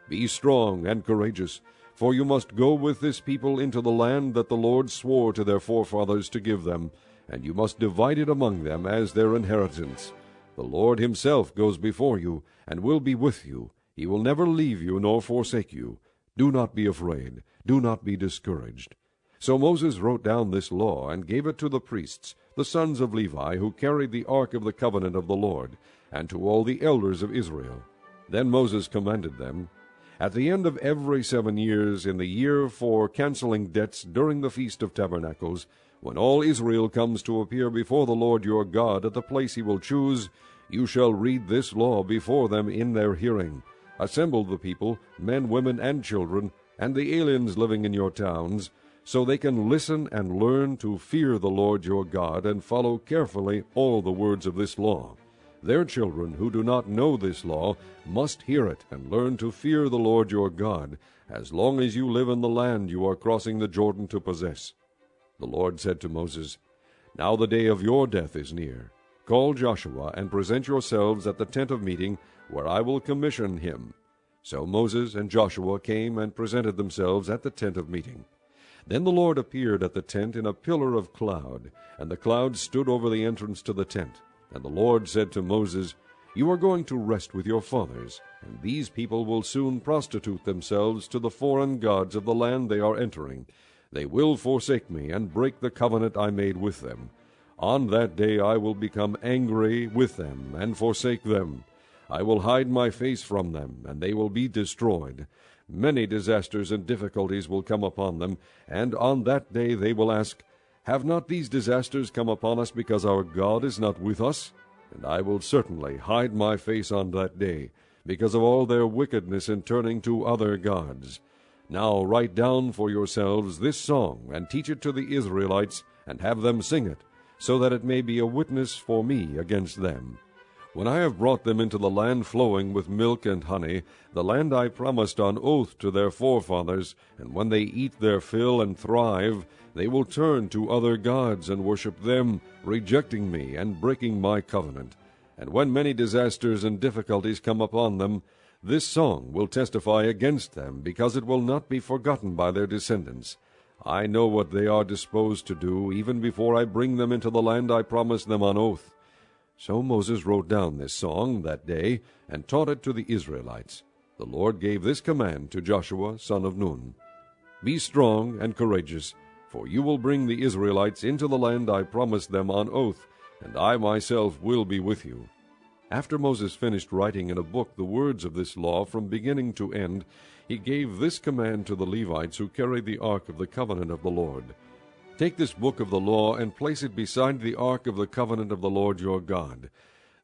Be strong and courageous, for you must go with this people into the land that the Lord swore to their forefathers to give them, and you must divide it among them as their inheritance. The Lord himself goes before you, and will be with you. He will never leave you nor forsake you. Do not be afraid, do not be discouraged. So Moses wrote down this law, and gave it to the priests, the sons of Levi, who carried the ark of the covenant of the Lord, and to all the elders of Israel. Then Moses commanded them, At the end of every 7 years, in the year for canceling debts during the Feast of Tabernacles, when all Israel comes to appear before the Lord your God at the place he will choose, you shall read this law before them in their hearing. Assemble the people, men, women, and children, and the aliens living in your towns, so they can listen and learn to fear the Lord your God, and follow carefully all the words of this law. Their children who do not know this law must hear it and learn to fear the Lord your God, as long as you live in the land you are crossing the Jordan to possess. The Lord said to Moses, Now the day of your death is near. Call Joshua, and present yourselves at the tent of meeting, where I will commission him. So Moses and Joshua came and presented themselves at the tent of meeting. Then the Lord appeared at the tent in a pillar of cloud, and the cloud stood over the entrance to the tent. And the Lord said to Moses, You are going to rest with your fathers, and these people will soon prostitute themselves to the foreign gods of the land they are entering. They will forsake me, and break the covenant I made with them. On that day I will become angry with them, and forsake them. I will hide my face from them, and they will be destroyed. Many disasters and difficulties will come upon them, and on that day they will ask, Have not these disasters come upon us because our God is not with us? And I will certainly hide my face on that day, because of all their wickedness in turning to other gods. Now write down for yourselves this song, and teach it to the Israelites, and have them sing it, so that it may be a witness for me against them. When I have brought them into the land flowing with milk and honey, the land I promised on oath to their forefathers, and when they eat their fill and thrive, they will turn to other gods and worship them, rejecting me and breaking my covenant. And when many disasters and difficulties come upon them, this song will testify against them, because it will not be forgotten by their descendants. I know what they are disposed to do, even before I bring them into the land I promised them on oath. So Moses wrote down this song that day, and taught it to the Israelites. The Lord gave this command to Joshua son of Nun, Be strong and courageous, for you will bring the Israelites into the land I promised them on oath, and I myself will be with you. After Moses finished writing in a book the words of this law from beginning to end, he gave this command to the Levites who carried the ark of the covenant of the Lord. Take this book of the law and place it beside the ark of the covenant of the Lord your God.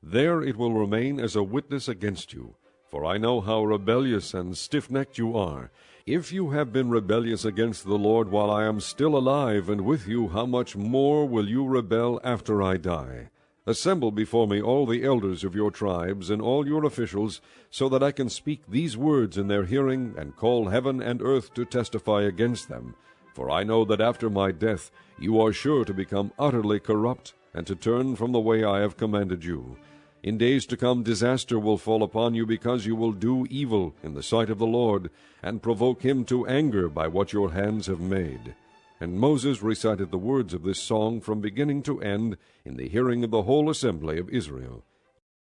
There it will remain as a witness against you, for I know how rebellious and stiff-necked you are. If you have been rebellious against the Lord while I am still alive and with you, how much more will you rebel after I die? Assemble before me all the elders of your tribes and all your officials, so that I can speak these words in their hearing and call heaven and earth to testify against them. For I know that after my death you are sure to become utterly corrupt and to turn from the way I have commanded you. In days to come disaster will fall upon you, because you will do evil in the sight of the Lord, and provoke him to anger by what your hands have made. And Moses recited the words of this song from beginning to end in the hearing of the whole assembly of Israel.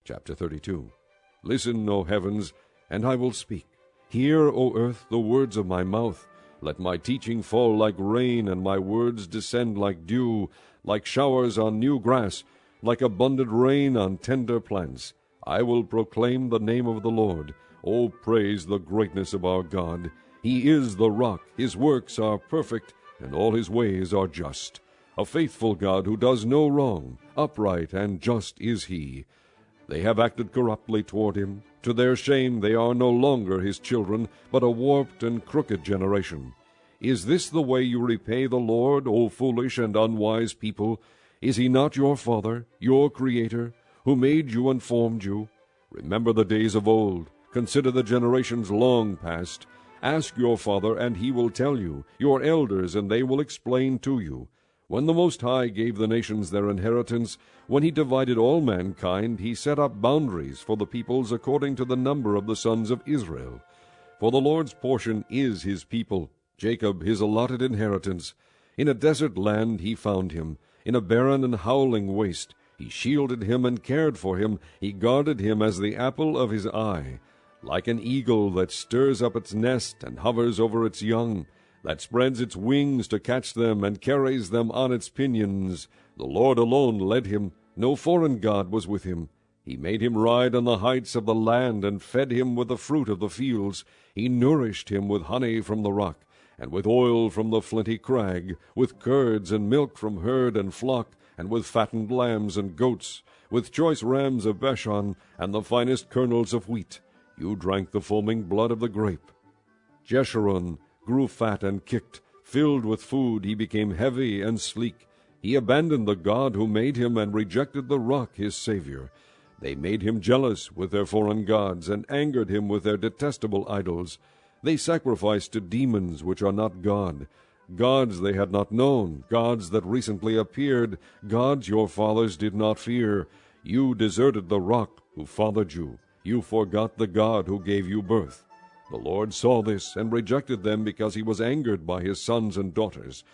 Chapter 32. Listen, O heavens, and I will speak. Hear, O earth, the words of my mouth. Let my teaching fall like rain, and my words descend like dew, like showers on new grass, like abundant rain on tender plants. I will proclaim the name of the Lord. O praise the greatness of our God. He is the rock, his works are perfect, and all his ways are just. A faithful God who does no wrong, upright and just is he. They have acted corruptly toward him. To their shame they are no longer his children, but a warped and crooked generation. Is this the way you repay the Lord, O foolish and unwise people? Is he not your Father, your Creator, who made you and formed you? Remember the days of old. Consider the generations long past. Ask your father, and he will tell you, your elders, and they will explain to you. When the Most High gave the nations their inheritance, when he divided all mankind, he set up boundaries for the peoples according to the number of the sons of Israel. For the Lord's portion is his people, Jacob his allotted inheritance. In a desert land he found him, in a barren and howling waste. He shielded him and cared for him. He guarded him as the apple of his eye. Like an eagle that stirs up its nest and hovers over its young, that spreads its wings to catch them and carries them on its pinions, the Lord alone led him. No foreign god was with him. He made him ride on the heights of the land and fed him with the fruit of the fields. He nourished him with honey from the rock, and with oil from the flinty crag, with curds and milk from herd and flock, and with fattened lambs and goats, with choice rams of Bashan, and the finest kernels of wheat. You drank the foaming blood of the grape. Jeshurun grew fat and kicked. Filled with food, he became heavy and sleek. He abandoned the God who made him and rejected the rock, his Savior. They made him jealous with their foreign gods and angered him with their detestable idols. They sacrificed to demons which are not God, gods they had not known, gods that recently appeared, gods your fathers did not fear. You deserted the rock who fathered you. You forgot the God who gave you birth. The Lord saw this and rejected them because he was angered by his sons and daughters.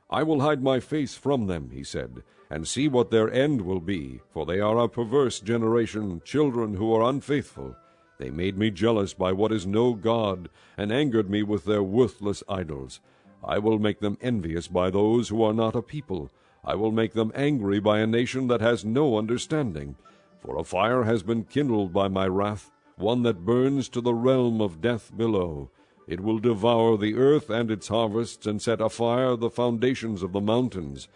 I will hide my face from them, he said, and see what their end will be, for they are a perverse generation, children who are unfaithful. They made me jealous by what is no God, and angered me with their worthless idols. I will make them envious by those who are not a people. I will make them angry by a nation that has no understanding. For a fire has been kindled by my wrath, one that burns to the realm of death below. It will devour the earth and its harvests, and set afire the foundations of the mountains.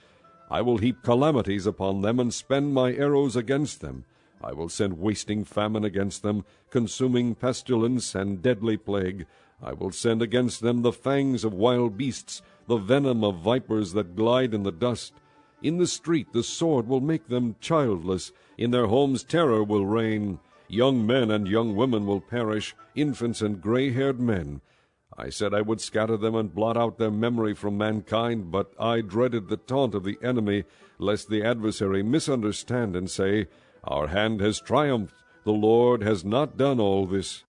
I will heap calamities upon them, and spend my arrows against them. I will send wasting famine against them, consuming pestilence and deadly plague. I will send against them the fangs of wild beasts, the venom of vipers that glide in the dust. In the street the sword will make them childless. In their homes terror will reign. Young men and young women will perish, infants and gray-haired men. I said I would scatter them and blot out their memory from mankind, but I dreaded the taunt of the enemy, lest the adversary misunderstand and say, Our hand has triumphed, the Lord has not done all this.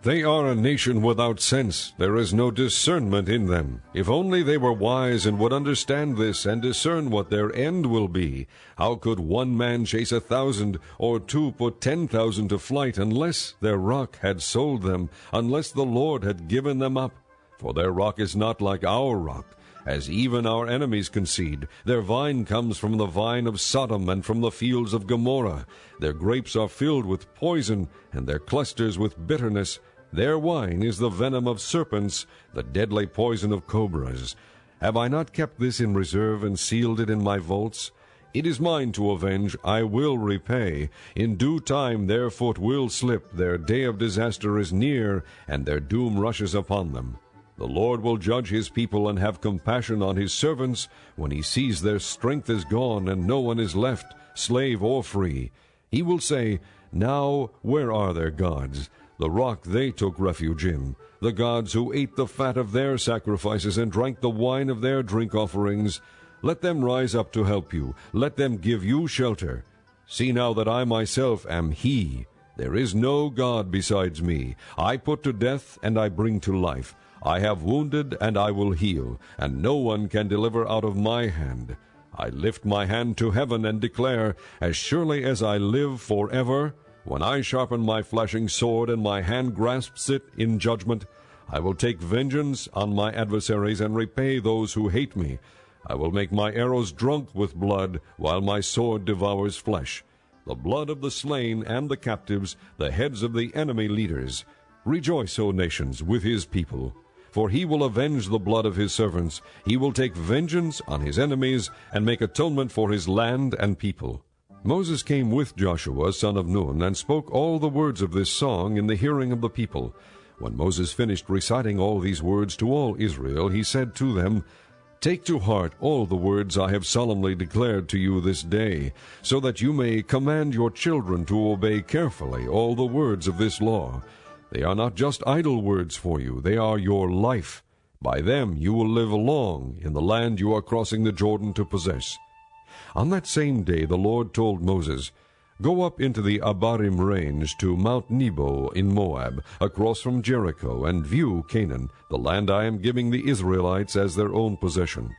They are a nation without sense. There is no discernment in them. If only they were wise and would understand this and discern what their end will be. How could one man chase 1,000, or two put 10,000 to flight, unless their rock had sold them, unless the Lord had given them up? For their rock is not like our rock, as even our enemies concede. Their vine comes from the vine of Sodom and from the fields of Gomorrah. Their grapes are filled with poison, and their clusters with bitterness. Their wine is the venom of serpents, the deadly poison of cobras. Have I not kept this in reserve and sealed it in my vaults? It is mine to avenge, I will repay. In due time their foot will slip, their day of disaster is near, and their doom rushes upon them. The Lord will judge his people and have compassion on his servants when he sees their strength is gone and no one is left, slave or free. He will say, Now where are their gods, the rock they took refuge in, the gods who ate the fat of their sacrifices and drank the wine of their drink offerings? Let them rise up to help you. Let them give you shelter. See now that I myself am he. There is no God besides me. I put to death, and I bring to life. I have wounded, and I will heal, and no one can deliver out of my hand. I lift my hand to heaven and declare, As surely as I live forever, when I sharpen my flashing sword and my hand grasps it in judgment, I will take vengeance on my adversaries and repay those who hate me. I will make my arrows drunk with blood, while my sword devours flesh, the blood of the slain and the captives, the heads of the enemy leaders. Rejoice, O nations, with his people. For he will avenge the blood of his servants. He will take vengeance on his enemies, and make atonement for his land and people. Moses came with Joshua, son of Nun, and spoke all the words of this song in the hearing of the people. When Moses finished reciting all these words to all Israel, he said to them, Take to heart all the words I have solemnly declared to you this day, so that you may command your children to obey carefully all the words of this law. They are not just idle words for you, they are your life. By them you will live long in the land you are crossing the Jordan to possess. On that same day the Lord told Moses, Go up into the Abarim range to Mount Nebo in Moab, across from Jericho, and view Canaan, the land I am giving the Israelites as their own possession.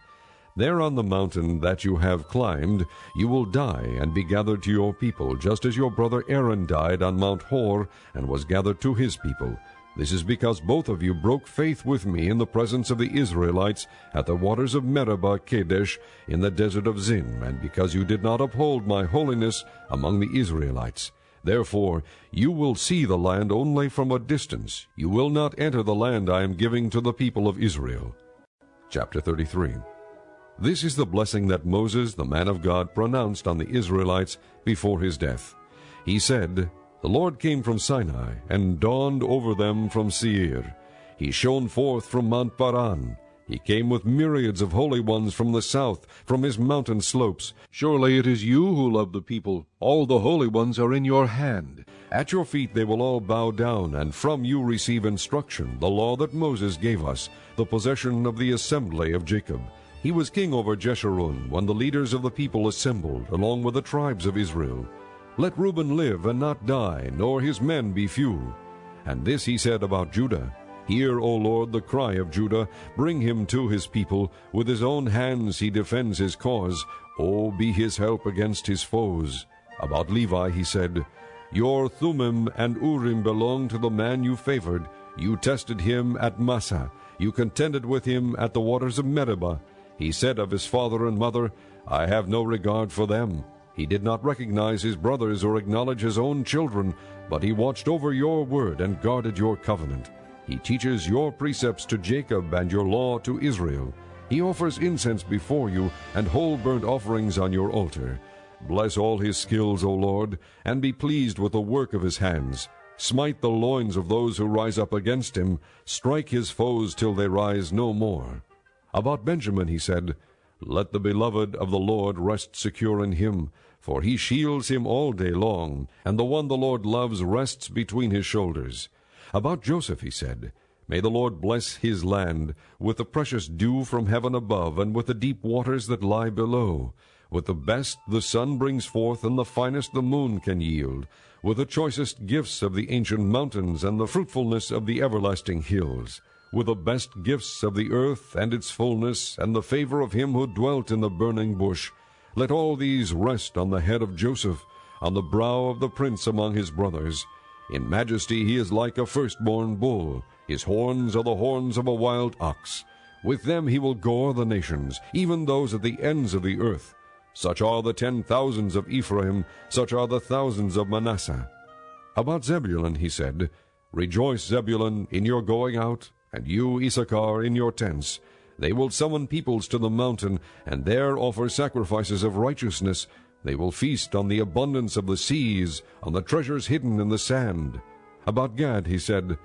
There on the mountain that you have climbed, you will die and be gathered to your people, just as your brother Aaron died on Mount Hor and was gathered to his people. This is because both of you broke faith with me in the presence of the Israelites at the waters of Meribah Kadesh in the desert of Zin, and because you did not uphold my holiness among the Israelites. Therefore you will see the land only from a distance. You will not enter the land I am giving to the people of Israel. Chapter 33. This is the blessing that Moses, the man of God, pronounced on the Israelites before his death. He said, The Lord came from Sinai, and dawned over them from Seir. He shone forth from Mount Paran. He came with myriads of holy ones from the south, from his mountain slopes. Surely it is you who love the people. All the holy ones are in your hand. At your feet they will all bow down, and from you receive instruction, the law that Moses gave us, the possession of the assembly of Jacob. He was king over Jeshurun when the leaders of the people assembled, along with the tribes of Israel. Let Reuben live and not die, nor his men be few. And this he said about Judah, Hear, O Lord, the cry of Judah, bring him to his people. With his own hands he defends his cause. O be his help against his foes. About Levi he said, Your Thummim and Urim belong to the man you favored. You tested him at Massah. You contended with him at the waters of Meribah. He said of his father and mother, I have no regard for them. He did not recognize his brothers or acknowledge his own children, but he watched over your word and guarded your covenant. He teaches your precepts to Jacob and your law to Israel. He offers incense before you and whole burnt offerings on your altar. Bless all his skills, O Lord, and be pleased with the work of his hands. Smite the loins of those who rise up against him. Strike his foes till they rise no more. About Benjamin he said, Let the beloved of the Lord rest secure in him, for he shields him all day long, and the one the Lord loves rests between his shoulders. About Joseph he said, May the Lord bless his land with the precious dew from heaven above, and with the deep waters that lie below. With the best the sun brings forth, and the finest the moon can yield, with the choicest gifts of the ancient mountains, and the fruitfulness of the everlasting hills, with the best gifts of the earth and its fullness, and the favor of him who dwelt in the burning bush. Let all these rest on the head of Joseph, on the brow of the prince among his brothers. In majesty he is like a firstborn bull. His horns are the horns of a wild ox. With them he will gore the nations, even those at the ends of the earth. Such are the 10,000s of Ephraim, such are the thousands of Manasseh. About Zebulun he said, Rejoice, Zebulun, in your going out, and you, Issachar, in your tents. They will summon peoples to the mountain, and there offer sacrifices of righteousness. They will feast on the abundance of the seas, on the treasures hidden in the sand. About Gad he said,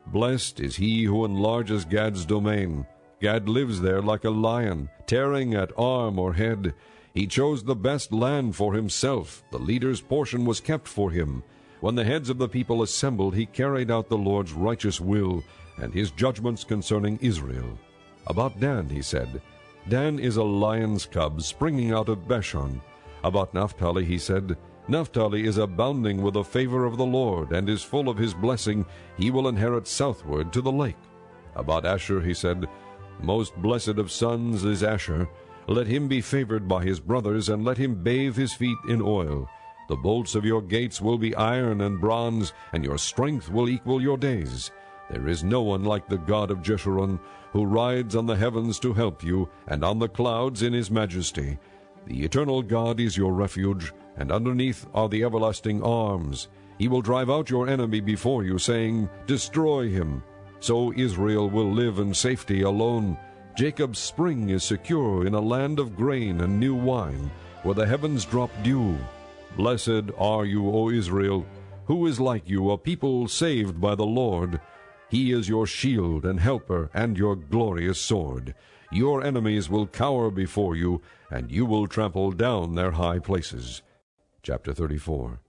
Blessed is he who enlarges Gad's domain. Gad lives there like a lion, tearing at arm or head. He chose the best land for himself. The leader's portion was kept for him. When the heads of the people assembled, he carried out the Lord's righteous will, and his judgments concerning Israel. About Dan he said, Dan is a lion's cub springing out of Bashan. About Naphtali he said, Naphtali is abounding with the favor of the Lord, and is full of his blessing. He will inherit southward to the lake. About Asher he said, Most blessed of sons is Asher. Let him be favored by his brothers, and let him bathe his feet in oil. The bolts of your gates will be iron and bronze, and your strength will equal your days. There is no one like the God of Jeshurun, who rides on the heavens to help you, and on the clouds in his majesty. The eternal God is your refuge, and underneath are the everlasting arms. He will drive out your enemy before you, saying, Destroy him. So Israel will live in safety alone. Jacob's spring is secure in a land of grain and new wine, where the heavens drop dew. Blessed are you, O Israel. Who is like you, a people saved by the Lord? He is your shield and helper and your glorious sword. Your enemies will cower before you, and you will trample down their high places. Chapter 34.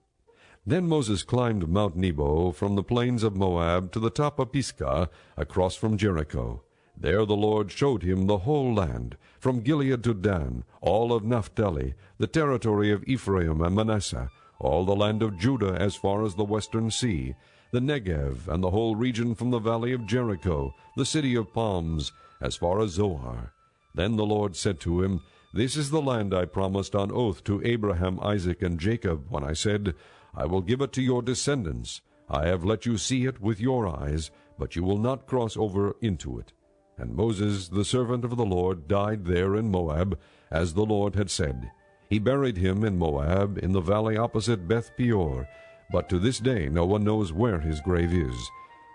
Then Moses climbed Mount Nebo from the plains of Moab to the top of Pisgah, across from Jericho. There the Lord showed him the whole land, from Gilead to Dan, all of Naphtali, the territory of Ephraim and Manasseh, all the land of Judah as far as the western sea, the Negev and the whole region from the valley of Jericho, the city of palms, as far as Zoar. Then the Lord said to him, This is the land I promised on oath to Abraham, Isaac, and Jacob, when I said, I will give it to your descendants. I have let you see it with your eyes, but you will not cross over into it. And Moses, the servant of the Lord, died there in Moab, as the Lord had said. He buried him in Moab, in the valley opposite Beth Peor, but to this day no one knows where his grave is.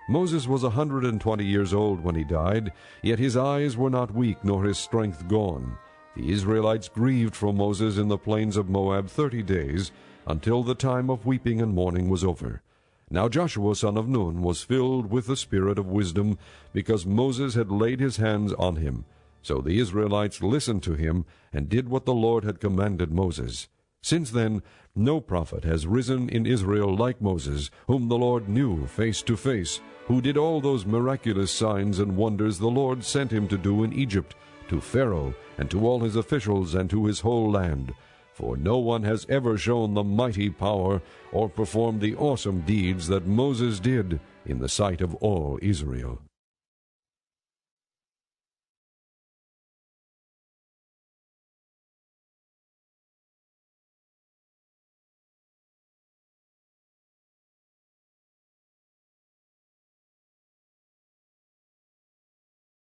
Moses was 120 years old when he died, yet his eyes were not weak, nor his strength gone. The Israelites grieved for Moses in the plains of Moab 30 days, until the time of weeping and mourning was over. Now Joshua son of Nun was filled with the spirit of wisdom, because Moses had laid his hands on him. So the Israelites listened to him, and did what the Lord had commanded Moses. Since then no prophet has risen in Israel like Moses, whom the Lord knew face to face, who did all those miraculous signs and wonders the Lord sent him to do in Egypt, to Pharaoh, and to all his officials, and to his whole land. For no one has ever shown the mighty power, or performed the awesome deeds that Moses did in the sight of all Israel.